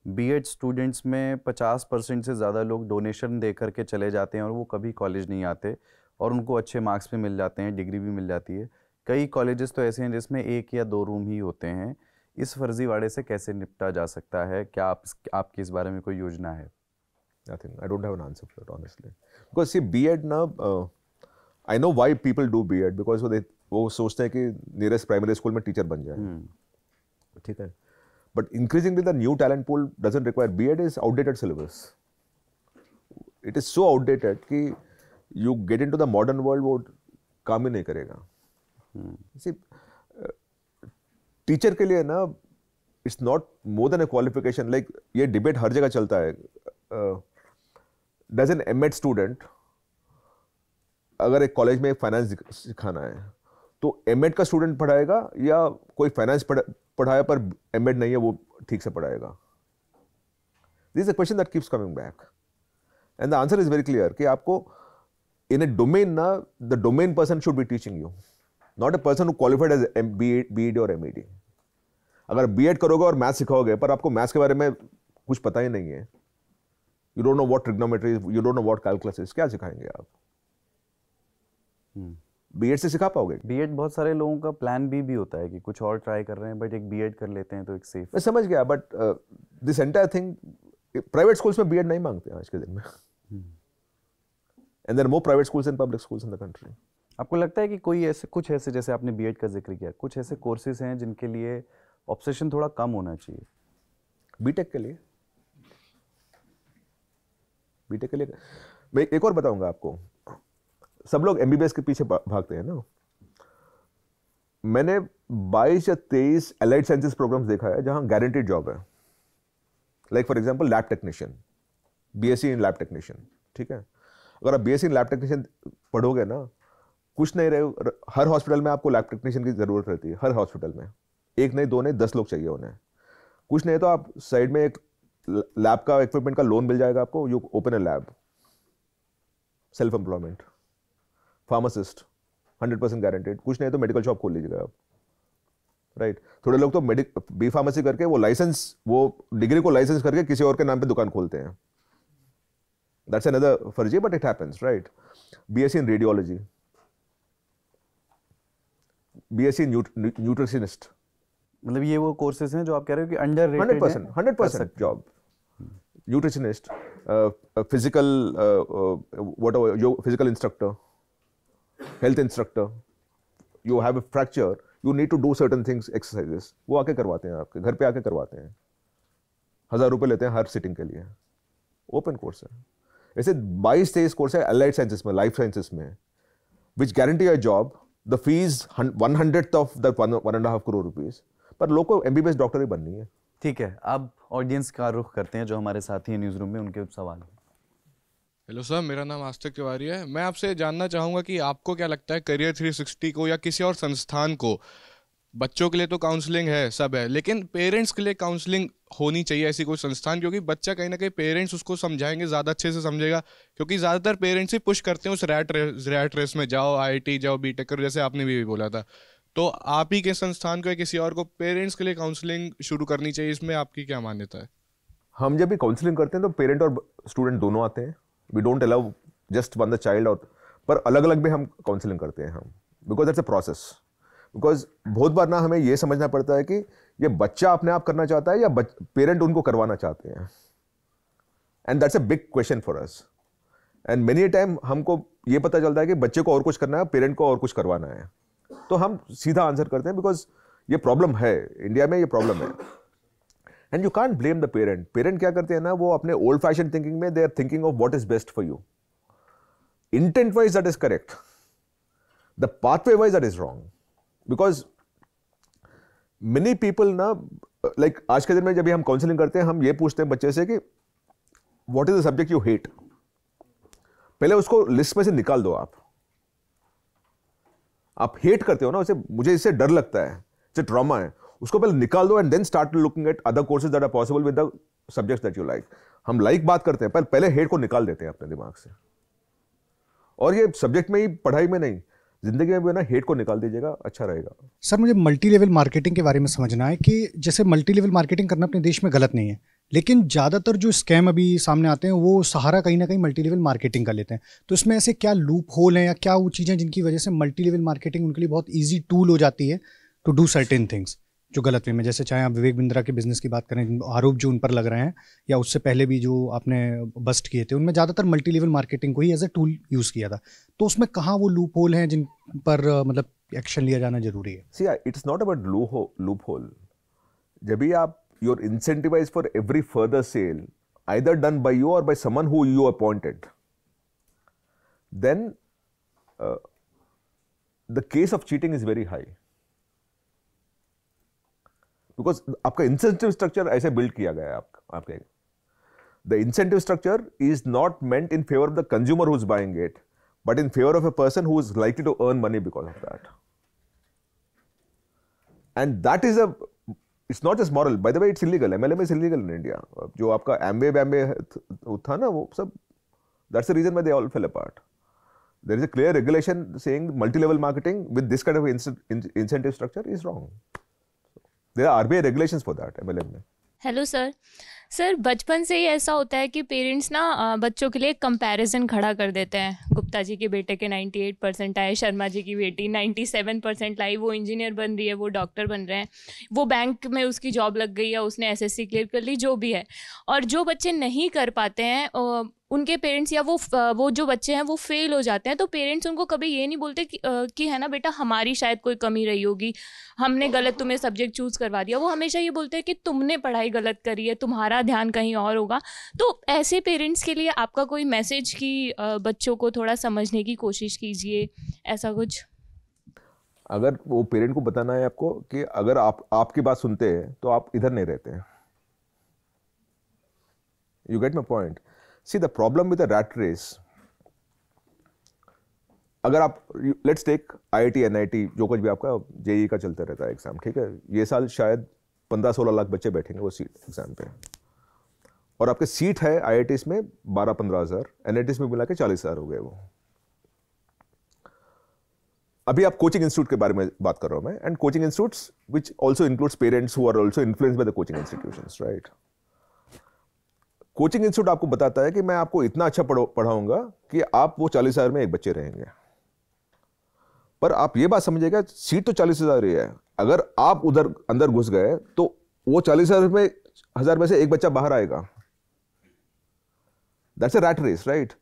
बीएड स्टूडेंट्स में 50% से ज़्यादा लोग डोनेशन दे करके चले जाते हैं और वो कभी कॉलेज नहीं आते, और उनको अच्छे मार्क्स भी मिल जाते हैं, डिग्री भी मिल जाती है। कई कॉलेजेस तो ऐसे हैं जिसमें 1 या 2 रूम ही होते हैं। इस फर्जीवाड़े से कैसे निपटा जा सकता है? क्या आपकी इस बारे में कोई योजना है? Nothing. I don't have an answer for that, honestly. Because see, B.Ed ना, I know why people do B.Ed because वो सोचते हैं कि nearest primary school में teacher बन जाए, ठीक है. But increasingly the new talent pool doesn't require B.Ed is outdated syllabus. It is so outdated कि you get into the modern world वो काम ही नहीं करेगा. See, teacher के लिए ना it's not more than a qualification. Like ये debate हर जगह चलता है. Does an M.Ed student अगर एक कॉलेज में फाइनेंस सिखाना है तो M.Ed का स्टूडेंट पढ़ाएगा या कोई फाइनेंस पढ़ाया पर M.Ed नहीं है वो ठीक से पढ़ाएगा? This is a question that keeps coming back and the answer is very clear कि आपको इन ए डोमेन ना the domain person should be teaching you, not a person who qualified as B.Ed और M.Ed. अगर B.Ed करोगे और maths सिखाओगे पर आपको maths के बारे में कुछ पता ही नहीं है, you don't know what trigonometry, you don't know what calculus is, क्या सिखाएंगे आप? B.Ed से सिखा पाओगे? B.Ed बहुत सारे लोगों का प्लान भी होता है कि कुछ और ट्राई कर रहे हैं बट एक B.Ed कर लेते हैं तो एक सेफ. मैं समझ गया, but this entire thing private schools में B.Ed नहीं मांगते आज के दिन में. And there are more private schools and public schools in the country. आपको लगता है कि कोई ऐसे कुछ ऐसे, जैसे आपने B.Ed का जिक्र किया, कुछ ऐसे कोर्सेज हैं जिनके लिए ऑब्सेशन थोड़ा कम होना चाहिए? B.Tech के लिए मैं एक और बताऊंगा आपको. सब लोग MBBS के पीछे भागते हैं ना. मैंने 22 या 23 एलाइड साइंसेस प्रोग्राम्स देखा है जहां गारंटीड जॉब है. Like for example lab technician, BSc in lab technician, ठीक है. अगर आप BSc इन लैब टेक्नीशियन पढ़ोगे ना, कुछ नहीं रहे, हर हॉस्पिटल में आपको लैब टेक्नीशियन की जरूरत रहती है. हर हॉस्पिटल में एक नहीं, दो नहीं, 10 लोग चाहिए उन्हें. कुछ नहीं तो आप साइड में एक लैब का इक्विपमेंट का लोन मिल जाएगा आपको, you open a lab, self employment. Pharmacist 100% guaranteed. कुछ नहीं तो मेडिकल शॉप खोल लीजिएगा आप, राइट. थोड़े लोग तो B फार्मेसी करके वो डिग्री को लाइसेंस करके किसी और के नाम पे दुकान खोलते हैं. दैट्स अनदर फर्जी, but it happens, right. BSc in radiology, BSc in nutritionist. मतलब ये वो कोर्सेज हैं जो आप कह रहे हो कि अंडररेटेड हैं? 100% job. Nutritionist, physical whatever, physical instructor, health instructor. You have a fracture, you need to do certain things, exercises, वो आके करवाते हैं, आपके घर पे आके करवाते हैं. 1000 रुपये लेते हैं हर सिटिंग के लिए. ओपन कोर्स है. ऐसे 22-23 कोर्स है एलाइड साइंसेस में, लाइफ साइंसेस में, which guarantee a job. The fees 1/100th of the 1.5 crore rupees. पर लोग को MBBS डॉक्टर ही बननी है. ठीक है, अब ऑडियंस का रुख करते हैं जो हमारे साथी हैं न्यूज़ रूम में, उनके सवाल. हेलो सर, मेरा नाम आस्तिक तिवारी है. मैं आपसे जानना चाहूँगा कि आपको क्या लगता है करियर 360 को या किसी और संस्थान को, बच्चों के लिए तो काउंसलिंग है, सब है, लेकिन पेरेंट्स के लिए काउंसलिंग होनी चाहिए ऐसी कोई संस्थान, क्योंकि बच्चा कहीं ना कहीं पेरेंट्स उसको समझाएंगे, ज़्यादा अच्छे से समझेगा. क्योंकि ज़्यादातर पेरेंट्स ही पुश करते हैं उस रैट रेस में, जाओ IIT जाओ, B.Tech करो, जैसे आपने भी बोला था. तो आप ही के संस्थान को या किसी और को पेरेंट्स के लिए काउंसलिंग शुरू करनी चाहिए, इसमें आपकी क्या मान्यता है? हम जब भी काउंसलिंग करते हैं तो पेरेंट और स्टूडेंट दोनों आते हैं. We don't allow just one the child out, पर अलग अलग भी हम काउंसलिंग करते हैं हम, बिकॉज दैट्स अ प्रोसेस. बिकॉज बहुत बार ना हमें ये समझना पड़ता है कि ये बच्चा अपने आप करना चाहता है या पेरेंट उनको करवाना चाहते हैं. And that's a big question for us. And many A time हमको ये पता चलता है कि बच्चे को और कुछ करना है, पेरेंट को और कुछ करवाना है, तो हम सीधा आंसर करते हैं. बिकॉज ये प्रॉब्लम है, इंडिया में ये प्रॉब्लम है. And you can't blame the parent. Parent क्या करते हैं ना, वो अपने ओल्ड फैशन थिंकिंग में they are thinking of what is best for you. Intent wise that is correct, the pathway wise that is wrong. Because many people ना, like आज के दिन में जब भी हम काउंसलिंग करते हैं, हम ये पूछते हैं बच्चे से कि what is the subject you hate. पहले उसको लिस्ट में से निकाल दो. आप हेट करते हो ना उसे, मुझे इससे डर लगता है, इससे ट्रॉमा है, उसको पहले निकाल दो and then start looking at other courses that are possible with the subjects that you like. हम लाइक बात करते हैं पर पहले हेट को निकाल देते हैं अपने दिमाग से. और ये सब्जेक्ट में ही, पढ़ाई में नहीं, जिंदगी में भी ना हेट को निकाल दीजिएगा, अच्छा रहेगा. सर, मुझे मल्टी लेवल मार्केटिंग के बारे में समझना है कि जैसे मल्टी लेवल मार्केटिंग करना अपने देश में गलत नहीं है, लेकिन ज़्यादातर जो स्कैम अभी सामने आते हैं वो सहारा कहीं ना कहीं मल्टी लेवल मार्केटिंग का लेते हैं. तो इसमें ऐसे क्या लूप होल हैं या क्या वो चीज़ें जिनकी वजह से मल्टी लेवल मार्केटिंग उनके लिए बहुत ईजी टूल हो जाती है टू डू सर्टेन थिंग्स? जो गलत वे में, जैसे चाहे आप विवेक बिंद्रा के बिजनेस की बात करें, आरोप जो उन पर लग रहे हैं या उससे पहले भी जो आपने बस्ट किए थे, उनमें ज़्यादातर मल्टी लेवल मार्केटिंग को ही एज ए टूल यूज़ किया था। तो उसमें कहाँ वो लूप होल हैं जिन पर मतलब एक्शन लिया जाना जरूरी है? See it's not about loop hole. जब भी आप you're incentivized for every further sale either done by you or by someone who you appointed, then the case of cheating is very high, because आपका incentive structure ऐसे build किया गया है आपके the incentive structure is not meant in favor of the consumer who's buying it, but in favor of a person who is likely to earn money because of that. And that is it's not just moral, by the way, it's illegal. MLM is illegal in India. जो आपका Amway था ना, वो सब, that's the reason why they all fell apart. There is a clear regulation saying multi-level marketing with this kind of incentive structure is wrong. There are RBI regulations for that, MLM में. Hello sir, बचपन से ही ऐसा होता है कि parents ना बच्चों के लिए कंपैरिजन खड़ा कर देते हैं। गुप्ता जी के बेटे के 98% आए, शर्मा जी की बेटी 97% लाई, वो इंजीनियर बन रही है, वो डॉक्टर बन रहे हैं, वो बैंक में उसकी जॉब लग गई है, उसने एसएससी क्लियर कर ली, जो भी है। और जो बच्चे नहीं कर पाते हैं, उनके पेरेंट्स या वो जो बच्चे हैं वो फेल हो जाते हैं, तो पेरेंट्स उनको कभी ये नहीं बोलते कि है ना बेटा, हमारी शायद कोई कमी रही होगी, हमने गलत तुम्हें सब्जेक्ट चूज़ करवा दिया। वो हमेशा ये बोलते हैं कि तुमने पढ़ाई गलत करी है, तुम्हारा ध्यान कहीं और होगा। तो ऐसे पेरेंट्स के लिए आपका कोई मैसेज कि बच्चों को थोड़ा समझने की कोशिश कीजिए, ऐसा कुछ? अगर वो पेरेंट को बताना है आपको कि अगर आपकी बात सुनते हैं तो आप इधर नहीं रहते हैं। You get my point? See, the problem with the rat race, अगर आप लेट्स टेक IIT NIT, जो कुछ भी आपका JEE का चलता रहता है एग्जाम, ठीक है, ये साल शायद 15-16 लाख बच्चे बैठेंगे वो सीट एग्जाम पे, और आपके सीट है IITs में 12-15 हज़ार, NITs में मिला के 40 हज़ार हो गए वो। अभी आप कोचिंग इंस्टीट्यूट के बारे में बात कर रहा हूँ मैं, and coaching institutes which also includes parents who are also influenced by the coaching institutions, right? Coaching institute आपको बताता है कि मैं आपको इतना अच्छा पढ़ाऊंगा कि आप वो 40 हज़ार में एक बच्चे रहेंगे, पर आप ये बात समझिएगा, सीट तो 40 हज़ार ही है, अगर आप उधर अंदर घुस गए तो वो 40 हज़ार में से एक बच्चा बाहर आएगा। That's a rat race, right?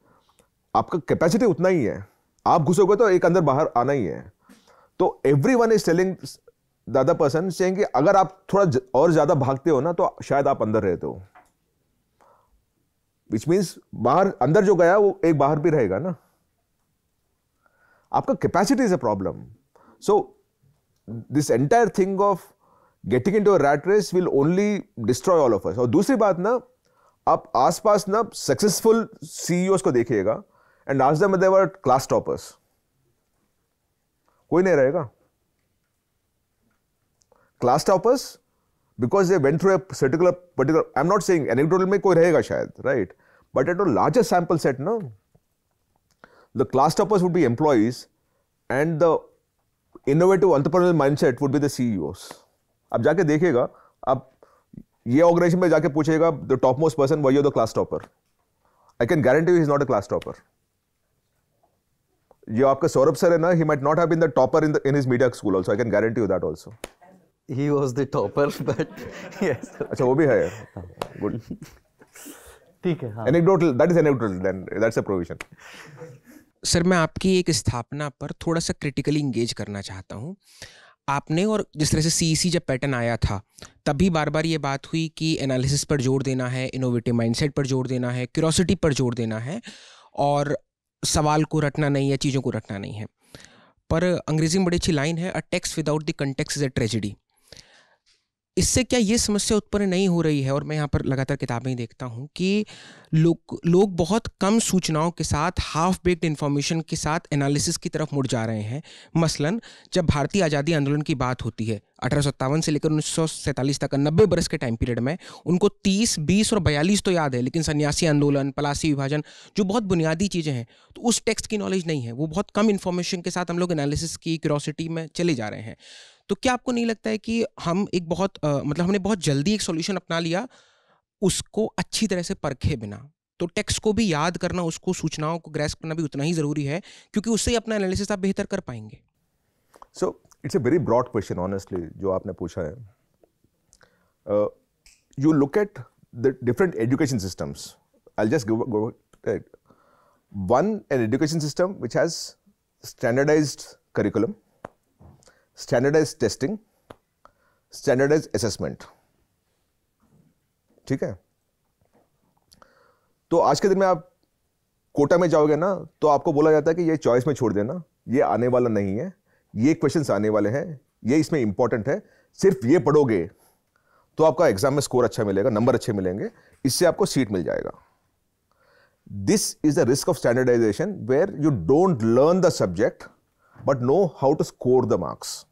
आपका कैपेसिटी उतना ही है, आप घुसोगे तो एक अंदर बाहर आना ही है। तो everyone is telling the other person, saying कि अगर आप थोड़ा और ज्यादा भागते हो ना तो शायद आप अंदर रहते हो, विच मीन्स बाहर अंदर जो गया वो एक बाहर भी रहेगा ना। आपका capacity is a problem. So this entire thing of getting into a rat race will only destroy all of us. और दूसरी बात ना, आप आसपास ना सक्सेसफुल सीईओज को देखिएगा and ask them they were class toppers, कोई नहीं रहेगा class toppers, because they went through a particular, I'm not saying anecdotal में कोई रहेगा शायद, right? But at a larger sample set, no, the class toppers would be employees and the innovative entrepreneurial mindset would be the CEOs. अब जाके देखिएगा, आप ये organisation में जाके पूछेगा the topmost person, why you're the class topper? I can guarantee you he's not a class topper. जो आपका सौरभ सर है ना, he might not have been the topper in his media school also. I can guarantee you that also. He was the topper, but yes. अच्छा, वो भी है, good. ठीक है, हाँ. Anecdotal, that is anecdotal, then that's a provision. Sir, मैं आपकी एक स्थापना पर थोड़ा सा क्रिटिकली इंगेज करना चाहता हूँ। आपने, और जिस तरह से CEC जब पैटर्न आया था तभी बार बार ये बात हुई कि एनालिसिस पर जोर देना है, इनोवेटिव माइंडसेट पर जोर देना है, क्यूरोसिटी पर जोर देना है, और सवाल को रटना नहीं है, चीज़ों को रटना नहीं है। पर अंग्रेजी में बड़ी अच्छी लाइन है, a text without the context is a tragedy. इससे क्या ये समस्या उत्पन्न नहीं हो रही है, और मैं यहाँ पर लगातार किताबें देखता हूँ कि लोग बहुत कम सूचनाओं के साथ, हाफ बेक्ड इन्फॉर्मेशन के साथ एनालिसिस की तरफ मुड़ जा रहे हैं। मसलन जब भारतीय आज़ादी आंदोलन की बात होती है 1857 से लेकर 1947 तक का 90 बरस के टाइम पीरियड में, उनको 30, 20 और 42 तो याद है, लेकिन सन्यासी आंदोलन, पलासी विभाजन, जो बहुत बुनियादी चीज़ें हैं, तो उस टेक्स्ट की नॉलेज नहीं है। वो बहुत कम इन्फॉर्मेशन के साथ हम लोग एनालिसिस की क्यूरोसिटी में चले जा रहे हैं। तो क्या आपको नहीं लगता है कि हम एक बहुत हमने बहुत जल्दी एक सॉल्यूशन अपना लिया, उसको अच्छी तरह से परखे बिना? तो टेक्स्ट को भी याद करना, उसको सूचनाओं को ग्रैस्प करना भी उतना ही ज़रूरी है, क्योंकि उससे ही अपना एनालिसिस आप बेहतर कर पाएंगे। So it's a very broad question honestly जो आपने पूछा है। you look at the different education systems. I'll just go at one, an education system which has standardized curriculum, standardized testing, standardized assessment. ठीक है? तो आज के दिन में आप कोटा में जाओगे ना, तो आपको बोला जाता है कि ये चॉइस में छोड़ देना, ये आने वाला नहीं है, ये क्वेश्चंस आने वाले हैं, ये इसमें इंपॉर्टेंट है, सिर्फ ये पढ़ोगे तो आपका एग्जाम में स्कोर अच्छा मिलेगा, नंबर अच्छे मिलेंगे, इससे आपको सीट मिल जाएगा. This is the risk of standardisation where you don't learn the subject but know how to score the marks.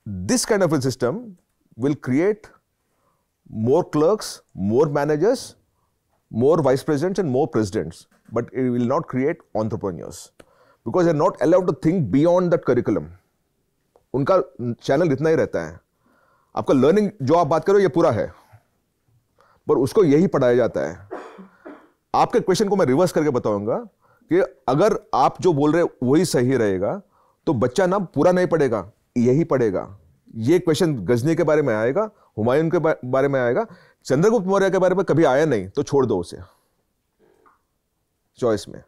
This kind of a system will create more clerks, more managers, more vice presidents and more presidents, but it will not create entrepreneurs because they're not allowed to think beyond that curriculum. उनका channel इतना ही रहता है. आपका learning जो आप बात करो ये पूरा है, पर उसको यही पढ़ाया जाता है. आपके क्वेश्चन को मैं रिवर्स करके बताऊंगा कि अगर आप जो बोल रहे वही सही रहेगा तो बच्चा ना पूरा नहीं पढ़ेगा, यही पढ़ेगा. ये क्वेश्चन गजनी के बारे में आएगा, हुमायूं के बारे में आएगा, चंद्रगुप्त मौर्य के बारे में कभी आया नहीं तो छोड़ दो उसे चॉइस में.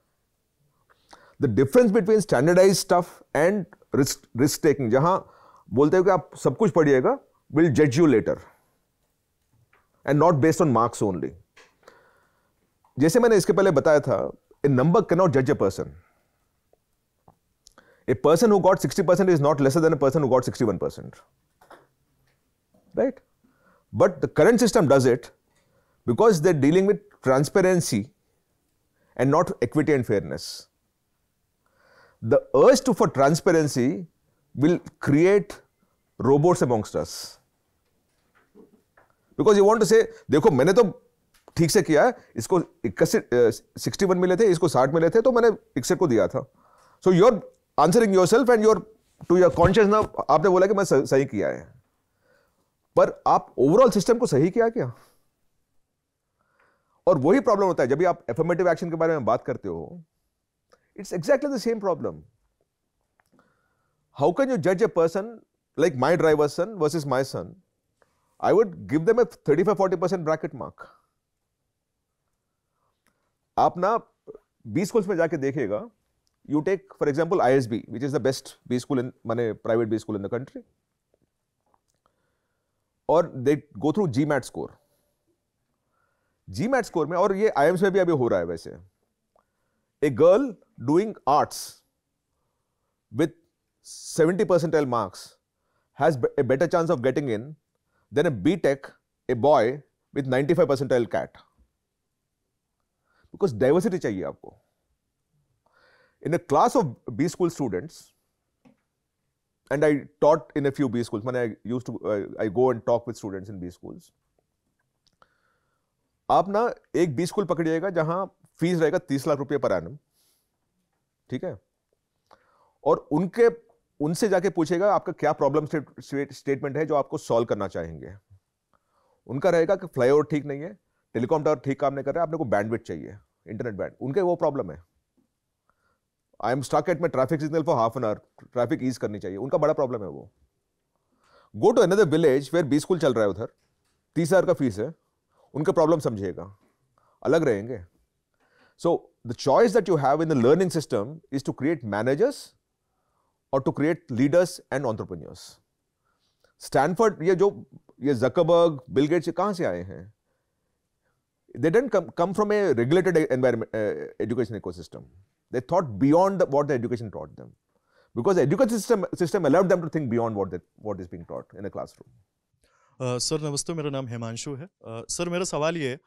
The difference between standardise stuff and risk taking, जहां बोलते हो कि आप सब कुछ पढ़िएगा, विल जज you later and not based on marks only. जैसे मैंने इसके पहले बताया था, ए नंबर कैन नॉट जज a person. A person who got 60% is not lesser than a person who got 61%. Right? But the current system does it because they're dealing with transparency and not equity and fairness. The urge for transparency will create robots amongst us. Because you want to say, देखो मैंने तो ठीक से किया है, इसको 61 मिले थे, इसको 60 मिले थे, तो मैंने 61 को दिया था. So you're answering yourself and your to your conscious now, आपने बोला कि मैं सही किया है, पर आप ओवरऑल सिस्टम को सही किया क्या? और वही प्रॉब्लम होता है जब भी आप एफर्मेटिव एक्शन के बारे में बात करते हो. It's exactly the same problem. How can you जज a person like my driver son versus my son? I would give them a 35-40% bracket mark. आप ना बी स्कूल्स में जाके देखिएगा. You take, for example, ISB, which is the best B school in, private B school in the country, or they go through GMAT score. GMAT score में, और ये IIMS में भी अभी हो रहा है वैसे. A girl doing arts with 70 percentile marks has a better chance of getting in than a B.Tech, a boy with 95 percentile CAT. Because diversity चाहिए आपको. In a class of B school students, and I taught in a few B schools, I go and talk with students in B schools. आप ना एक B school पकड़िएगा जहां fees रहेगा 30 लाख रुपए per annum, ठीक है? और उनसे जाके पूछेगा आपका क्या प्रॉब्लम स्टेटमेंट है जो आपको सॉल्व करना चाहेंगे. उनका रहेगा कि फ्लाईओवर ठीक नहीं है, टेलीकॉम टावर ठीक काम नहीं कर रहा है, आपने को बैंडविड्थ चाहिए, इंटरनेट बैंड. उनके वो प्रॉब्लम है. I am stuck at my traffic signal for half an hour, traffic ease करनी चाहिए, उनका बड़ा प्रॉब्लम है वो. Go to another village where B school चल रहा है, उधर 30,000 का फीस है, उनका प्रॉब्लम समझिएगा, अलग रहेंगे. So the choice that you have in the learning system is to create managers और to create leaders and entrepreneurs. Stanford, ये जकरबर्ग, बिल गेट्स कहां से आए हैं? They didn't come from a regulated environment, education ecosystem. They thought beyond what the education taught them, because the education system allowed them to think beyond what is being taught in a classroom. Sir नमस्ते, मेरा नाम हिमांशु है. Sir मेरा सवाल ये है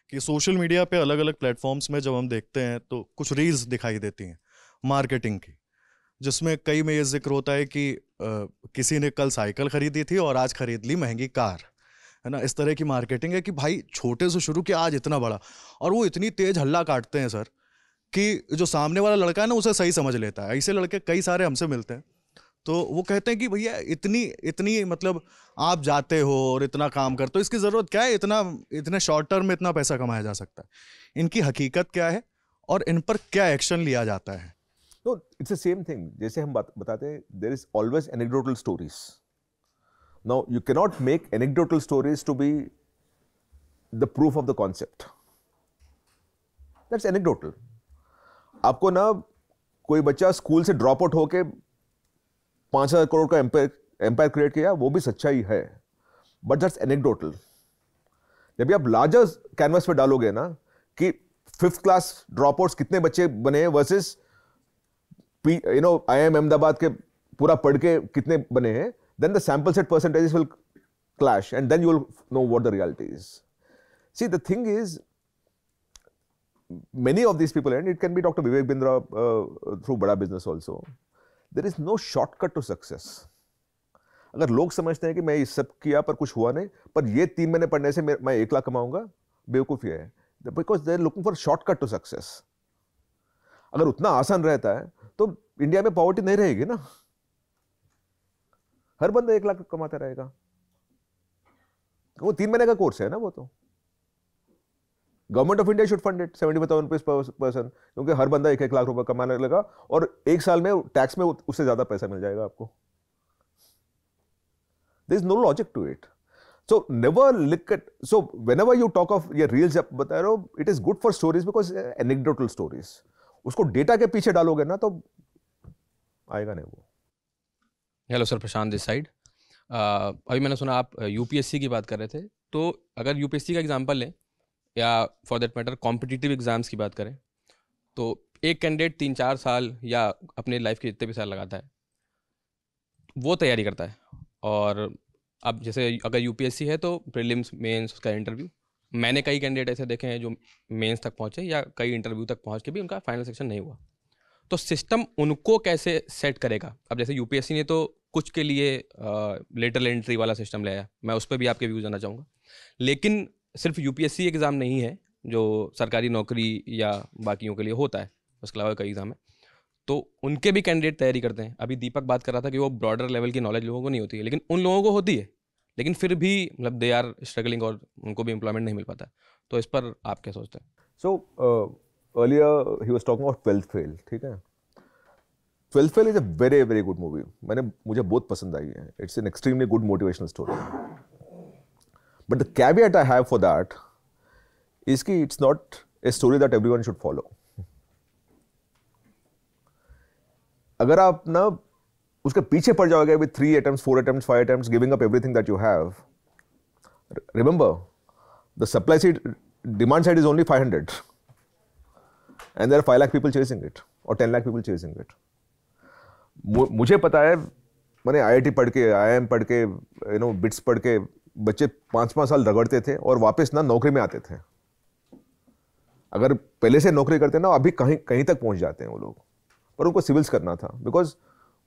कि social media पे अलग अलग प्लेटफॉर्म्स में जब हम देखते हैं तो कुछ रील्स दिखाई देती हैं मार्केटिंग की, जिसमें कई में ये जिक्र होता है कि किसी ने कल साइकिल खरीदी थी और आज खरीद ली महंगी कार, है ना. इस तरह की मार्केटिंग है कि भाई छोटे से शुरू किया, आज इतना बड़ा, और वो इतनी तेज हल्ला काटते हैं सर कि जो सामने वाला लड़का है ना उसे सही समझ लेता है. ऐसे लड़के कई सारे हमसे मिलते हैं, तो वो कहते हैं कि भैया इतनी मतलब आप जाते हो और इतना काम करते हो, इसकी ज़रूरत क्या है, इतने शॉर्ट टर्म में इतना पैसा कमाया जा सकता है. इनकी हकीकत क्या है और इन पर क्या एक्शन लिया जाता है? No, it's the same thing. जैसे हम बताते हैं, there is always anecdotal stories. Now, you cannot make anecdotal stories to be the proof of the concept. That's anecdotal. आपको ना कोई बच्चा स्कूल से ड्रॉप आउट होके 5,000 करोड़ का एम्पायर क्रिएट किया, वो भी सच्चाई है, बट दैट्स एनेक्डोटल. जब आप लार्जर कैनवस पे डालोगे ना कि 5th क्लास ड्रॉप आउट्स कितने बच्चे बने वर्सेस IIM अहमदाबाद के पूरा पढ़ के कितने बने हैं, then the sample set percentages will clash and then you will know what the reality is. See, the thing is, many of these people, and it can be Dr. Vivek Bindra through Bada Business also, there is no shortcut to success. अगर लोग समझते हैं कि मैं ये सब किया पर कुछ हुआ नहीं, पर ये 3 महीने पढ़ने से मैं 1 लाख कमाऊंगा, बेवकूफ़ी है. Because they are looking for shortcut to success. अगर उतना आसान रहता है तो इंडिया में पॉवर्टी नहीं रहेगी ना. हर बंदा 1 लाख कमाता रहेगा. वो 3 महीने का कोर्स है ना. वो तो government of India should fund it 70,000 rupees per person, क्योंकि हर बंदा 1-1 लाख रुपए कमाने लगा और 1 साल में टैक्स में उससे ज्यादा पैसा मिल जाएगा आपको. There is no logic to it. So never look at, so whenever you talk of ये रील्स बता रहे हो, it is good for stories because anecdotal stories. उसको डेटा के पीछे डालोगे ना तो आएगा नहीं वो. Hello sir, Prashant this side. अभी मैंने सुना आप यूपीएससी की बात कर रहे थे, तो अगर यूपीएससी का एग्जांपल लें या for that matter competitive exams की बात करें, तो एक कैंडिडेट 3-4 साल या अपने लाइफ के जितने भी साल लगाता है वो तैयारी करता है. और अब जैसे अगर यूपीएससी है तो प्रीलिम्स, मेंस, उसका इंटरव्यू. मैंने कई कैंडिडेट ऐसे देखे हैं जो मेंस तक पहुंचे या कई इंटरव्यू तक पहुंच के भी उनका फाइनल सिलेक्शन नहीं हुआ. तो सिस्टम उनको कैसे सेट करेगा? अब जैसे यूपीएससी ने तो कुछ के लिए लेटरल एंट्री वाला सिस्टम लाया, मैं उस पर भी आपके व्यूज़ जानना चाहूँगा. लेकिन सिर्फ यूपीएससी एग्ज़ाम नहीं है जो सरकारी नौकरी या बाकियों के लिए होता है, उसके अलावा कई एग्ज़ाम है, तो उनके भी कैंडिडेट तैयारी करते हैं. अभी दीपक बात कर रहा था कि वो ब्रॉडर लेवल की नॉलेज लोगों को नहीं होती है, लेकिन उन लोगों को होती है, लेकिन फिर भी मतलब दे आर स्ट्रगलिंग और उनको भी एम्प्लॉयमेंट नहीं मिल पाता. तो इस पर आप क्या सोचते हैं? So earlier he was talking about 12th fail. ठीक है, 12th fail is a very very good movie. मुझे बहुत पसंद आई है. It's an extremely good motivational story. But the caveat I have for that is कि it's not a story that everyone should follow. अगर आप ना उसके पीछे पड़ जाओगे with 3 attempts, 4 attempts, 5 attempts, giving up everything that you have, remember the supply side, demand side is only 500 and there are 5 lakh people chasing it or 10 lakh people chasing it. मुझे पता है, मैंने IIT पढ़ के, IIM पढ़ के, bits पढ़ के बच्चे 5-5 साल रगड़ते थे और वापस ना नौकरी में आते थे. अगर पहले से नौकरी करते ना अभी कहीं तक पहुंच जाते हैं वो लोग. पर उनको सिविल्स करना था बिकॉज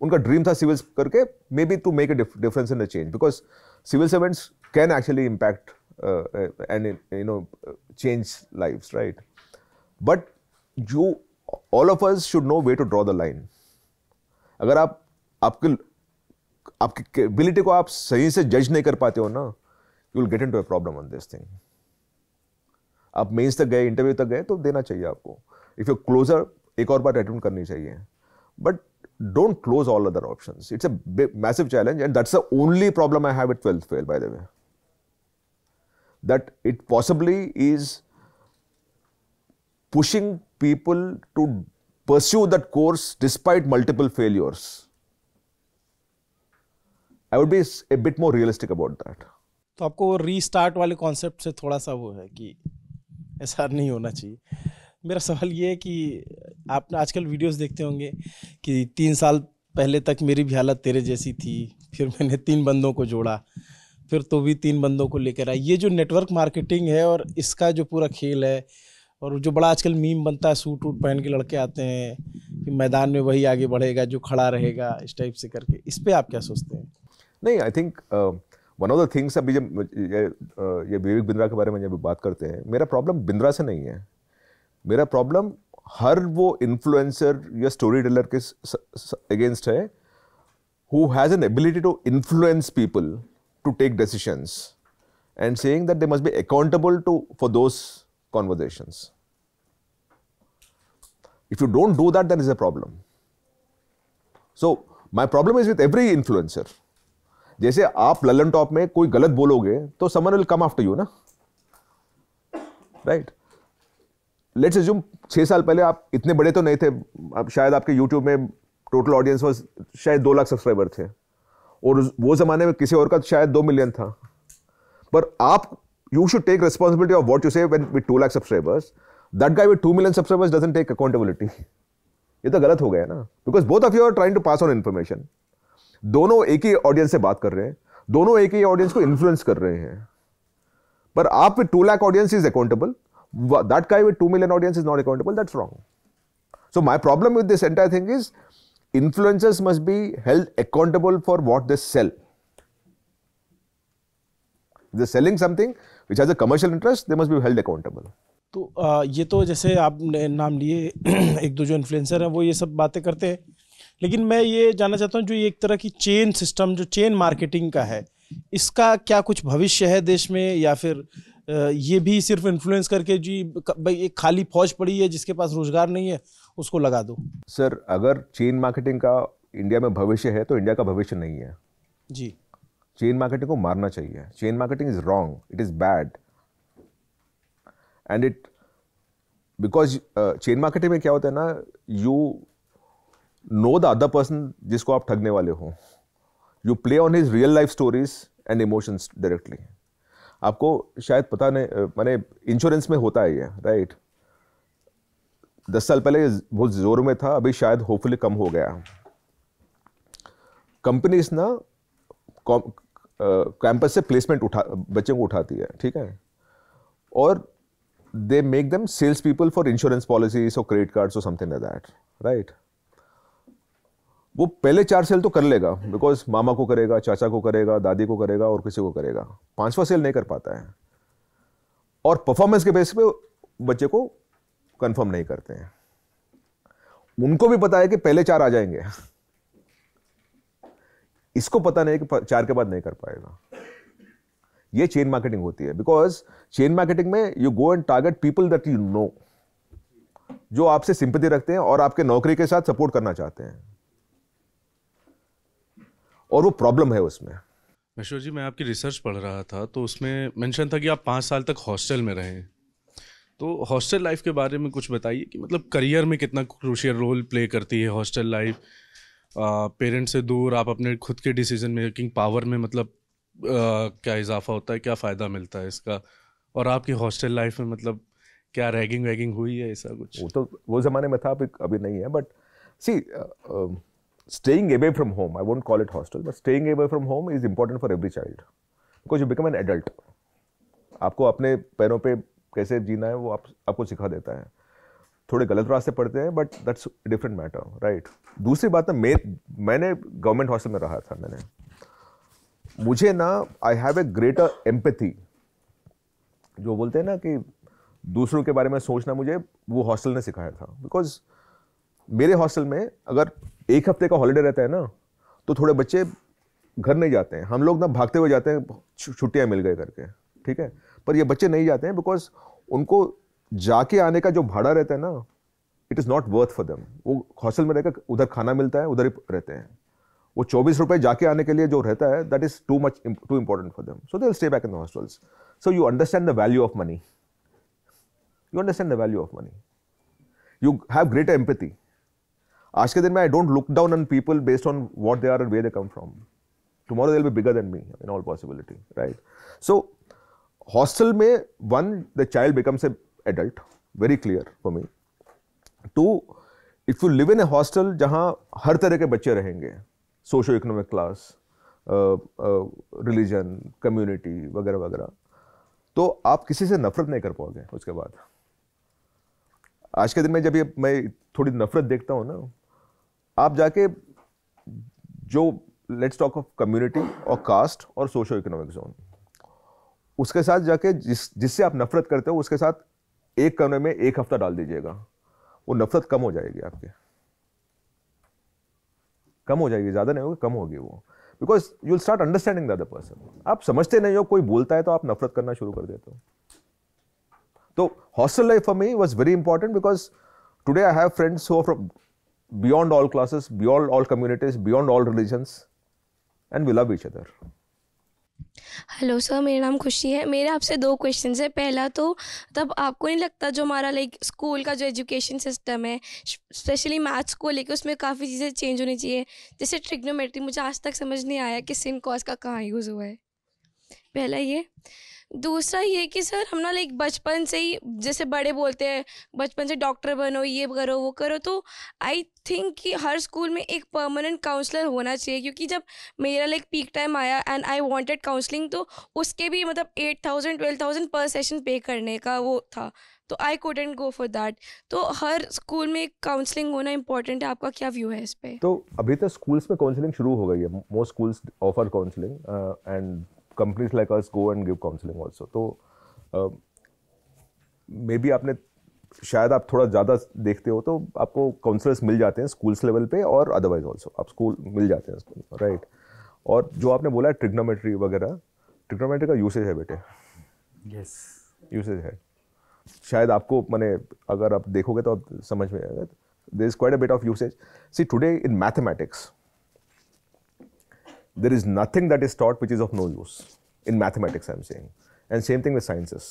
उनका ड्रीम था सिविल्स करके maybe to make a difference in the change, because civil servants can actually impact and change lives, right. But you all of us should know way to draw the line. अगर आपकी ability को आप सही से जज नहीं कर पाते हो ना, you will get into a problem on this thing. आप मेंस तक गए, इंटरव्यू तक गए तो देना चाहिए आपको. इफ यू क्लोजर, एक और बार अटेम्प्ट करनी चाहिए. But don't close all other options. It's a big, massive challenge, and that's the only problem I have with 12th fail, by the way. That it possibly is pushing people to pursue that course despite multiple failures. I would be a bit more realistic about that. तो आपको restart वाले concept से थोड़ा सा वो है कि ऐसा नहीं होना चाहिए. मेरा सवाल ये है कि आप आजकल वीडियोस देखते होंगे कि 3 साल पहले तक मेरी भी हालत तेरे जैसी थी, फिर मैंने 3 बंदों को जोड़ा, फिर तो भी 3 बंदों को लेकर आया. ये जो नेटवर्क मार्केटिंग है और इसका जो पूरा खेल है, और जो बड़ा आजकल मीम बनता है, सूट वूट पहन के लड़के आते हैं कि मैदान में वही आगे बढ़ेगा जो खड़ा रहेगा, इस टाइप से करके, इस पर आप क्या सोचते हैं? नहीं, I think one of the things, अभी जब ये विवेक बिंद्रा के बारे में जब बात करते हैं, मेरा प्रॉब्लम बिंद्रा से नहीं है. मेरा प्रॉब्लम हर वो इन्फ्लुएंसर या स्टोरी टेलर के अगेंस्ट है who has an ability to influence people to take decisions and saying that they must be accountable for those conversations. If you don't do that, then is a problem. So my problem is with every influencer. जैसे आप Lalan top में कोई गलत बोलोगे तो someone will come after you ना, right? Let's assume 6 साल पहले आप इतने बड़े तो नहीं थे, अब शायद आपके यूट्यूब में टोटल ऑडियंस वाज शायद 2 लाख सब्सक्राइबर थे, और वो जमाने में किसी और का शायद 2 मिलियन था। पर आप, you should take responsibility of what you say when with 2 lakh subscribers, that guy with 2 million subscribers doesn't take accountability. ये तो गलत हो गया ना, because both of you are trying to pass on information. दोनों एक ही ऑडियंस से बात कर रहे हैं, दोनों एक ही ऑडियंस को इन्फ्लुएंस कर रहे हैं, पर आप with 2 lakh audience is accountable, that guy with 2 million audience is not accountable. That's wrong. So my problem with this entire thing is influencers must be held accountable for what they sell. If they're selling something which has a commercial interest, they must be held accountable. तो ये तो जैसे आपने नाम लिए एक दो जो इन्फ्लुएंसर हैं वो ये सब बातें करते हैं, लेकिन मैं ये जानना चाहता हूँ जो ये एक तरह की चेन सिस्टम, जो चेन मार्केटिंग का है, इसका क्या कुछ भविष्य है देश में, या फिर ये भी सिर्फ इन्फ्लुएंस करके जी भाई एक खाली फौज पड़ी है जिसके पास रोजगार नहीं है उसको लगा दो? सर, अगर चेन मार्केटिंग का इंडिया में भविष्य है तो इंडिया का भविष्य नहीं है जी। चेन मार्केटिंग को मारना चाहिए। Chain marketing is wrong, it is bad, and it because chain marketing में क्या होता है ना, you know the other person जिसको आप ठगने वाले हो, you play on his real life stories and emotions directly. आपको शायद पता नहीं, मैंने इंश्योरेंस में होता है ये, राइट? 10 साल पहले बहुत जोर में था, अभी शायद होपफुली कम हो गया। कंपनीज ना कैंपस से प्लेसमेंट बच्चों को उठाती है, ठीक है, और they make them sales people for insurance policies और क्रेडिट कार्ड्स और समथिंग लाइक दैट, राइट? वो पहले 4 सेल तो कर लेगा, बिकॉज मामा को करेगा, चाचा को करेगा, दादी को करेगा और किसी को करेगा। 5वां सेल नहीं कर पाता है, और परफॉर्मेंस के बेस पे बच्चे को कंफर्म नहीं करते हैं। उनको भी पता है कि पहले 4 आ जाएंगे, इसको पता नहीं कि 4 के बाद नहीं कर पाएगा। ये चेन मार्केटिंग होती है, बिकॉज चेन मार्केटिंग में you go and target people that you know, जो आपसे सिंपैथी रखते हैं और आपके नौकरी के साथ सपोर्ट करना चाहते हैं, और वो प्रॉब्लम है उसमें। महेश्वर जी, मैं आपकी रिसर्च पढ़ रहा था तो उसमें मेंशन था कि आप 5 साल तक हॉस्टल में रहे, तो हॉस्टल लाइफ के बारे में कुछ बताइए कि मतलब करियर में कितना क्रूशियल रोल प्ले करती है हॉस्टल लाइफ। पेरेंट्स से दूर आप अपने खुद के डिसीजन मेकिंग पावर में मतलब क्या इजाफा होता है, क्या फ़ायदा मिलता है इसका, और आपकी हॉस्टल लाइफ में मतलब क्या रैगिंग वैगिंग हुई है, ऐसा कुछ? वो तो वो ज़माने में था, अभी नहीं है, but see staying away from home, I won't call it hostel, but staying away from home is important for every child because you become an adult. आपको अपने पैरों पे कैसे जीना है वो आपको सिखा देता है। थोड़े गलत रास्ते पड़ते हैं, but that's different matter, right? दूसरी बात है, मैंने गवर्नमेंट हॉस्टल में रहा था, मुझे ना I have a greater empathy, जो बोलते हैं ना कि दूसरों के बारे में सोचना, मुझे वो हॉस्टल ने सिखाया था। बिकॉज मेरे हॉस्टल में अगर 1 हफ्ते का हॉलीडे रहता है ना, तो थोड़े बच्चे घर नहीं जाते हैं, हम लोग ना भागते हुए जाते हैं छुट्टियां मिल गए करके, ठीक है, पर ये बच्चे नहीं जाते हैं बिकॉज उनको जाके आने का जो भाड़ा रहता है ना, it is not worth for them. वो हॉस्टल में रहकर उधर खाना मिलता है, उधर ही रहते हैं, वो 24 रुपये जाके आने के लिए जो रहता है, that is two important for them, so they will stay back in the hostels. So you understand the value of money, you have greater empathy. आज के दिन में I don't look down on people based on what they are and where they come from. Tomorrow they'll be bigger than me in all possibility, right? So hostel में, one, the child becomes an adult, very clear for me. Two, if you live in a hostel जहाँ हर तरह के बच्चे रहेंगे, socio economic class, religion, community वगैरह वगैरह, तो आप किसी से नफरत नहीं कर पाओगे उसके बाद। आज के दिन में जब ये मैं थोड़ी नफरत देखता हूँ ना, आप जाके जो लेट्स टॉक ऑफ कम्युनिटी और कास्ट और सोशो इकोनॉमिक जोन, उसके साथ जाके जिससे आप नफरत करते हो उसके साथ एक कमरे में 1 हफ्ता डाल दीजिएगा, वो नफरत कम हो जाएगी आपके, कम हो जाएगी, ज्यादा नहीं होगी, कम होगी वो, because you will start understanding the other person. आप समझते नहीं हो, कोई बोलता है तो आप नफरत करना शुरू कर देते हो। तो hostel life for me was very important because today I have friends who are from beyond all classes, beyond all communities, beyond all religions, and we love each other. Hello sir, मेरा नाम खुशी है। मेरे आपसे 2 questions है। पहला तो तब आपको नहीं लगता जो हमारा स्कूल का जो एजुकेशन सिस्टम है, स्पेशली मैथ्स को लेकर, उसमें काफ़ी चीज़ें चेंज होनी चाहिए? जैसे ट्रिग्नोमेट्री मुझे आज तक समझ नहीं आया कि सिन कॉस का कहाँ यूज़ हुआ है। पहला ये। दूसरा ये कि सर हम ना बचपन से ही जैसे बड़े बोलते हैं बचपन से डॉक्टर बनो, ये करो वो करो, तो आई थिंक कि हर स्कूल में एक परमानेंट काउंसलर होना चाहिए, क्योंकि जब मेरा पीक टाइम आया एंड आई वांटेड काउंसलिंग, तो उसके भी मतलब 8,000-12,000 पर सेशन पे करने का वो था, तो I couldn't go for that. तो हर स्कूल में काउंसलिंग होना इंपॉर्टेंट है। आपका क्या व्यू है इस पे? तो अभी तो स्कूल्स में काउंसलिंग शुरू हो गई है। Most schools offer counselling and companies like us go and give counseling also. तो मे बी आपने शायद आप थोड़ा ज़्यादा देखते हो तो आपको काउंसलर्स मिल जाते हैं स्कूल्स लेवल पे और अदरवाइज ऑल्सो आप स्कूल मिल जाते हैं स्कूल, राइट। और जो आपने बोला है ट्रिग्नोमेट्री वगैरह, ट्रिग्नोमेट्री का यूसेज है बेटे। यस, यूसेज है। शायद आपको मैंने अगर आप देखोगे तो आप समझ में आएगा। There is quite a bit of usage. See today in mathematics there is nothing that is taught which is of no use in mathematics, I'm saying, and same thing with sciences.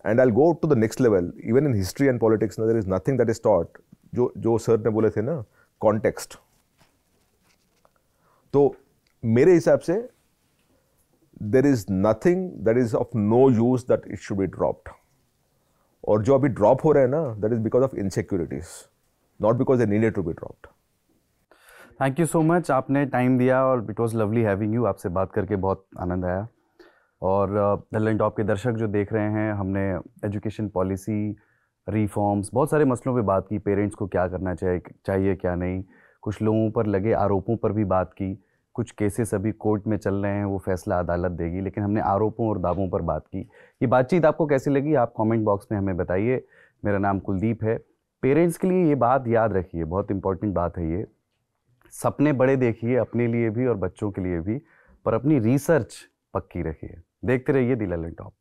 And I'll go to the next level. Even in history and politics, there is nothing that is taught. जो sir ने बोले थे ना, context. तो मेरे हिसाब से there is nothing that is of no use that it should be dropped. और जो अभी drop हो रहा है ना, that is because of insecurities, not because they needed to be dropped. Thank you so much, आपने टाइम दिया और it was lovely having you. आपसे बात करके बहुत आनंद आया। और द लंच टॉप के दर्शक जो देख रहे हैं, हमने एजुकेशन पॉलिसी, रिफॉर्म्स, बहुत सारे मसलों पे बात की। पेरेंट्स को क्या करना चाहिए क्या नहीं, कुछ लोगों पर लगे आरोपों पर भी बात की। कुछ केसेस अभी कोर्ट में चल रहे हैं, वो फैसला अदालत देगी, लेकिन हमने आरोपों और दावों पर बात की। ये बातचीत आपको कैसी लगी आप कमेंट बॉक्स में हमें बताइए। मेरा नाम कुलदीप है। पेरेंट्स के लिए ये बात याद रखिए, बहुत इंपॉर्टेंट बात है ये। सपने बड़े देखिए, अपने लिए भी और बच्चों के लिए भी, पर अपनी रिसर्च पक्की रखिए। देखते रहिए द लंच टॉप।